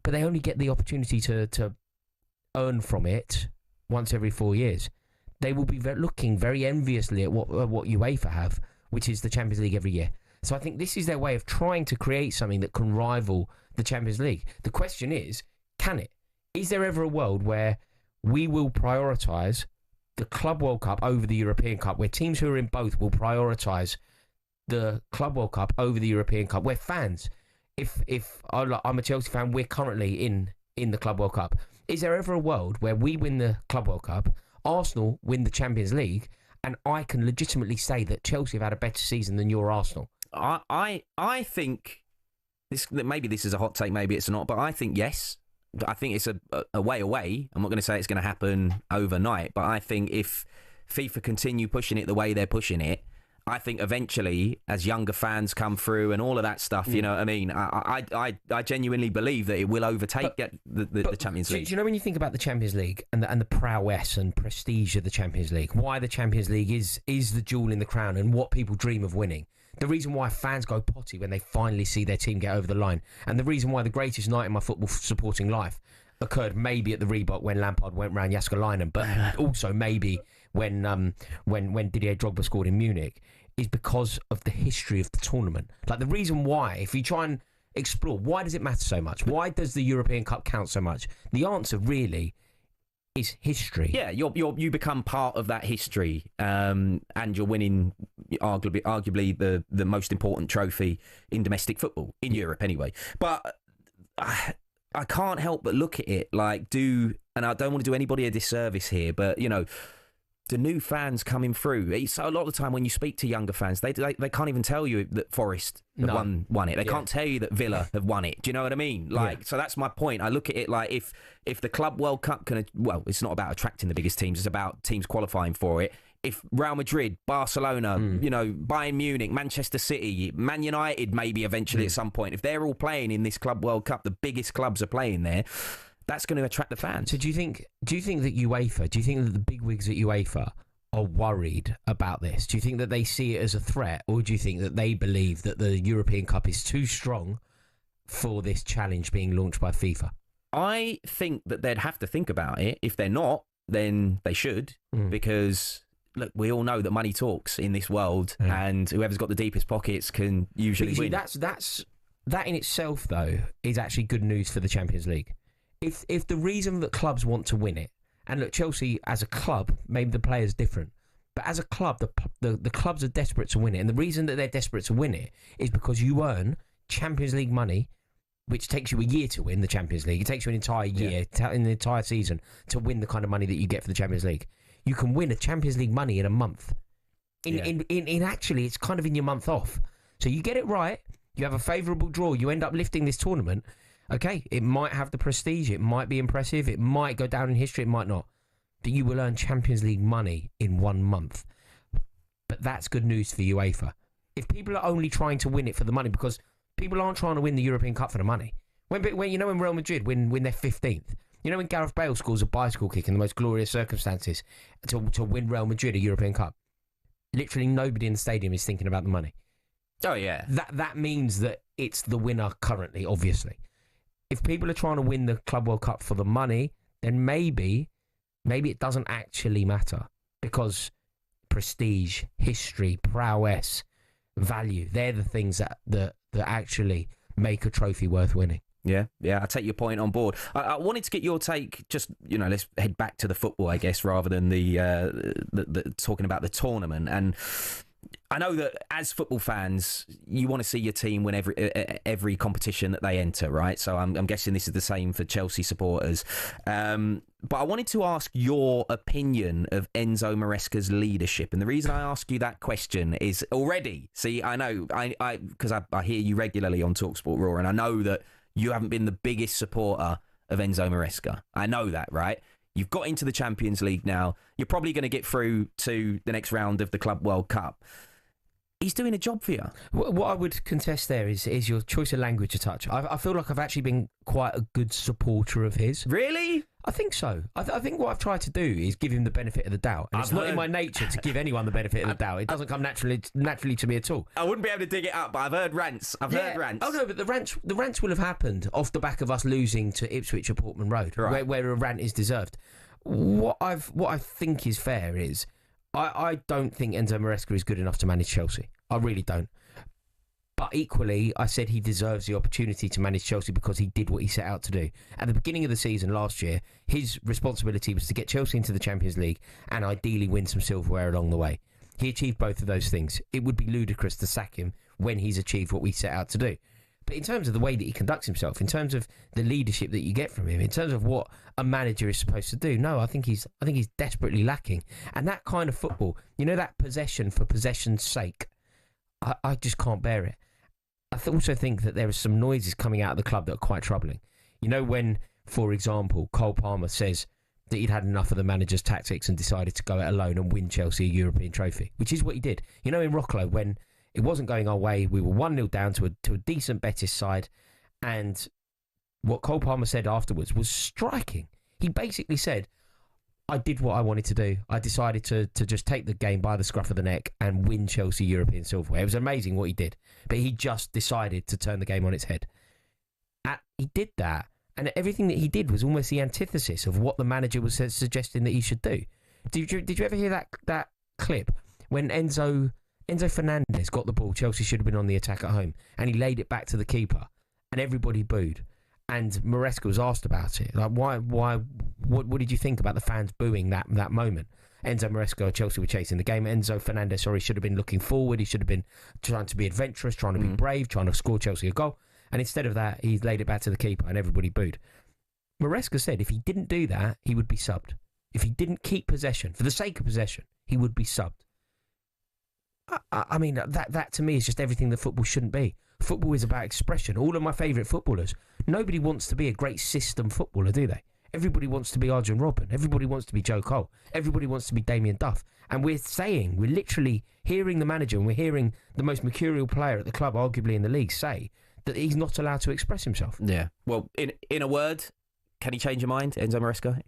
But they only get the opportunity to earn from it once every 4 years. They will be looking very enviously at what UEFA have, which is the Champions League every year. So I think this is their way of trying to create something that can rival the Champions League. The question is, can it? Is there ever a world where we will prioritise the Club World Cup over the European Cup, where teams who are in both will prioritise the Club World Cup over the European Cup, where fans, if I'm a Chelsea fan, we're currently in the Club World Cup. Is there ever a world where we win the Club World Cup, Arsenal win the Champions League, and I can legitimately say that Chelsea have had a better season than your Arsenal? I think maybe this is a hot take, maybe it's not, but I think yes. I think it's a way away. I'm not going to say it's going to happen overnight, but I think if FIFA continue pushing it the way they're pushing it, I think eventually, as younger fans come through and all of that stuff, you know what I mean? I genuinely believe that it will overtake the Champions League. Do you know when you think about the Champions League and the prowess and prestige of the Champions League, why the Champions League is the jewel in the crown and what people dream of winning? The reason why fans go potty when they finally see their team get over the line, and the reason why the greatest night in my football supporting life occurred maybe at the Reebok when Lampard went round Jääskeläinen, but also maybe when Didier Drogba scored in Munich, is because of the history of the tournament. Like, the reason why, if you try and explore, why does it matter so much? Why does the European Cup count so much? The answer really is history. Yeah, you become part of that history, and you're winning arguably the most important trophy in domestic football in Europe, anyway. But I can't help but look at it and I don't want to do anybody a disservice here, but the new fans coming through. So a lot of the time when you speak to younger fans, they can't even tell you that Forest have won it. They can't tell you that Villa have won it. Do you know what I mean? So that's my point. I look at it like if the Club World Cup it's not about attracting the biggest teams. It's about teams qualifying for it. If Real Madrid, Barcelona, Bayern Munich, Manchester City, Man United, maybe eventually at some point, if they're all playing in this Club World Cup, the biggest clubs are playing there. That's going to attract the fans. So do you think that UEFA, do you think that the bigwigs at UEFA are worried about this? Do you think that they see it as a threat, or do you think that they believe that the European Cup is too strong for this challenge being launched by FIFA? I think that they'd have to think about it. If they're not, then they should, because look, we all know that money talks in this world, and whoever's got the deepest pockets can usually win. That in itself, though, is actually good news for the Champions League. If the reason that clubs want to win it, and look, Chelsea as a club, maybe the players different, but as a club, the clubs are desperate to win it, and the reason that they're desperate to win it is because you earn Champions League money, which takes you a year to win the Champions League. It takes you an entire year, in the entire season, to win the kind of money that you get for the Champions League. You can win a Champions League money in a month. In actually, it's kind of in your month off. So you get it right, you have a favourable draw, you end up lifting this tournament. Okay, it might have the prestige, it might be impressive, it might go down in history, it might not. But you will earn Champions League money in 1 month. But that's good news for UEFA. If people are only trying to win it for the money, because people aren't trying to win the European Cup for the money. When Real Madrid win they're 15th, when Gareth Bale scores a bicycle kick in the most glorious circumstances to win Real Madrid a European Cup, literally nobody in the stadium is thinking about the money. Oh, yeah. That means that it's the winner currently, obviously. If people are trying to win the Club World Cup for the money, then maybe it doesn't actually matter, because prestige, history, prowess, value, they're the things that actually make a trophy worth winning. Yeah, I take your point on board. I wanted to get your take, just, let's head back to the football, I guess, rather than the talking about the tournament. And I know that as football fans, you want to see your team win every competition that they enter, right? So I'm guessing this is the same for Chelsea supporters. But I wanted to ask your opinion of Enzo Maresca's leadership. And the reason I ask you that question is already, see, I know, because I hear you regularly on talkSPORT, Rory, and I know that you haven't been the biggest supporter of Enzo Maresca. I know that, right? You've got into the Champions League now. You're probably going to get through to the next round of the Club World Cup. He's doing a job for you. What I would contest there is your choice of language a touch. I feel like I've actually been quite a good supporter of his. Really? I think so. I think what I've tried to do is give him the benefit of the doubt. And it's not in my nature to give anyone the benefit of the doubt. It doesn't come naturally to me at all. I wouldn't be able to dig it up, but I've heard rants. Heard rants. Oh no, but the rants will have happened off the back of us losing to Ipswich at Portman Road, right, where a rant is deserved. What I think is fair is I don't think Enzo Maresca is good enough to manage Chelsea. I really don't. But equally, I said he deserves the opportunity to manage Chelsea because he did what he set out to do. At the beginning of the season last year, his responsibility was to get Chelsea into the Champions League and ideally win some silverware along the way. He achieved both of those things. It would be ludicrous to sack him when he's achieved what we set out to do. But in terms of the way that he conducts himself, in terms of the leadership that you get from him, in terms of what a manager is supposed to do, no, I think he's desperately lacking. And that kind of football, that possession for possession's sake, I just can't bear it. I also think that there are some noises coming out of the club that are quite troubling. When, for example, Cole Palmer says that he'd had enough of the manager's tactics and decided to go it alone and win Chelsea a European trophy, which is what he did. In Rocklow, when it wasn't going our way, we were 1-0 down to a decent Betis side, and what Cole Palmer said afterwards was striking. He basically said, I did what I wanted to do. I decided to just take the game by the scruff of the neck and win Chelsea European silverware. It was amazing what he did, but he just decided to turn the game on its head. He did that, and everything that he did was almost the antithesis of what the manager was suggesting that he should do. Did you ever hear that clip when Enzo Fernandez got the ball? Chelsea should have been on the attack at home, and he laid it back to the keeper, and everybody booed. And Maresca was asked about it. Like, what did you think about the fans booing that moment? Enzo Maresca, Chelsea were chasing the game. Enzo Fernandez, should have been looking forward. He should have been trying to be adventurous, trying to be brave, trying to score Chelsea a goal. And instead of that, he laid it back to the keeper and everybody booed. Maresca said if he didn't do that, he would be subbed. If he didn't keep possession, for the sake of possession, he would be subbed. I mean, that to me is just everything that football shouldn't be. Football is about expression. All of my favourite footballers, nobody wants to be a great system footballer, do they? Everybody wants to be Arjen Robben. Everybody wants to be Joe Cole. Everybody wants to be Damien Duff. And we're literally hearing the manager, and we're hearing the most mercurial player at the club, arguably in the league, say that he's not allowed to express himself. Yeah. Well, in a word, can he change your mind, Enzo Maresca?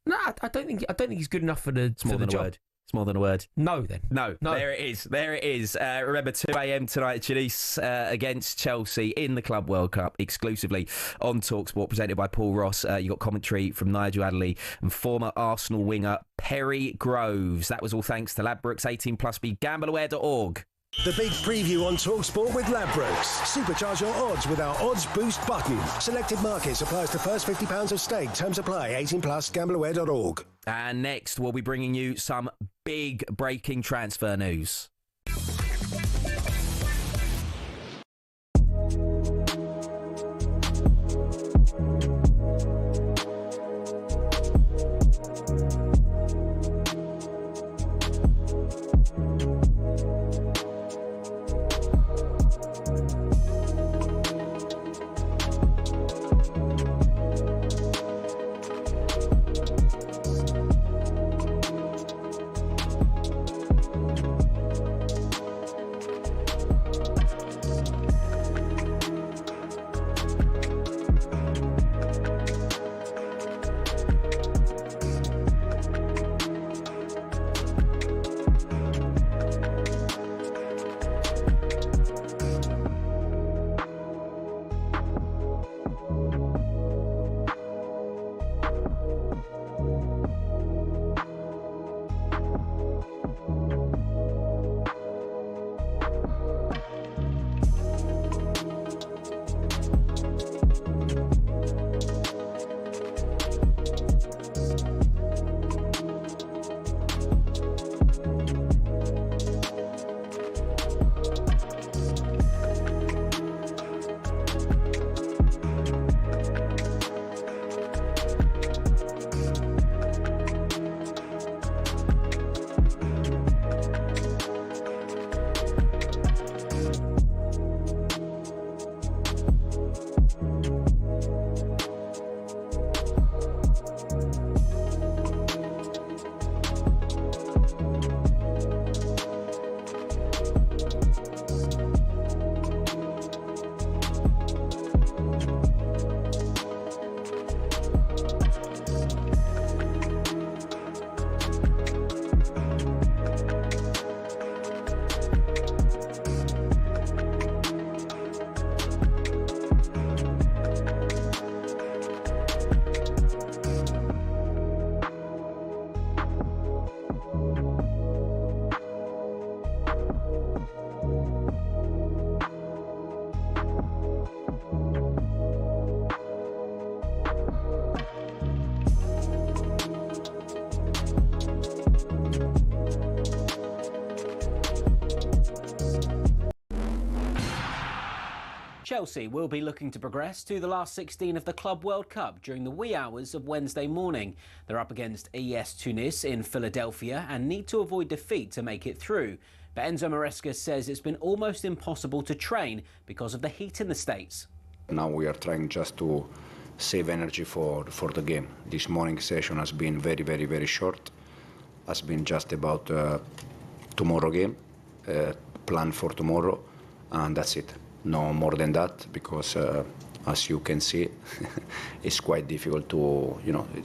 No, I don't think he's good enough for the job. Word. It's more than a word. No, then. No. There it is. Remember, 2 a.m. tonight, Gittens against Chelsea in the Club World Cup, exclusively on talkSPORT, presented by Paul Ross. You got commentary from Nigel Adderley and former Arsenal winger Perry Groves. That was all thanks to Ladbrokes. 18+, be gambleaware.org. The big preview on talkSPORT with Ladbrokes. Supercharge your odds with our odds boost button. Selected markets applies to first £50 of stake. Terms apply. 18+, gambleaware.org. And next, we'll be bringing you some big breaking transfer news. Chelsea will be looking to progress to the last 16 of the Club World Cup during the wee hours of Wednesday morning. They're up against AES Tunis in Philadelphia and need to avoid defeat to make it through. But Enzo Maresca says it's been almost impossible to train because of the heat in the States. Now we are trying just to save energy for the game. This morning session has been very, very, very short. Has been just about tomorrow game, plan for tomorrow, and that's it. No more than that, because as you can see, it's quite difficult to,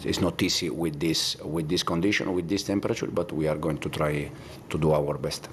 it's not easy with this condition, with this temperature, but we are going to try to do our best.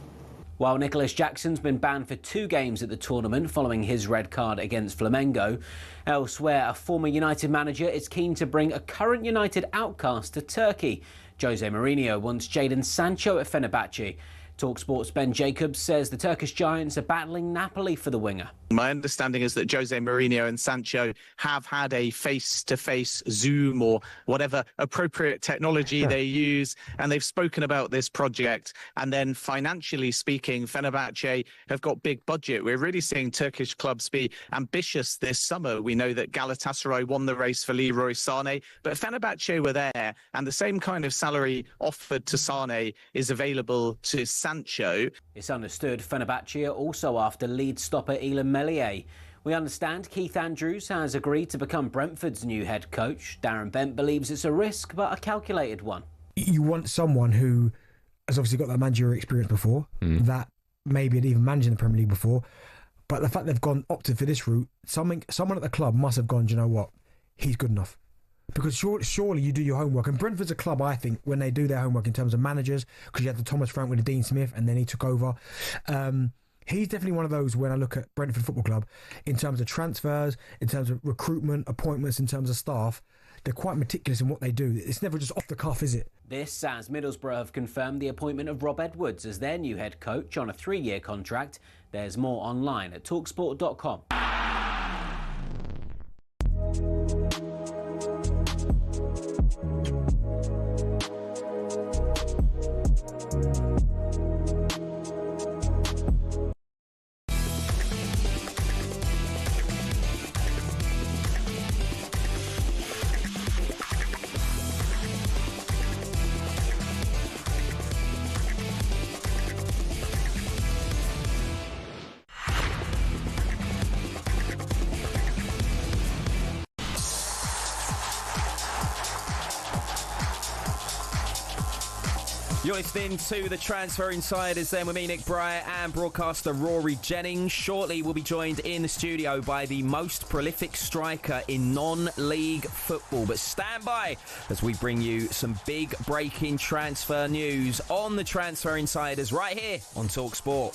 While Nicholas Jackson's been banned for 2 games at the tournament following his red card against Flamengo, elsewhere a former United manager is keen to bring a current United outcast to Turkey. Jose Mourinho wants Jadon Sancho at Fenerbahce. talkSPORT's Ben Jacobs says the Turkish giants are battling Napoli for the winger. My understanding is that Jose Mourinho and Sancho have had a face-to-face Zoom or whatever appropriate technology they use, and they've spoken about this project. And then financially speaking, Fenerbahce have got big budget. We're really seeing Turkish clubs be ambitious this summer. We know that Galatasaray won the race for Leroy Sané, but Fenerbahce were there, and the same kind of salary offered to Sané is available to Sancho. It's understood Fenerbahce are also after lead stopper Elan Meslier. We understand Keith Andrews has agreed to become Brentford's new head coach. Darren Bent believes it's a risk, but a calculated one. You want someone who has obviously got that managerial experience before, that maybe had even managed in the Premier League before, but the fact they've opted for this route, someone at the club must have gone, do you know what, he's good enough. Because surely you do your homework. And Brentford's a club, I think, when they do their homework in terms of managers, because you had the Thomas Frank with the Dean Smith, and then he took over. He's definitely one of those when I look at Brentford Football Club, in terms of transfers, in terms of recruitment, appointments, in terms of staff, they're quite meticulous in what they do. It's never just off the cuff, is it? This as Middlesbrough have confirmed the appointment of Rob Edwards as their new head coach on a 3-year contract. There's more online at talksport.com. You're listening to the Transfer Insiders then with me, Nick Bryant, and broadcaster Rory Jennings. Shortly, we'll be joined in the studio by the most prolific striker in non-league football. But stand by as we bring you some big breaking transfer news on the Transfer Insiders right here on talkSPORT.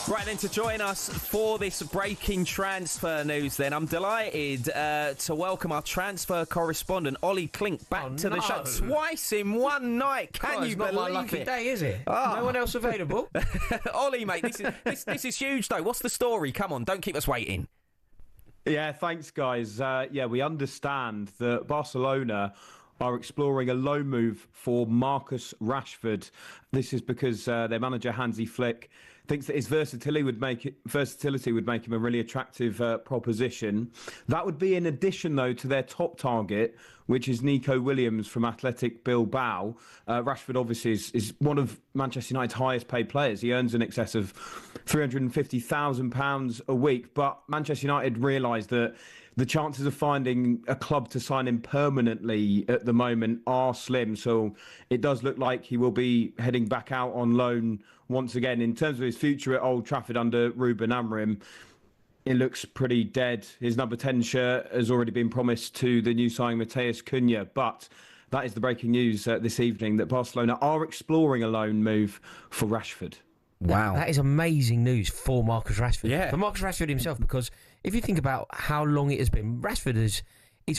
Right then, to join us for this breaking transfer news then, I'm delighted to welcome our transfer correspondent, Ollie Klink, back to the show twice in one night. Can you believe it? Not my lucky day, is it? No one else available? Ollie, mate, this is huge though. What's the story? Come on, don't keep us waiting. Yeah, thanks, guys. We understand that Barcelona are exploring a loan move for Marcus Rashford. This is because their manager, Hansi Flick, thinks that his versatility would make him a really attractive proposition. That would be in addition, though, to their top target, which is Nico Williams from Athletic Bilbao. Rashford, obviously, is one of Manchester United's highest paid players. He earns in excess of £350,000 a week. But Manchester United realised that the chances of finding a club to sign him permanently at the moment are slim. So it does look like he will be heading back out on loan once again. In terms of his future at Old Trafford under Ruben Amorim, it looks pretty dead. His number 10 shirt has already been promised to the new signing Matheus Cunha. But that is the breaking news this evening, that Barcelona are exploring a loan move for Rashford. Wow. That is amazing news for Marcus Rashford. Yeah. For Marcus Rashford himself, because if you think about how long it has been, Rashford is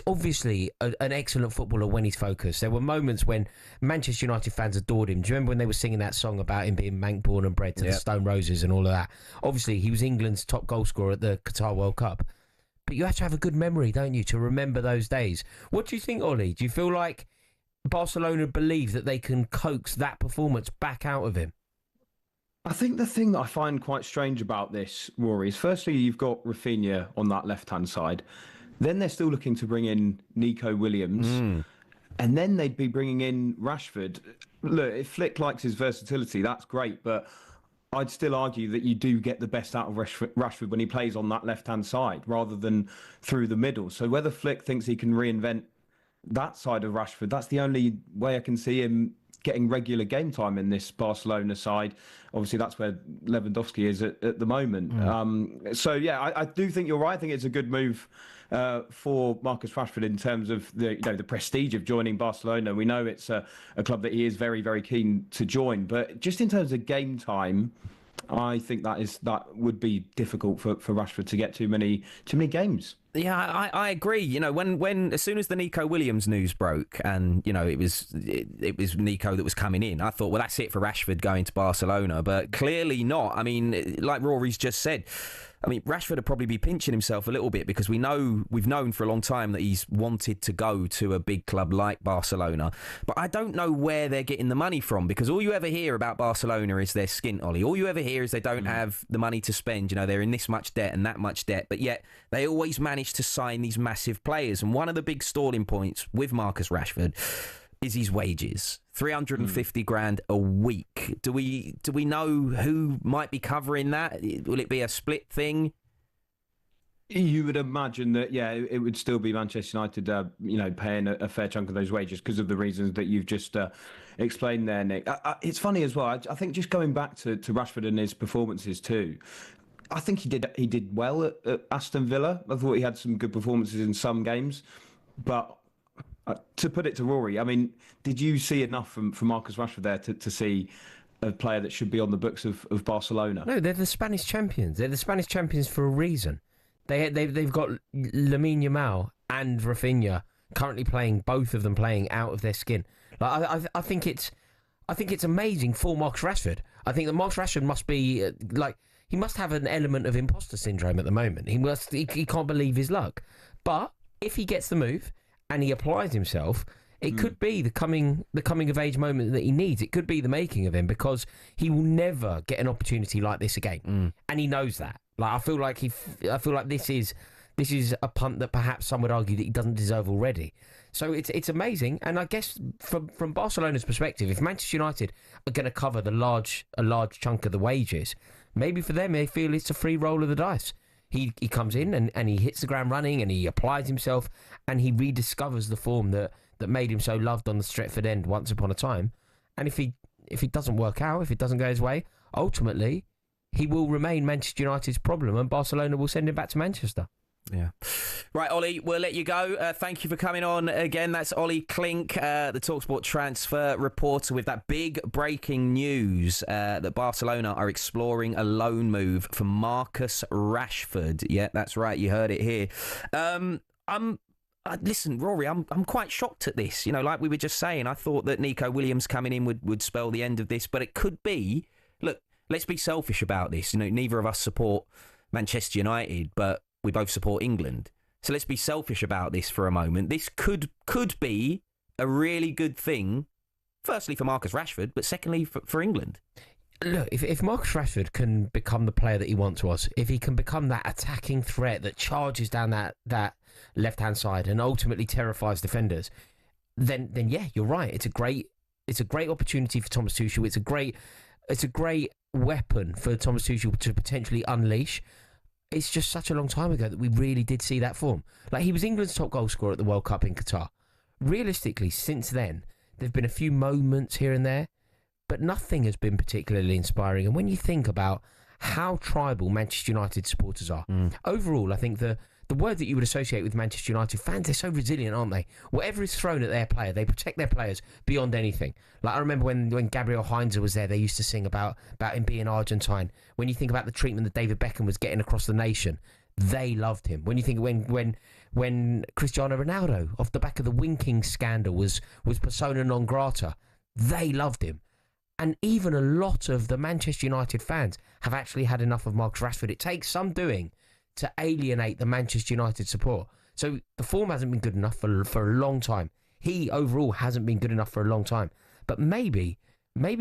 obviously an excellent footballer when he's focused. There were moments when Manchester United fans adored him. Do you remember when they were singing that song about him being Manc born and bred to the Stone Roses and all of that? Obviously, he was England's top goal scorer at the Qatar World Cup. But you have to have a good memory, don't you, to remember those days. What do you think, Ollie? Do you feel like Barcelona believe that they can coax that performance back out of him? I think the thing that I find quite strange about this, Rory, is firstly, you've got Rafinha on that left-hand side. Then they're still looking to bring in Nico Williams. And then they'd be bringing in Rashford. Look, if Flick likes his versatility, that's great. But I'd still argue that you do get the best out of Rashford when he plays on that left-hand side rather than through the middle. So whether Flick thinks he can reinvent that side of Rashford, that's the only way I can see him getting regular game time in this Barcelona side. Obviously, that's where Lewandowski is at the moment. I do think you're right. I think it's a good move for Marcus Rashford in terms of the prestige of joining Barcelona. We know it's a club that he is very, very keen to join. But just in terms of game time, I think that would be difficult for Rashford to get too many games. Yeah, I agree. You know, when as soon as the Nico Williams news broke, and you know it was Nico that was coming in, I thought, well, that's it for Rashford going to Barcelona. But clearly not. I mean, like Rory's just said, I mean, Rashford would probably be pinching himself a little bit because we've known for a long time that he's wanted to go to a big club like Barcelona. But I don't know where they're getting the money from, because all you ever hear about Barcelona is their skint, Ollie. All you ever hear is they don't have the money to spend. You know, they're in this much debt and that much debt, but yet they always manage to sign these massive players. And one of the big stalling points with Marcus Rashford is his wages. 350 grand a week. Do we know who might be covering that? Will it be a split thing? You would imagine that, yeah, it would still be Manchester United, paying a fair chunk of those wages because of the reasons that you've just explained there, Nick. It's funny as well. I think just going back to Rashford and his performances too, I think he did well at Aston Villa. I thought he had some good performances in some games, but to put it to Rory, I mean, did you see enough from Marcus Rashford there to see a player that should be on the books of Barcelona? No, they're the Spanish champions. They're the Spanish champions for a reason. They've got Lamine Yamal and Rafinha currently playing, both of them playing out of their skin. Like I think it's amazing for Marcus Rashford. I think that Marcus Rashford must be he must have an element of imposter syndrome at the moment. He can't believe his luck. But if he gets the move and he applies himself, it could be the coming of age moment that he needs. It could be the making of him, because he will never get an opportunity like this again, and he knows that. Like I feel like this is a punt that perhaps some would argue that he doesn't deserve already. So it's amazing, and I guess from Barcelona's perspective, if Manchester United are going to cover a large chunk of the wages, maybe for them they feel it's a free roll of the dice. He comes in and he hits the ground running and he applies himself and he rediscovers the form that made him so loved on the Stretford end once upon a time. And if he doesn't work out, if it doesn't go his way, ultimately he will remain Manchester United's problem and Barcelona will send him back to Manchester. Yeah. Right, Ollie, we'll let you go. Thank you for coming on again. That's Ollie Klink, the talkSPORT transfer reporter, with that big breaking news that Barcelona are exploring a loan move for Marcus Rashford. Yeah, that's right. You heard it here. Listen, Rory, I'm quite shocked at this. You know, like we were just saying, I thought that Nico Williams coming in would spell the end of this, but it could be. Look, let's be selfish about this. You know, neither of us support Manchester United, but we both support England. So let's be selfish about this for a moment. This could be a really good thing, firstly for Marcus Rashford, but secondly for England. Look, if Marcus Rashford can become the player that he once was, if he can become that attacking threat that charges down that left-hand side and ultimately terrifies defenders, then yeah, you're right. It's a great opportunity for Thomas Tuchel. It's a great weapon for Thomas Tuchel to potentially unleash. It's just such a long time ago that we really did see that form. Like, he was England's top goal scorer at the World Cup in Qatar. Realistically, since then, there have been a few moments here and there, but nothing has been particularly inspiring. And when you think about how tribal Manchester United supporters are, overall, I think the word that you would associate with Manchester United fans, they're so resilient, aren't they? Whatever is thrown at their player, they protect their players beyond anything. Like, I remember when Gabriel Heinze was there, they used to sing about him being Argentine. When you think about the treatment that David Beckham was getting across the nation, they loved him. When you think when Cristiano Ronaldo, off the back of the winking scandal, was persona non grata, they loved him. And even a lot of the Manchester United fans have actually had enough of Marcus Rashford. It takes some doing to alienate the Manchester United support. So the form hasn't been good enough for a long time. He overall hasn't been good enough for a long time. But maybe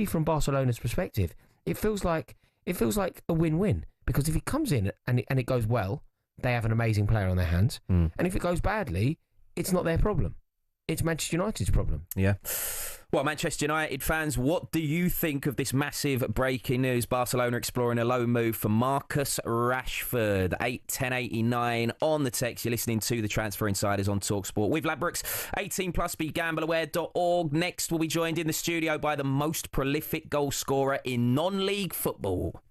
from Barcelona's perspective, it feels like a win-win, because if he comes in and it goes well, they have an amazing player on their hands. And if it goes badly, it's not their problem. It's Manchester United's problem. Yeah. Well, Manchester United fans, what do you think of this massive breaking news? Barcelona exploring a loan move for Marcus Rashford. 81089 on the text. You're listening to the Transfer Insiders on talkSPORT with Ladbrokes. 18+, begambleaware.org. Next, we'll be joined in the studio by the most prolific goal scorer in non-league football.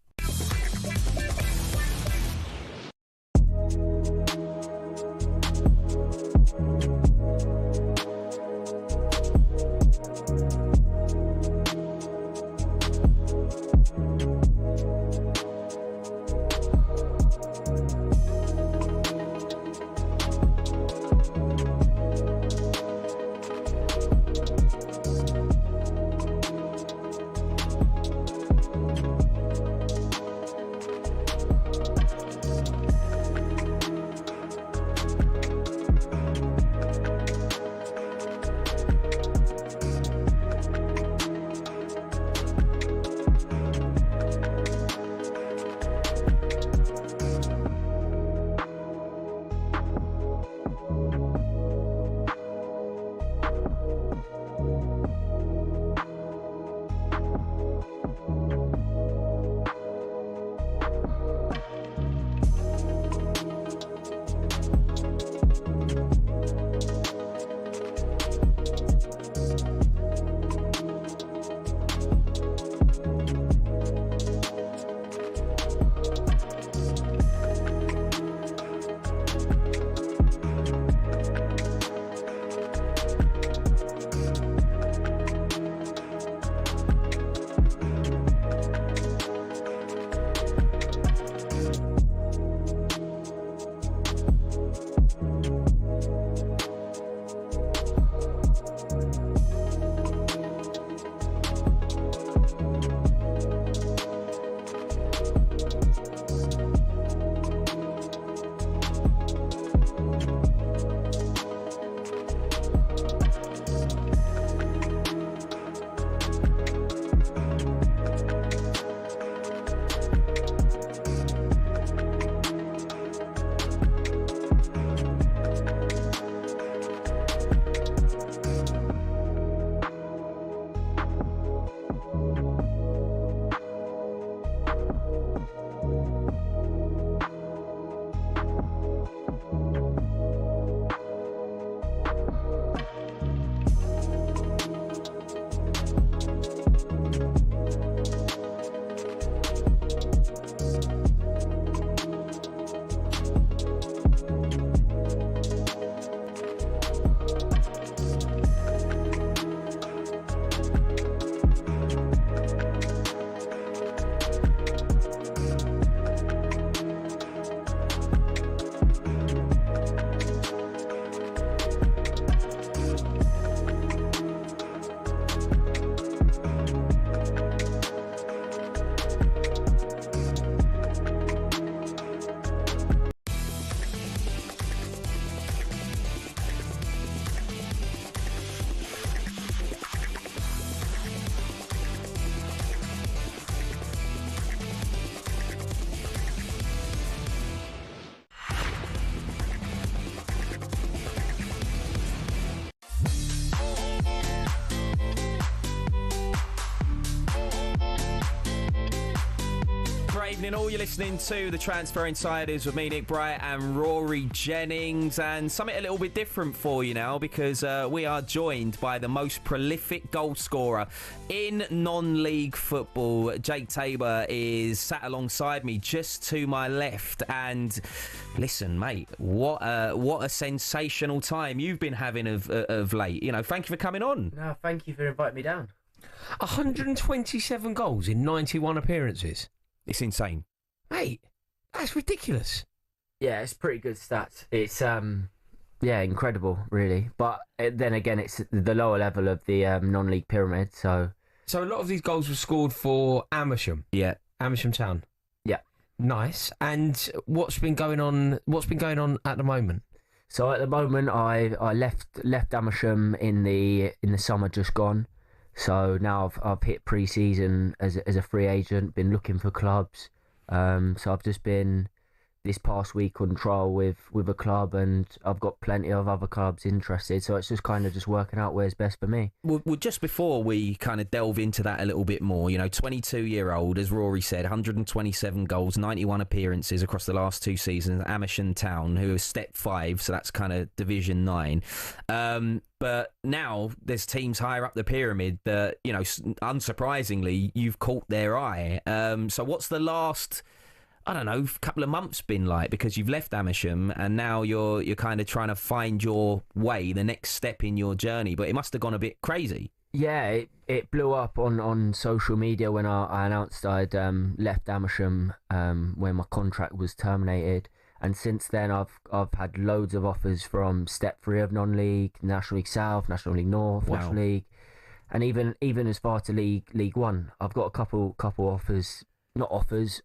evening, all. You're listening to the Transfer Insiders with me, Nick Bright, and Rory Jennings, and something a little bit different for you now, because we are joined by the most prolific goal scorer in non-league football. Jake Tabor is sat alongside me just to my left, and listen, mate, what a sensational time you've been having of late. You know, thank you for coming on. No, thank you for inviting me down. 127 goals in 91 appearances. It's insane. Mate, that's ridiculous. Yeah, it's pretty good stats. It's, incredible, really. But then again, it's the lower level of the non-league pyramid, so... So a lot of these goals were scored for Amersham. Yeah. Amersham Town. Yeah. Nice. And what's been going on at the moment? So at the moment, I left Amersham in the summer just gone. So now I've hit pre-season as a free agent, been looking for clubs. So I've just been this past week on trial with a club, and I've got plenty of other clubs interested. So it's just kind of just working out where's best for me. Well, just before we kind of delve into that a little bit more, 22-year-old, as Rory said, 127 goals, 91 appearances across the last 2 seasons. Amersham Town, who is Step 5, so that's kind of Division 9. But now there's teams higher up the pyramid that, unsurprisingly, you've caught their eye. So what's the last, couple of months been like? Because you've left Amersham and now you're kind of trying to find your way, the next step in your journey. But it must have gone a bit crazy. Yeah, it blew up on social media when I announced I'd left Amersham when my contract was terminated. And since then, I've had loads of offers from Step 3 of non-league, National League South, National League North, Wow. National League, and even as far to League One. I've got a couple offers,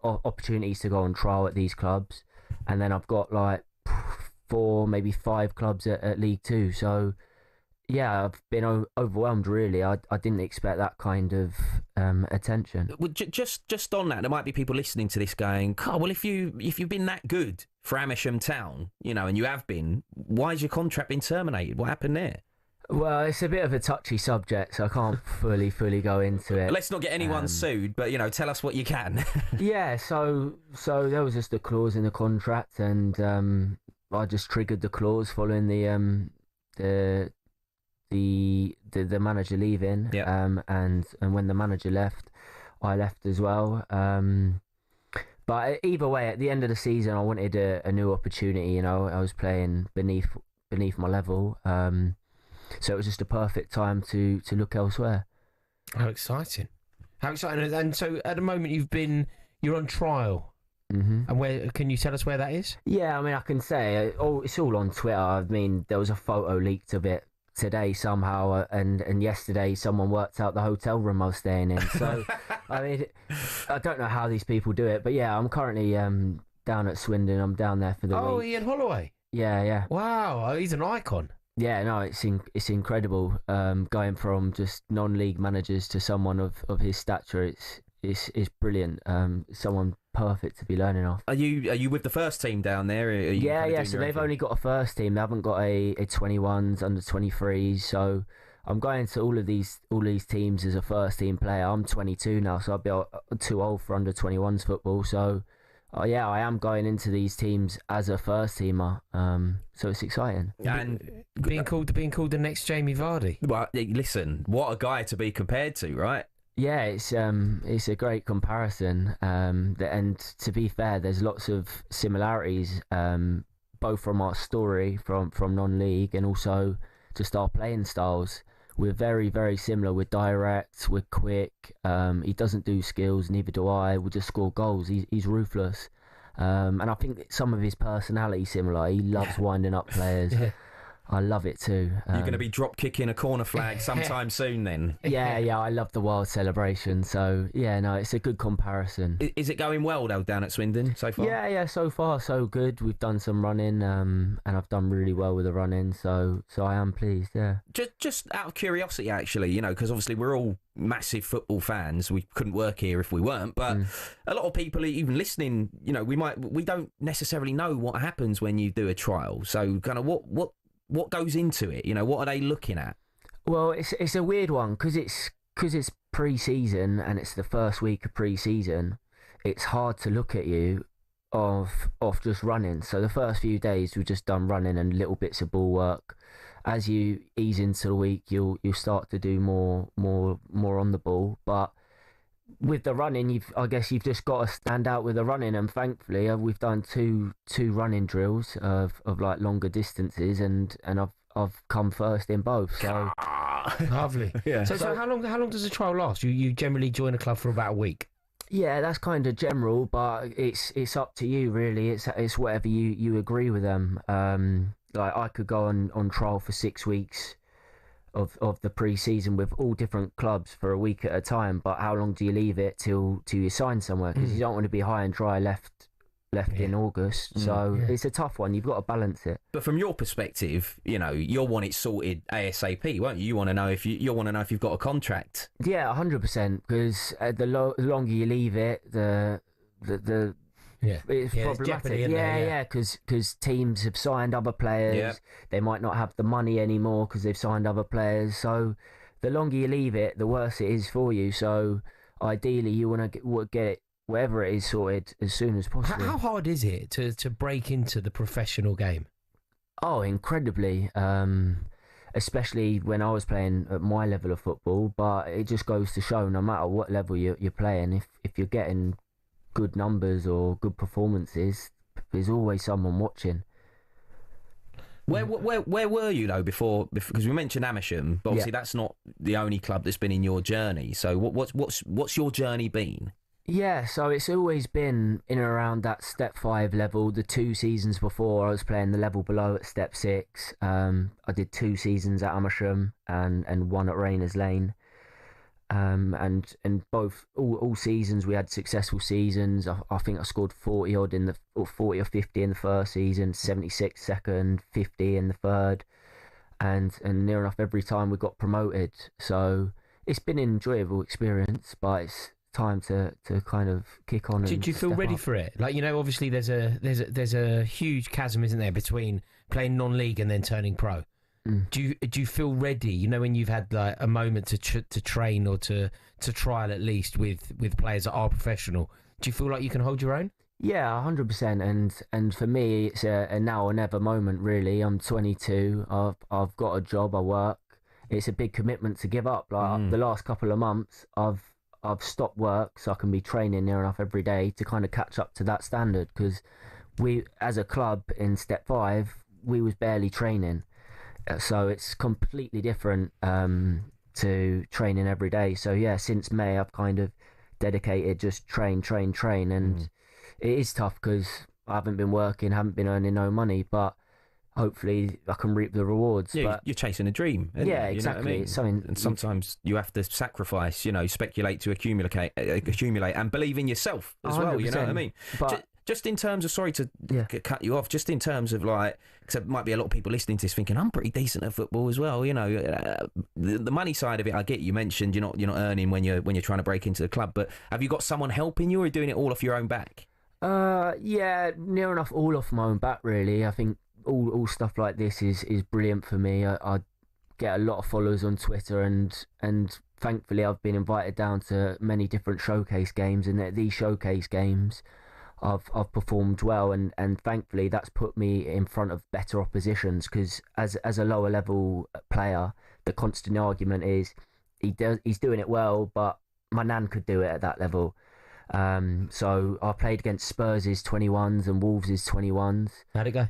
opportunities to go on trial at these clubs, and then I've got like 4, maybe 5 clubs at League 2. So yeah, I've been overwhelmed, really. I didn't expect that kind of attention. Well, just on that, there might be people listening to this going, "Carl, well, if you've been that good for Amersham Town, and you have been, why has your contract been terminated? What happened there?" Well, it's a bit of a touchy subject, so I can't fully go into it. Let's not get anyone sued, but tell us what you can. Yeah, so there was just a clause in the contract, and I just triggered the clause following the manager leaving. Yeah. And when the manager left, I left as well. But either way, at the end of the season, I wanted a new opportunity. I was playing beneath my level. So it was just a perfect time to look elsewhere. How exciting! And so at the moment you're on trial. Mm-hmm. And where can you tell us where that is? Yeah, I mean, I can say it's all on Twitter. I mean, there was a photo leaked of it today somehow, and yesterday someone worked out the hotel room I was staying in. So I mean, I don't know how these people do it, but yeah, I'm currently down at Swindon. I'm down there for the week. Ian Holloway. Yeah. Wow, he's an icon. Yeah, no, it's incredible. Going from just non-league managers to someone of his stature, it's brilliant. Someone perfect to be learning off. Are you with the first team down there? Yeah. So they've only got a first team. They haven't got a 21s, under 23s. So I'm going to all these teams as a first team player. I'm 22 now, so I'll be too old for under 21s football. So yeah, I am going into these teams as a first teamer. So it's exciting. And being called the next Jamie Vardy. Well, listen, what a guy to be compared to, right? Yeah, it's a great comparison, and to be fair, there's lots of similarities, both from our story from non-league and also just our playing styles. We're very, very similar. We're direct, we're quick. He doesn't do skills, neither do I. We just score goals. He's ruthless, and I think some of his personality is similar. He loves winding up players. Yeah. I love it too. You're going to be drop kicking a corner flag sometime soon then. Yeah, I love the wild celebration. So yeah, no, it's a good comparison. Is it going well though down at Swindon so far? Yeah, so far so good. We've done some running, and I've done really well with the running. So I am pleased. Yeah. Just out of curiosity, actually, because obviously we're all massive football fans. We couldn't work here if we weren't. But a lot of people, even listening, we don't necessarily know what happens when you do a trial. So kind of what goes into it? What are they looking at? Well, it's a weird one because it's pre-season and it's the first week of pre-season. it's hard to look at you of just running. So the first few days we've just done running and little bits of ball work. As you ease into the week, you'll start to do more on the ball. But with the running, I guess you've just got to stand out with the running. And thankfully, we've done two running drills of like longer distances, and I've come first in both. So lovely. Yeah. So how long does the trial last? You generally join a club for about a week. Yeah, that's kind of general, but it's up to you really. It's whatever you agree with them. Like I could go on trial for 6 weeks of the pre-season with all different clubs for a week at a time. But how long do you leave it till you sign somewhere? Because you don't want to be high and dry left in August. So it's a tough one. You've got to balance it. But from your perspective, you'll want it sorted ASAP, won't you? You want to know if you've got a contract. Yeah, 100%. Because the longer you leave it, the it's problematic. Yeah, because teams have signed other players. Yeah. They might not have the money anymore because they've signed other players. So the longer you leave it, the worse it is for you. So ideally, you want to get it, whatever it is, sorted as soon as possible. How hard is it to break into the professional game? Oh, incredibly. Especially when I was playing at my level of football. But it just goes to show, no matter what level you're playing, if you're getting good numbers or good performances, there's always someone watching. Where were you though before? Because we mentioned Amersham, but obviously that's not the only club that's been in your journey. So what's your journey been? Yeah, so it's always been in and around that step 5 level. The 2 seasons before, I was playing the level below at step 6. I did 2 seasons at Amersham and 1 at Rayners Lane. And both all seasons we had successful seasons. I think I scored 40 or 50 in the first season, 76 second, 50 in the third, and near enough every time we got promoted. So it's been an enjoyable experience, but it's time to kind of kick on. Did you feel ready for it? Like, obviously there's a huge chasm, isn't there, between playing non-league and then turning pro. Do you feel ready? When you've had like a moment to train or to trial at least with players that are professional. Do you feel like you can hold your own? Yeah, 100%. And for me, it's a now or never moment. Really, I'm 22. I've got a job. I work. It's a big commitment to give up. Like the last couple of months, I've stopped work so I can be training near enough every day to kind of catch up to that standard. Because we, as a club in step 5, we was barely training. So it's completely different to training every day. So yeah, since May I've kind of dedicated just train, and it is tough because I haven't been working, haven't been earning no money, but hopefully I can reap the rewards. Yeah, but you're chasing a dream. Yeah, you? exactly. Know what I mean? It's something, and sometimes you have to sacrifice, speculate to accumulate, and believe in yourself as well. You know what I mean? But just in terms of, sorry to cut you off, just in terms of like, because there might be a lot of people listening to this thinking, I'm pretty decent at football as well. The money side of it, I get. You mentioned you're not earning when you're trying to break into the club, but have you got someone helping you, or are you doing it all off your own back? Yeah, near enough all off my own back, really. I think all stuff like this is brilliant for me. I get a lot of followers on Twitter, and thankfully I've been invited down to many different showcase games, and at these showcase games I've performed well, and thankfully that's put me in front of better oppositions, because as a lower level player, the constant argument is he's doing it well, but my nan could do it at that level. So I played against Spurs' 21s and Wolves' 21s. How'd it go?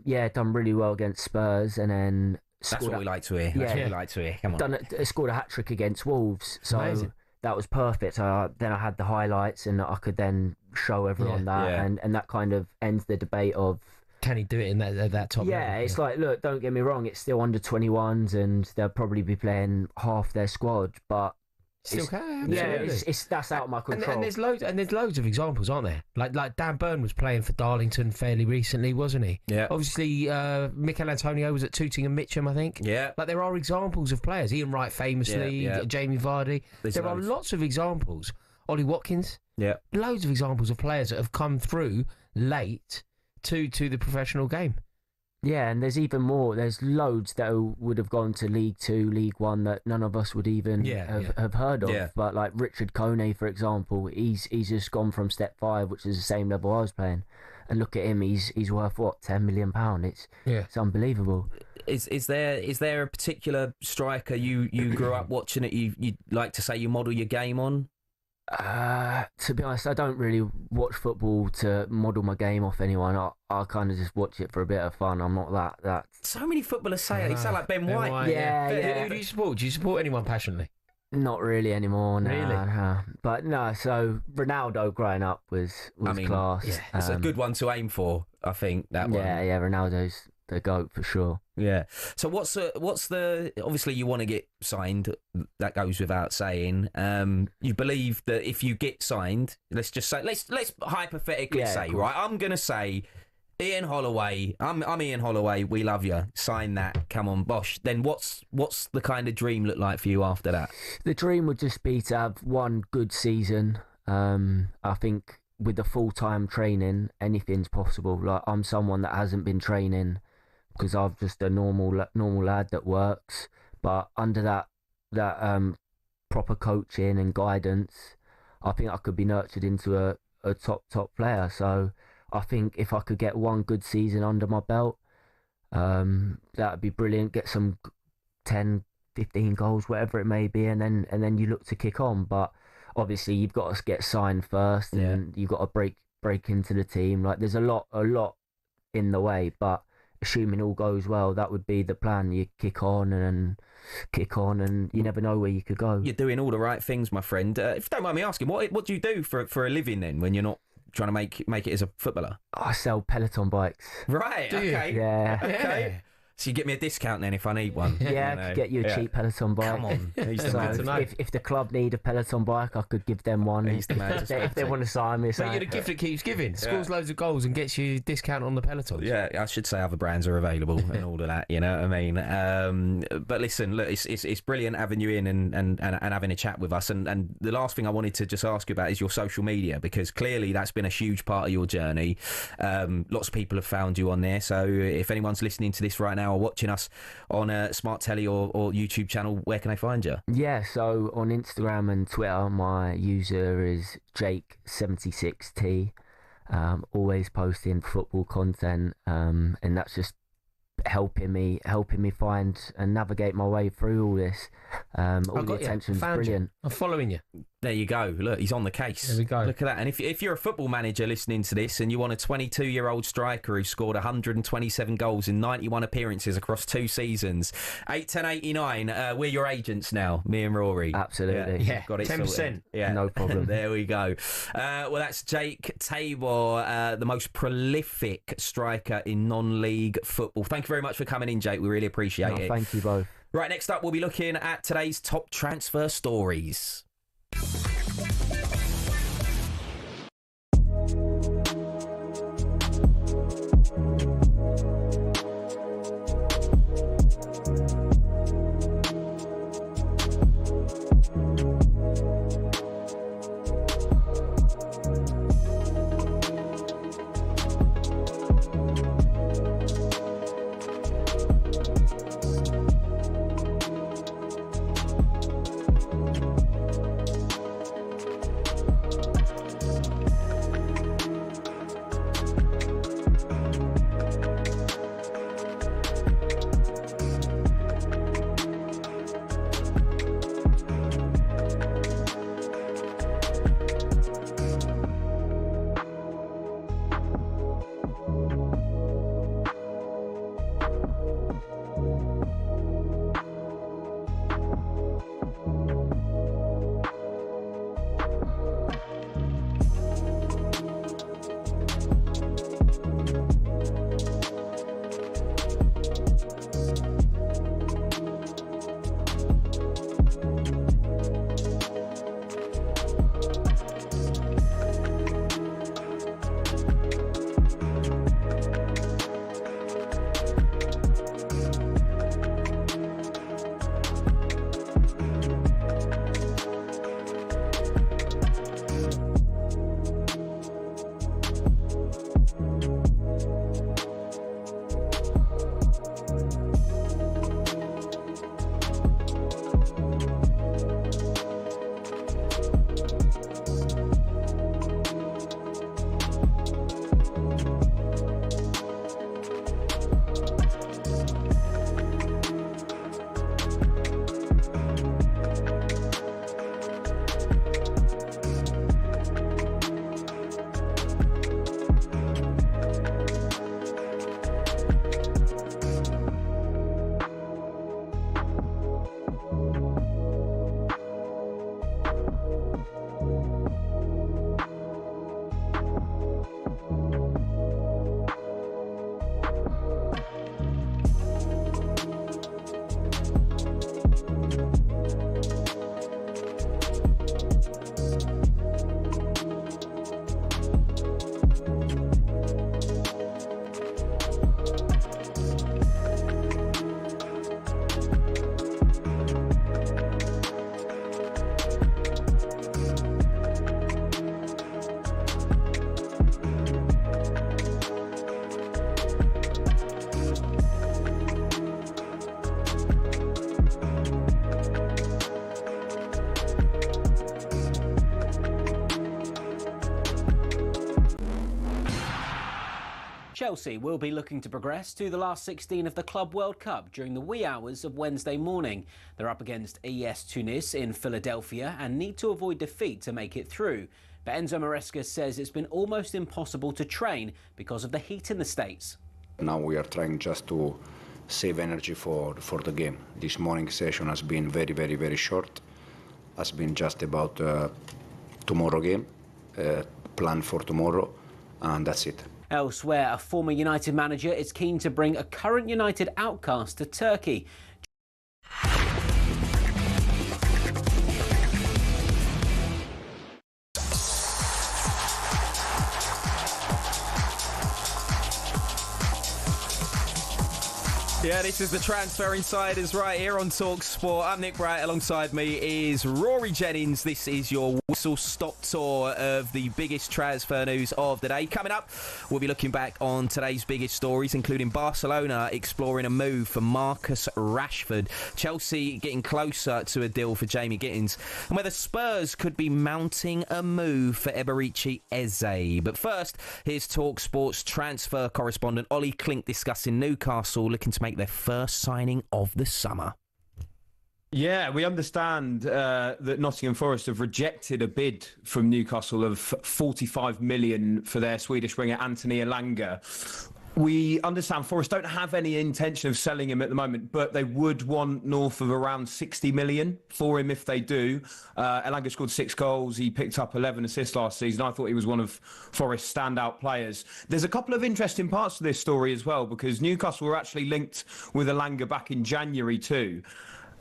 Yeah, done really well against Spurs, and then that's what we like to hear. That's what we like to hear. Come on. Scored a hat-trick against Wolves. So amazing. That was perfect. Then I had the highlights, and I could then show everyone that, and that kind of ends the debate of, can he do it in that top level? Yeah, it's like, look, don't get me wrong, it's still under 21s, and they'll probably be playing half their squad, but still can. Yeah, that's out of my control. And there's loads of examples, aren't there? Like Dan Burn was playing for Darlington fairly recently, wasn't he? Yeah. Obviously, Mikel Antonio was at Tooting and Mitcham, I think. Yeah. Like, there are examples of players. Ian Wright famously, Jamie Vardy. There are lots of examples. Ollie Watkins. Yeah. Loads of examples of players that have come through late to the professional game. Yeah, and there's even more. There's loads that would have gone to League 2, League 1 that none of us would even have heard of. Yeah. But like Richard Kone, for example, he's just gone from Step 5, which is the same level I was playing. And look at him, he's worth, what, £10 million? It's unbelievable. Is there a particular striker you grew up watching that you'd like to say you model your game on? To be honest, I don't really watch football to model my game off anyone. I kind of just watch it for a bit of fun. I'm not that. So many footballers say it. You sound like Ben White. Yeah. Who do you support? Do you support anyone passionately? Not really anymore. No, really? No. But no. So Ronaldo growing up was class. Yeah, it's a good one to aim for. I think that one. Yeah. Ronaldo's the GOAT for sure. Yeah. So what's the obviously you want to get signed, that goes without saying. You believe that if you get signed, let's just say let's hypothetically say, right, I'm gonna say Ian Holloway, I'm Ian Holloway, we love you, sign that, come on bosh. Then what's the kind of dream look like for you after that? The dream would just be to have one good season. I think with the full-time training, anything's possible. Like, I'm someone that hasn't been training because I'm just a normal lad that works. But under that proper coaching and guidance, I think I could be nurtured into a top player. So I think if I could get one good season under my belt, that'd be brilliant. Get some 10, 15 goals, whatever it may be, and then you look to kick on. But obviously you've got to get signed first, and you've got to break into the team. Like, there's a lot in the way, but assuming all goes well, that would be the plan. You kick on, and you never know where you could go. You're doing all the right things, my friend. If you don't mind me asking, what do you do for a living then when you're not trying to make it as a footballer? I sell Peloton bikes. Right, okay. Yeah. Okay. So you get me a discount then if I need one? Yeah, I could get you a cheap Peloton bike. Come on. So if the club need a Peloton bike, I could give them one. If they want to sign me. But you're the gift that keeps giving. Scores loads of goals and gets you a discount on the Pelotons. Yeah, I should say other brands are available and all of that, you know what I mean? But listen, look, it's brilliant having you in and having a chat with us. And the last thing I wanted to just ask you about is your social media, because clearly that's been a huge part of your journey. Lots of people have found you on there. So if anyone's listening to this right now or watching us on Smart Telly or YouTube channel, where can they find you? Yeah, so on Instagram and Twitter, my user is Jake76T. Always posting football content, and that's just helping me find and navigate my way through all this. All the attention's brilliant. I'm following you. There you go. Look, he's on the case. There we go. Look at that. And if you're a football manager listening to this and you want a 22-year-old striker who scored 127 goals in 91 appearances across 2 seasons, 81089, we're your agents now, me and Rory. Absolutely. Yeah, got it 10%. sorted. Yeah, no problem. There we go. Well, that's Jake Tabor, the most prolific striker in non-league football. Thank you very much for coming in, Jake. We really appreciate it. Thank you both. Right, next up, we'll be looking at today's top transfer stories. Chelsea will be looking to progress to the last 16 of the Club World Cup during the wee hours of Wednesday morning. They're up against ES Tunis in Philadelphia and need to avoid defeat to make it through. But Enzo Maresca says it's been almost impossible to train because of the heat in the States. Now we are trying just to save energy for the game. This morning session has been very short. Has been just about tomorrow game, plan for tomorrow, and that's it. Elsewhere, a former United manager is keen to bring a current United outcast to Turkey. Yeah, this is the Transfer Insiders right here on talkSPORT. I'm Nick Bright. Alongside me is Rory Jennings. This is your whistle-stop tour of the biggest transfer news of the day. Coming up, we'll be looking back on today's biggest stories, including Barcelona exploring a move for Marcus Rashford, Chelsea getting closer to a deal for Jamie Gittens, and whether Spurs could be mounting a move for Eberici Eze. But first, here's talkSPORT's transfer correspondent Ollie Klink discussing Newcastle looking to make their first signing of the summer. Yeah, we understand that Nottingham Forest have rejected a bid from Newcastle of 45 million for their Swedish winger Anthony Elanga. We understand Forest don't have any intention of selling him at the moment, but they would want north of around 60 million for him if they do. Elanga scored 6 goals. He picked up 11 assists last season. I thought he was one of Forest's standout players. There's a couple of interesting parts to this story as well, because Newcastle were actually linked with Elanga back in January too.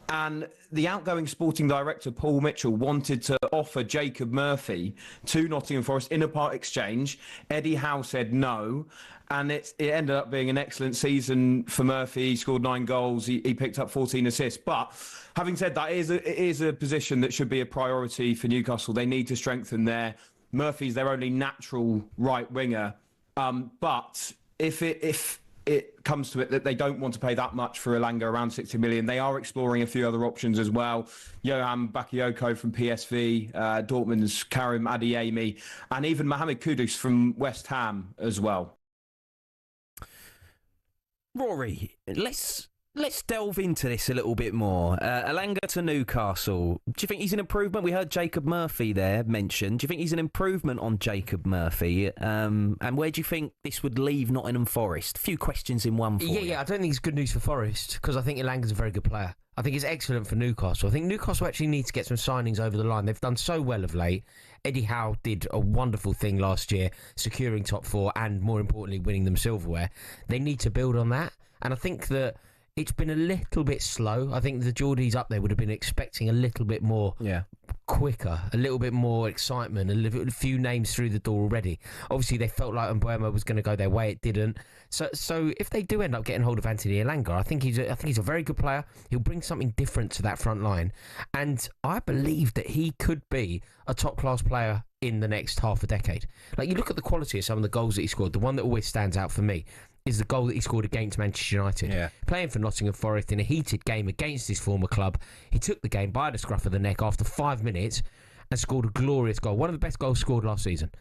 And the outgoing sporting director, Paul Mitchell, wanted to offer Jacob Murphy to Nottingham Forest in a part exchange. Eddie Howe said no. And it ended up being an excellent season for Murphy. He scored 9 goals. He picked up 14 assists. But having said that, it is a position that should be a priority for Newcastle. They need to strengthen there. Murphy's their only natural right winger. But if it comes to it that they don't want to pay that much for Elanga, around 60 million, they are exploring a few other options as well. Johan Bakayoko from PSV, Dortmund's Karim Adeyemi, and even Mohamed Kudus from West Ham as well. Rory, let's delve into this a little bit more. Elanga to Newcastle. Do you think he's an improvement? We heard Jacob Murphy there mentioned. Do you think he's an improvement on Jacob Murphy? And where do you think this would leave Nottingham Forest? A few questions in one for you. Yeah, I don't think it's good news for Forest because I think Elanga's a very good player. I think it's excellent for Newcastle. I think Newcastle actually need to get some signings over the line. They've done so well of late. Eddie Howe did a wonderful thing last year, securing top 4 and, more importantly, winning them silverware. They need to build on that. And I think that it's been a little bit slow. I think the Geordies up there would have been expecting a little bit more quicker, a little bit more excitement, a few names through the door already. Obviously, they felt like Mbeumo was going to go their way. It didn't. So if they do end up getting hold of Anthony Elanga, I think he's a very good player. He'll bring something different to that front line. And I believe that he could be a top-class player in the next half a decade. Like, you look at the quality of some of the goals that he scored. The one that always stands out for me is the goal that he scored against Manchester United. Yeah. Playing for Nottingham Forest in a heated game against his former club. He took the game by the scruff of the neck after 5 minutes and scored a glorious goal. One of the best goals scored last season.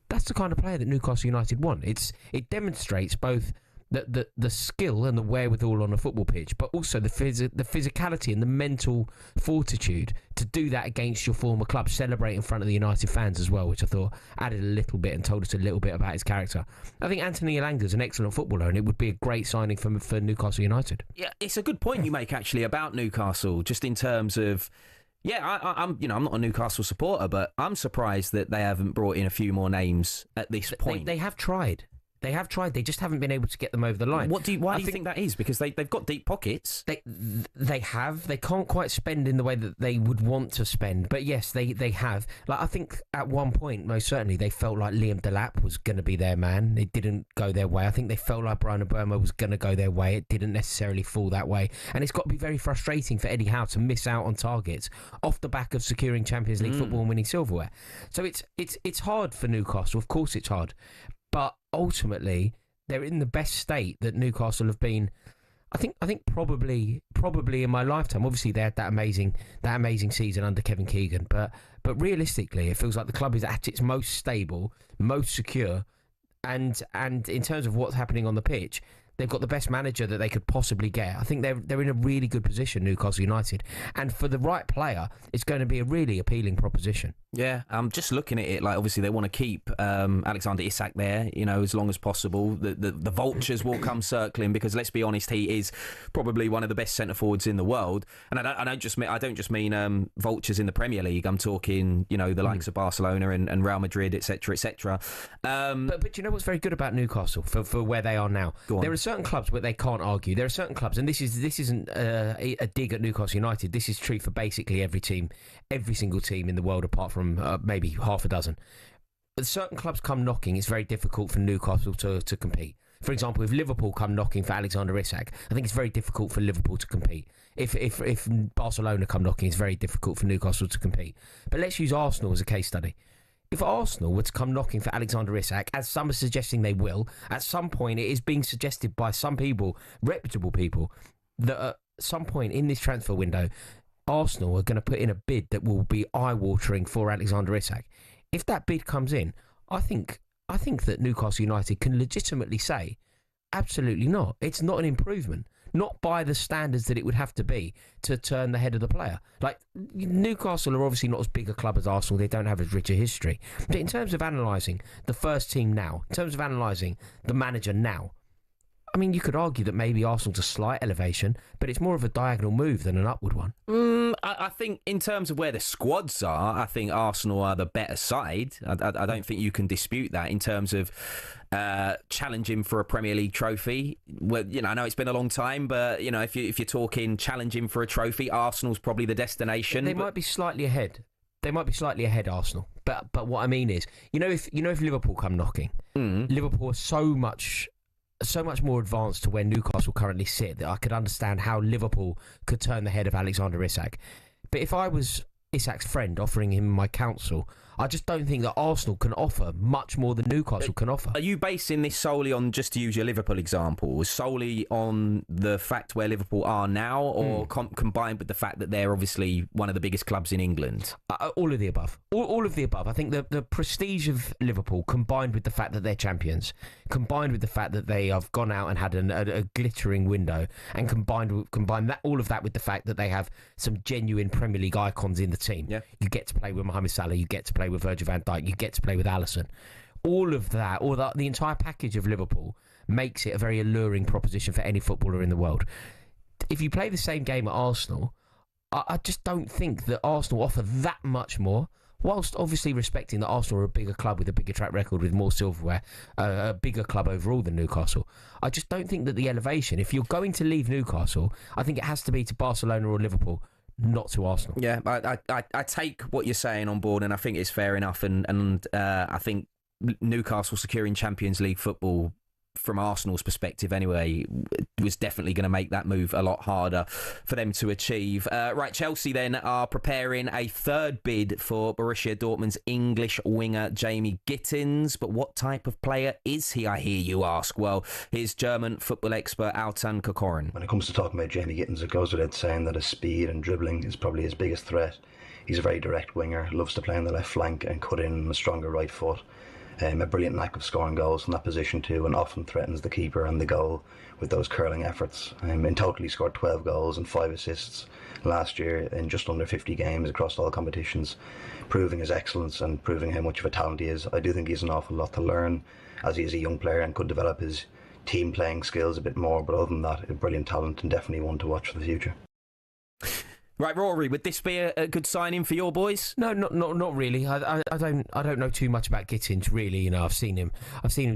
That's the kind of player that Newcastle United want. It demonstrates both the skill and the wherewithal on a football pitch, but also the physicality and the mental fortitude to do that against your former club, celebrate in front of the United fans as well, which I thought added a little bit and told us a little bit about his character. I think Anthony Elanga is an excellent footballer, and it would be a great signing for Newcastle United. Yeah, it's a good point you make actually about Newcastle, just in terms of. Yeah, I'm not a Newcastle supporter, but I'm surprised that they haven't brought in a few more names at this point. They have tried. They have tried. They just haven't been able to get them over the line. Why do you think that is? Because they've got deep pockets. They have. They can't quite spend in the way that they would want to spend. But yes, they have. Like, I think at one point, most certainly, they felt like Liam Delap was going to be their man. It didn't go their way. I think they felt like Brian Mbeumo was going to go their way. It didn't necessarily fall that way. And it's got to be very frustrating for Eddie Howe to miss out on targets off the back of securing Champions League football and winning silverware. So it's hard for Newcastle. Of course it's hard. But ultimately, they're in the best state that Newcastle have been. I think probably in my lifetime. Obviously, they had that amazing season under Kevin Keegan. But realistically, it feels like the club is at its most stable, most secure, And in terms of what's happening on the pitch, they've got the best manager that they could possibly get. I think they're in a really good position, Newcastle United. And for the right player, it's going to be a really appealing proposition. Yeah, I'm just looking at it like obviously they want to keep Alexander Isak there, as long as possible. The vultures will come circling because let's be honest, he is probably one of the best centre forwards in the world. And I don't just mean vultures in the Premier League. I'm talking the likes of Barcelona and Real Madrid, etc., etc. But do you know what's very good about Newcastle for where they are now? There are certain clubs where they can't argue. There are certain clubs, and this isn't a dig at Newcastle United. This is true for basically every single team in the world apart from maybe half a dozen. But certain clubs come knocking, it's very difficult for Newcastle to compete. For example, if Liverpool come knocking for Alexander Isak, I think it's very difficult for Liverpool to compete. If Barcelona come knocking, it's very difficult for Newcastle to compete. But let's use Arsenal as a case study. If Arsenal were to come knocking for Alexander Isak, as some are suggesting they will, at some point it is being suggested by some people, reputable people, that at some point in this transfer window, Arsenal are going to put in a bid that will be eye-watering for Alexander Isak. If that bid comes in, I think that Newcastle United can legitimately say, absolutely not. It's not an improvement. Not by the standards that it would have to be to turn the head of the player. Like, Newcastle are obviously not as big a club as Arsenal. They don't have as rich a history. But in terms of analysing the first team now, in terms of analysing the manager now, I mean, you could argue that maybe Arsenal's a slight elevation, but it's more of a diagonal move than an upward one. I think in terms of where the squads are, I think Arsenal are the better side. I don't think you can dispute that in terms of challenging for a Premier League trophy. Well, I know it's been a long time, but if you're talking challenging for a trophy, Arsenal's probably the destination. They might be slightly ahead. Arsenal. But what I mean is, if Liverpool come knocking, Liverpool are so much more advanced to where Newcastle currently sit that I could understand how Liverpool could turn the head of Alexander Isak. But if I was Isak's friend offering him my counsel, I just don't think that Arsenal can offer much more than Newcastle can offer. Are you basing this solely on, just to use your Liverpool example, solely on the fact where Liverpool are now, or combined with the fact that they're obviously one of the biggest clubs in England? All of the above. All of the above. I think the prestige of Liverpool, combined with the fact that they're champions, combined with the fact that they have gone out and had a glittering window, and combine all of that with the fact that they have some genuine Premier League icons in the team. Yeah. You get to play with Mohamed Salah, you get to play with Virgil van Dijk, you get to play with Alisson. All of that, the entire package of Liverpool makes it a very alluring proposition for any footballer in the world. If you play the same game at Arsenal, I just don't think that Arsenal offer that much more, whilst obviously respecting that Arsenal are a bigger club with a bigger track record, with more silverware, a bigger club overall than Newcastle. I just don't think that the elevation, if you're going to leave Newcastle, I think it has to be to Barcelona or Liverpool, not to Arsenal. Yeah, I take what you're saying on board, and I think it's fair enough. And I think Newcastle securing Champions League football, from Arsenal's perspective anyway, was definitely going to make that move a lot harder for them to achieve. Right, Chelsea then are preparing a third bid for Borussia Dortmund's English winger Jamie Gittens. But what type of player is he, I hear you ask? Well, here's German football expert Altan Kokorin. When it comes to talking about Jamie Gittens, it goes without saying that his speed and dribbling is probably his biggest threat. He's a very direct winger, loves to play on the left flank and cut in on a stronger right foot. A brilliant knack of scoring goals from that position too, and often threatens the keeper and the goal with those curling efforts. In total, he scored 12 goals and 5 assists last year in just under 50 games across all competitions, proving his excellence and proving how much of a talent he is. I do think he has an awful lot to learn, as he is a young player and could develop his team playing skills a bit more, but other than that, a brilliant talent and definitely one to watch for the future. Right, Rory, would this be a good signing for your boys? No, not really. I don't know too much about Gittens, really. I've seen him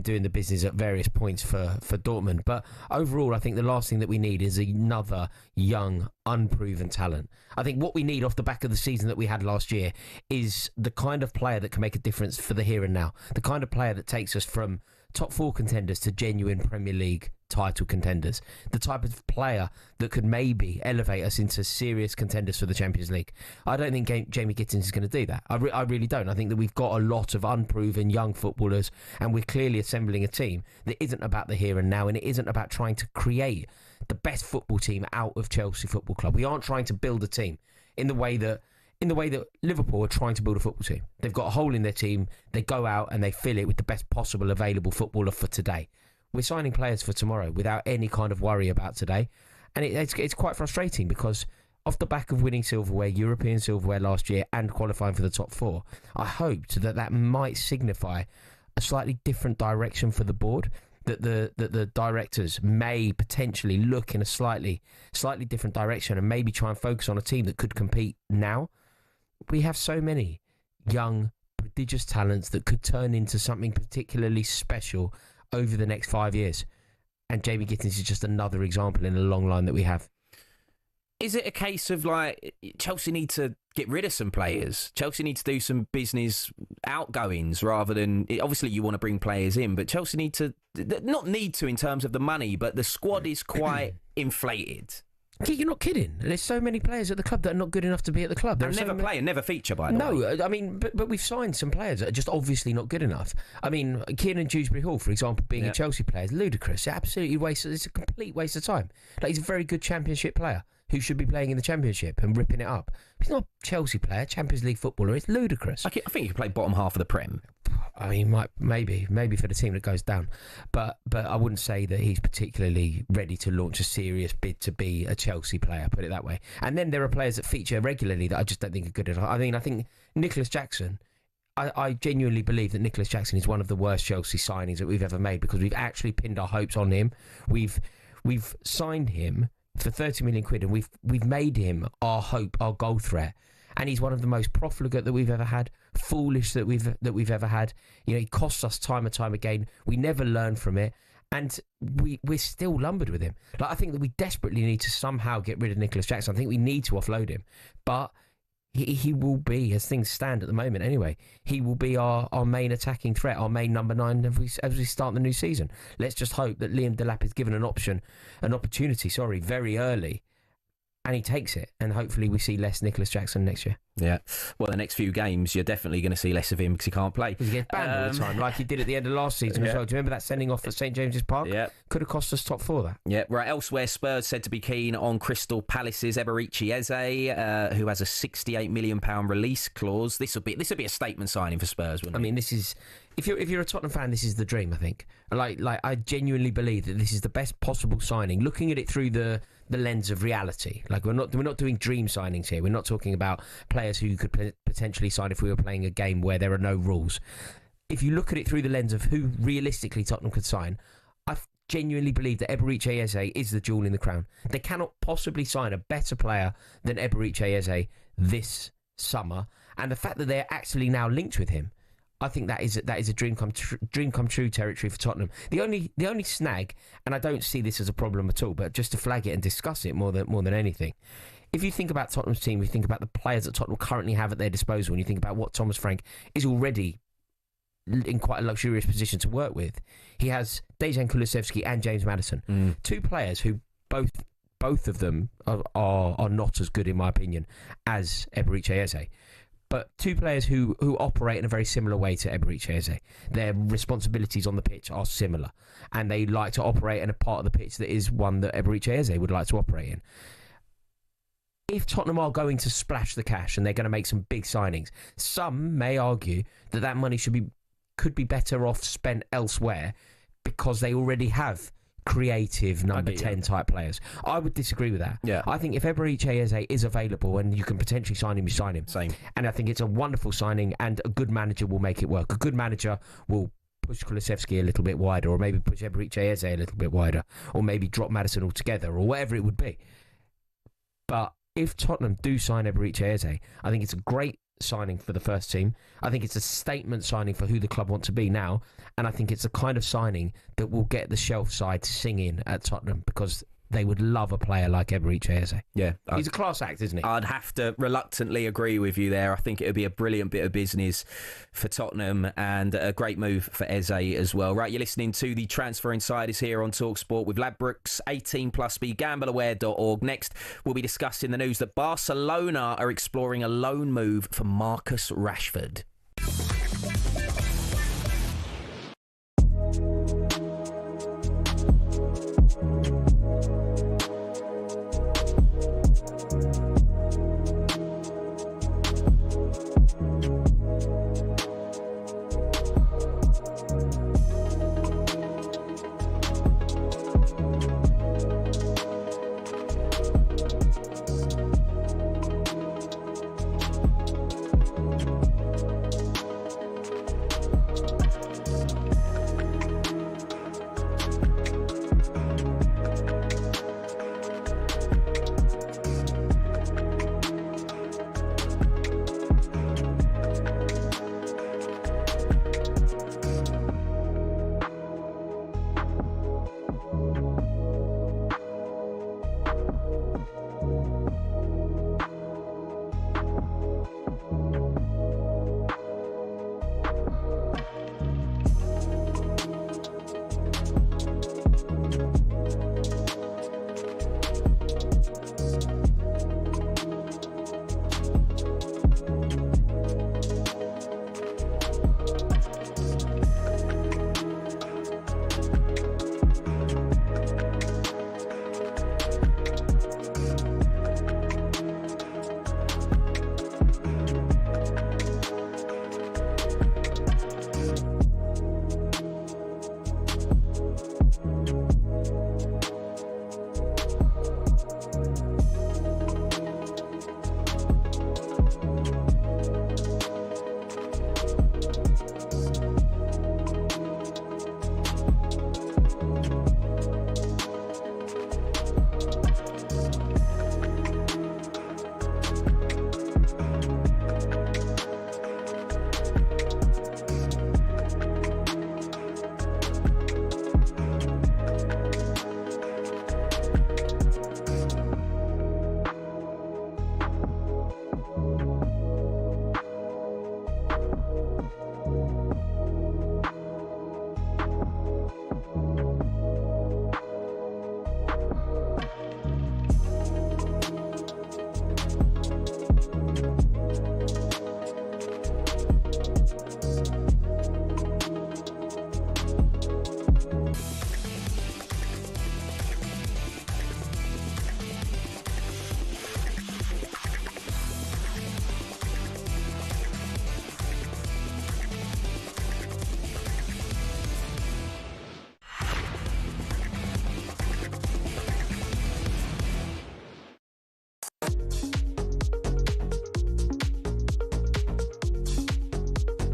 doing the business at various points for Dortmund. But overall, I think the last thing that we need is another young, unproven talent. I think what we need off the back of the season that we had last year is the kind of player that can make a difference for the here and now. The kind of player that takes us from top 4 contenders to genuine Premier League title contenders. The type of player that could maybe elevate us into serious contenders for the Champions League. I don't think Jamie Gittens is going to do that. I really don't. I think that we've got a lot of unproven young footballers, and we're clearly assembling a team that isn't about the here and now, and it isn't about trying to create the best football team out of Chelsea Football Club. We aren't trying to build a team in the way that in the way that Liverpool are trying to build a football team. They've got a hole in their team. They go out and they fill it with the best possible available footballer for today. We're signing players for tomorrow without any kind of worry about today. And it's quite frustrating because off the back of winning silverware, European silverware last year and qualifying for the top 4, I hoped that might signify a slightly different direction for the board, that the directors may potentially look in a slightly different direction and maybe try and focus on a team that could compete now. We have so many young, prodigious talents that could turn into something particularly special over the next 5 years. And Jamie Gittens is just another example in a long line that we have. Is it a case of like Chelsea need to get rid of some players? Chelsea need to do some business outgoings rather than, obviously you want to bring players in, but Chelsea need to, not need to in terms of the money, but the squad is quite inflated. You're not kidding. There's so many players at the club that are not good enough to be at the club. They'll never play and never feature, by the way. No, I mean, but we've signed some players that are just obviously not good enough. I mean, Kieran Dewsbury Hall, for example, being a Chelsea player is ludicrous. Absolutely it's a complete waste of time. Like, he's a very good Championship player who should be playing in the Championship and ripping it up. He's not a Chelsea player, Champions League footballer. It's ludicrous. I think you could play bottom half of the Prem. I mean, maybe for the team that goes down, but I wouldn't say that he's particularly ready to launch a serious bid to be a Chelsea player. Put it that way. And then there are players that feature regularly that I just don't think are good enough. I mean, I think Nicholas Jackson. I genuinely believe that Nicholas Jackson is one of the worst Chelsea signings that we've ever made because we've actually pinned our hopes on him. We've signed him for 30 million quid and we've made him our hope, our goal threat. And he's one of the most profligate that we've ever had, foolish that we've ever had. You know, he costs us time and time again. We never learn from it, and we're still lumbered with him. Like, I think that we desperately need to somehow get rid of Nicholas Jackson. I think we need to offload him, but he will be, as things stand at the moment anyway, he will be our main attacking threat, our main number 9 as we start the new season. Let's just hope that Liam Delap is given an opportunity, very early. And he takes it, and hopefully we see less Nicholas Jackson next year. Yeah. Well, the next few games, you're definitely going to see less of him because he can't play. He gets banned all the time, like he did at the end of last season as well. Do you remember that sending off at St James's Park? Yeah. Could have cost us top 4, that. Yeah. Right. Elsewhere, Spurs said to be keen on Crystal Palace's Eberici Eze, who has a £68 million release clause. This will be a statement signing for Spurs, wouldn't it? I mean, this is... If you're a Tottenham fan, this is the dream, I think. Like I genuinely believe that this is the best possible signing. Looking at it through the lens of reality, like we're not doing dream signings here. We're not talking about players who you could potentially sign if we were playing a game where there are no rules. If you look at it through the lens of who realistically Tottenham could sign, I genuinely believe that Eberici Eze is the jewel in the crown. They cannot possibly sign a better player than Eberici Eze this summer, and the fact that they're actually now linked with him, I think that is a dream come true territory for Tottenham. The only snag, and I don't see this as a problem at all, but just to flag it and discuss it more than anything. If you think about Tottenham's team, you think about the players that Tottenham currently have at their disposal, and you think about what Thomas Frank is already in quite a luxurious position to work with. He has Dejan Kulusevski and James Maddison, two players who both of them are not as good, in my opinion, as Eberici Eze. But two players who operate in a very similar way to Eberici Eze. Their responsibilities on the pitch are similar, and they like to operate in a part of the pitch that is one that Eberici Eze would like to operate in. If Tottenham are going to splash the cash and they're going to make some big signings, some may argue that money could be better off spent elsewhere because they already have creative number 10 type players. I would disagree with that. Yeah. I think if Eberici Eze is available and you can potentially sign him, you sign him. Same. And I think it's a wonderful signing, and a good manager will make it work. A good manager will push Kulusevski a little bit wider, or maybe push Eberici Eze a little bit wider, or maybe drop Maddison altogether, or whatever it would be. But if Tottenham do sign Eberici Eze, I think it's a great signing for the first team. I think it's a statement signing for who the club want to be now, and I think it's the kind of signing that will get the shelf side singing at Tottenham, because they would love a player like Eberici Eze. Yeah. He's a class act, isn't he? I'd have to reluctantly agree with you there. I think it would be a brilliant bit of business for Tottenham, and a great move for Eze as well. Right, you're listening to the Transfer Insiders here on talkSPORT with Ladbrokes, 18+, begambleaware.org. Next, we'll be discussing the news that Barcelona are exploring a loan move for Marcus Rashford.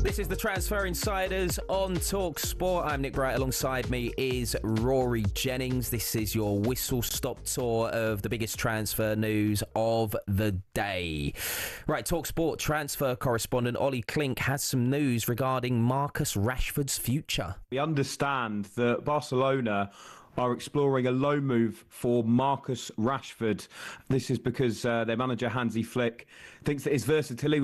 This is the Transfer Insiders on talkSPORT. I'm Nick Bright. Alongside me is Rory Jennings. This is your whistle-stop tour of the biggest transfer news of the day. Right, talkSPORT transfer correspondent Ollie Klink has some news regarding Marcus Rashford's future. We understand that Barcelona are exploring a loan move for Marcus Rashford. This is because their manager Hansi Flick thinks that his versatility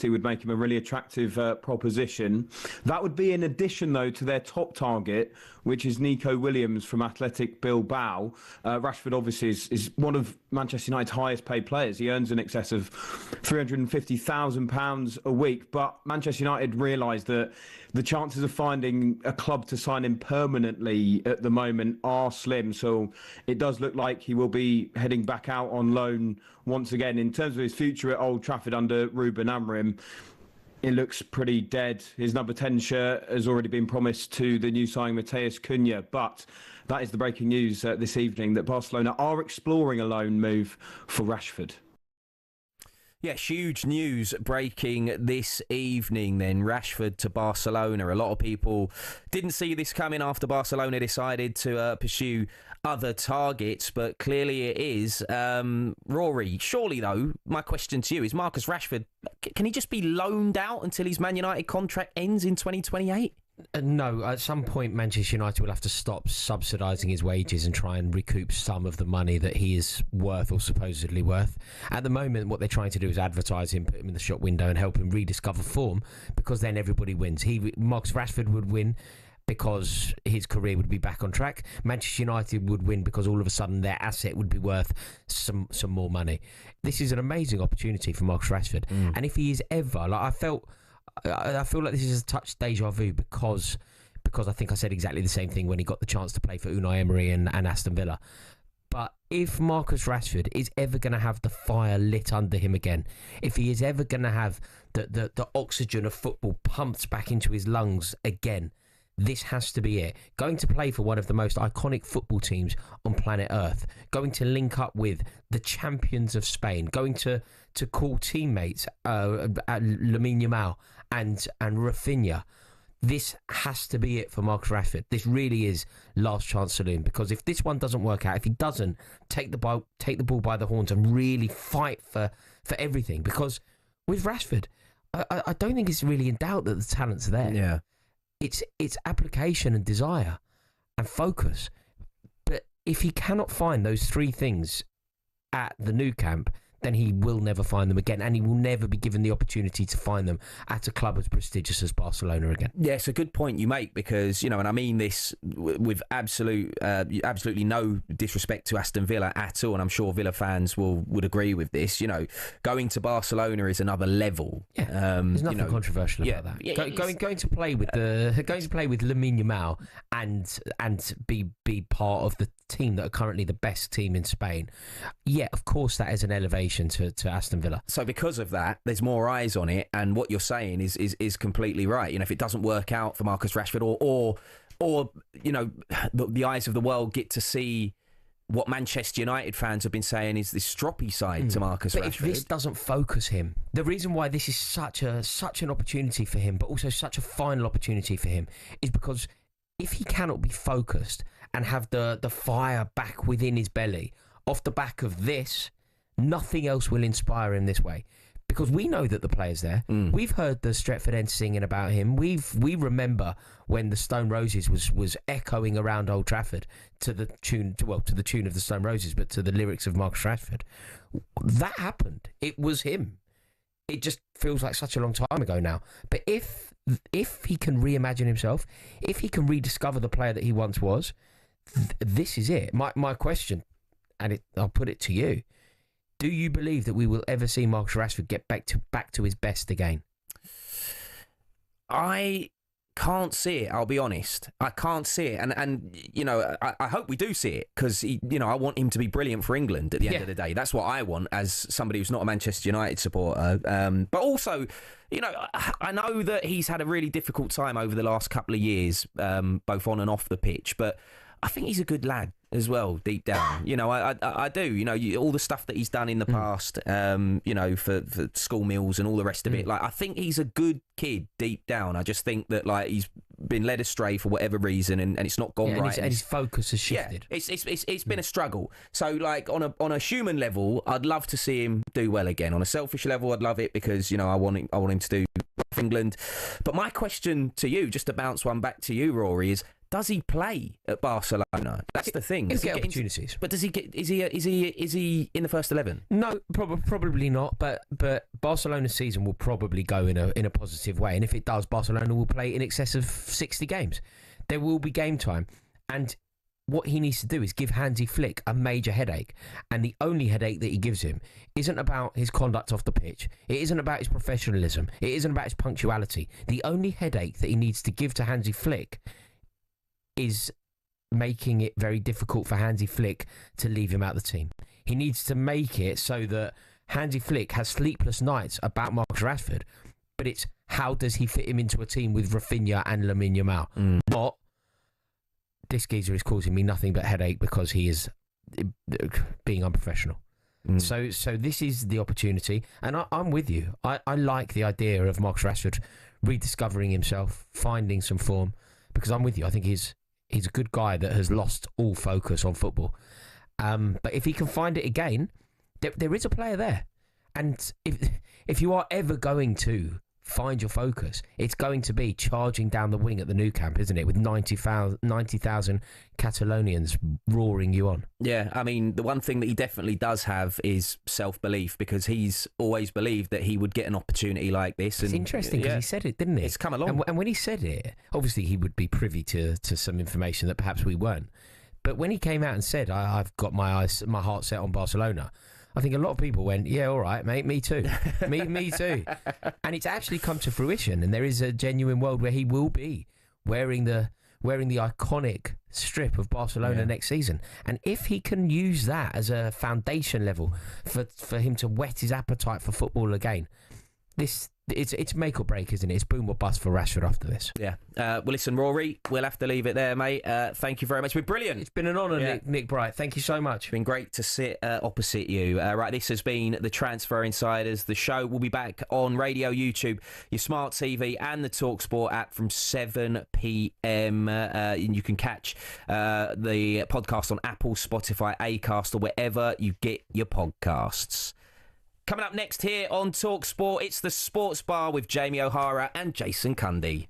would make him a really attractive proposition. That would be in addition, though, to their top target, which is Nico Williams from Athletic Bilbao. Rashford obviously is one of Manchester United's highest paid players. He earns in excess of £350,000 a week. But Manchester United realised that the chances of finding a club to sign him permanently at the moment are slim. So it does look like he will be heading back out on loan once again. In terms of his future at Old Trafford under Ruben Amorim, it looks pretty dead. His number 10 shirt has already been promised to the new signing Matheus Cunha, but that is the breaking news this evening, that Barcelona are exploring a loan move for Rashford. Yes, huge news breaking this evening then. Rashford to Barcelona. A lot of people didn't see this coming after Barcelona decided to pursue other targets, but clearly it is. Rory, surely though, my question to you is, Marcus Rashford, can he just be loaned out until his Man United contract ends in 2028? No, at some point Manchester United will have to stop subsidising his wages and try and recoup some of the money that he is worth or supposedly worth. At the moment, what they're trying to do is advertise him, put him in the shop window and help him rediscover form, because then everybody wins. Marcus Rashford would win because his career would be back on track. Manchester United would win because all of a sudden their asset would be worth some more money. This is an amazing opportunity for Marcus Rashford. And if he is ever, I feel like this is a touch deja vu because I think I said exactly the same thing when he got the chance to play for Unai Emery and Aston Villa. But if Marcus Rashford is ever going to have the fire lit under him again, if he is ever going to have the oxygen of football pumped back into his lungs again, this has to be it. Going to play for one of the most iconic football teams on planet Earth, going to link up with the champions of Spain, going to call teammates Lamine Yamal and Rafinha. This has to be it for Marcus Rashford. This really is last chance saloon, because if this one doesn't work out, if he doesn't take the ball by the horns and really fight for everything, because with Rashford, I don't think it's really in doubt that the talent's there. Yeah. It's application and desire and focus. But if he cannot find those three things at the Nou Camp, then he will never find them again, and he will never be given the opportunity to find them at a club as prestigious as Barcelona again. Yeah, it's a good point you make, because, and I mean this with absolutely no disrespect to Aston Villa at all, and I'm sure Villa fans would agree with this. Going to Barcelona is another level. Yeah, there's nothing controversial about that. Yeah, going to play with Lamine Yamal and be part of the team that are currently the best team in Spain. Yeah, of course that is an elevation to Aston Villa. So because of that, there's more eyes on it, and what you're saying is completely right. If it doesn't work out for Marcus Rashford, or the eyes of the world get to see what Manchester United fans have been saying is this stroppy side to Marcus Rashford. But if this doesn't focus him, the reason why this is such an opportunity for him, but also such a final opportunity for him, is because if he cannot be focused and have the fire back within his belly off the back of this, nothing else will inspire him this way. Because we know that the player's there. We've heard the Stretford End singing about him. We remember when the Stone Roses was echoing around Old Trafford to the tune of the Stone Roses, but to the lyrics of Marcus Rashford. That happened. It was him. It just feels like such a long time ago now. But if he can reimagine himself, if he can rediscover the player that he once was, this is it. My question, and I'll put it to you: do you believe that we will ever see Marcus Rashford get back to his best again? I can't see it, I'll be honest. I can't see it. And I hope we do see it, because, I want him to be brilliant for England at the end of the day. That's what I want as somebody who's not a Manchester United supporter. But also, I know that he's had a really difficult time over the last couple of years, both on and off the pitch, but I think he's a good lad. as well, deep down. You know, I do. You know, all the stuff that he's done in the past, you know, for school meals and all the rest of it. Like, I think he's a good kid deep down. I just think that, like, he's been led astray for whatever reason, and it's not gone right. And his focus has shifted. Yeah, it's been a struggle. So, like, on a human level, I'd love to see him do well again. On a selfish level, I'd love it because, you know, I want him to do well for England. But my question to you, just to bounce one back to you, Rory, is: does he play at Barcelona? That's the thing. He'll get opportunities. But does he get? Is he in the first 11? No, probably not. But Barcelona's season will probably go in a positive way, and if it does, Barcelona will play in excess of 60 games. There will be game time, and what he needs to do is give Hansi Flick a major headache, and the only headache that he gives him isn't about his conduct off the pitch. It isn't about his professionalism. It isn't about his punctuality. The only headache that he needs to give to Hansi Flick is making it very difficult for Hansi Flick to leave him out of the team. He needs to make it so that Hansi Flick has sleepless nights about Marcus Rashford, but it's how does he fit him into a team with Rafinha and Lamine Yamal? Not, this geezer is causing me nothing but headache because he is being unprofessional. So this is the opportunity, and I'm with you. I like the idea of Marcus Rashford rediscovering himself, finding some form, because I'm with you. I think he's a good guy that has lost all focus on football. But if he can find it again, there is a player there. And if you are ever going to find your focus, it's going to be charging down the wing at the Nou Camp, isn't it? With 90,000 Catalonians roaring you on. Yeah, I mean, the one thing that he definitely does have is self-belief, because he's always believed that he would get an opportunity like this. It's interesting because he said it, didn't he? It's come along. And when he said it, obviously he would be privy to some information that perhaps we weren't. But when he came out and said, I've got my heart set on Barcelona, I think a lot of people went, yeah, all right, mate, me too. me too. And it's actually come to fruition, and there is a genuine world where he will be wearing the iconic strip of Barcelona next season. And if he can use that as a foundation level for him to whet his appetite for football again, it's make or break, isn't it? It's boom or bust for Rashford after this. Yeah. Well, listen, Rory, we'll have to leave it there, mate. Thank you very much. We're brilliant. It's been an honour, Nick Bright. Thank you so much. It's been great to sit opposite you. Right, this has been the Transfer Insiders. The show will be back on radio, YouTube, your smart TV, and the talkSPORT app from 7 p.m. You can catch the podcast on Apple, Spotify, Acast, or wherever you get your podcasts. Coming up next here on talkSPORT, it's the Sports Bar with Jamie O'Hara and Jason Cundy.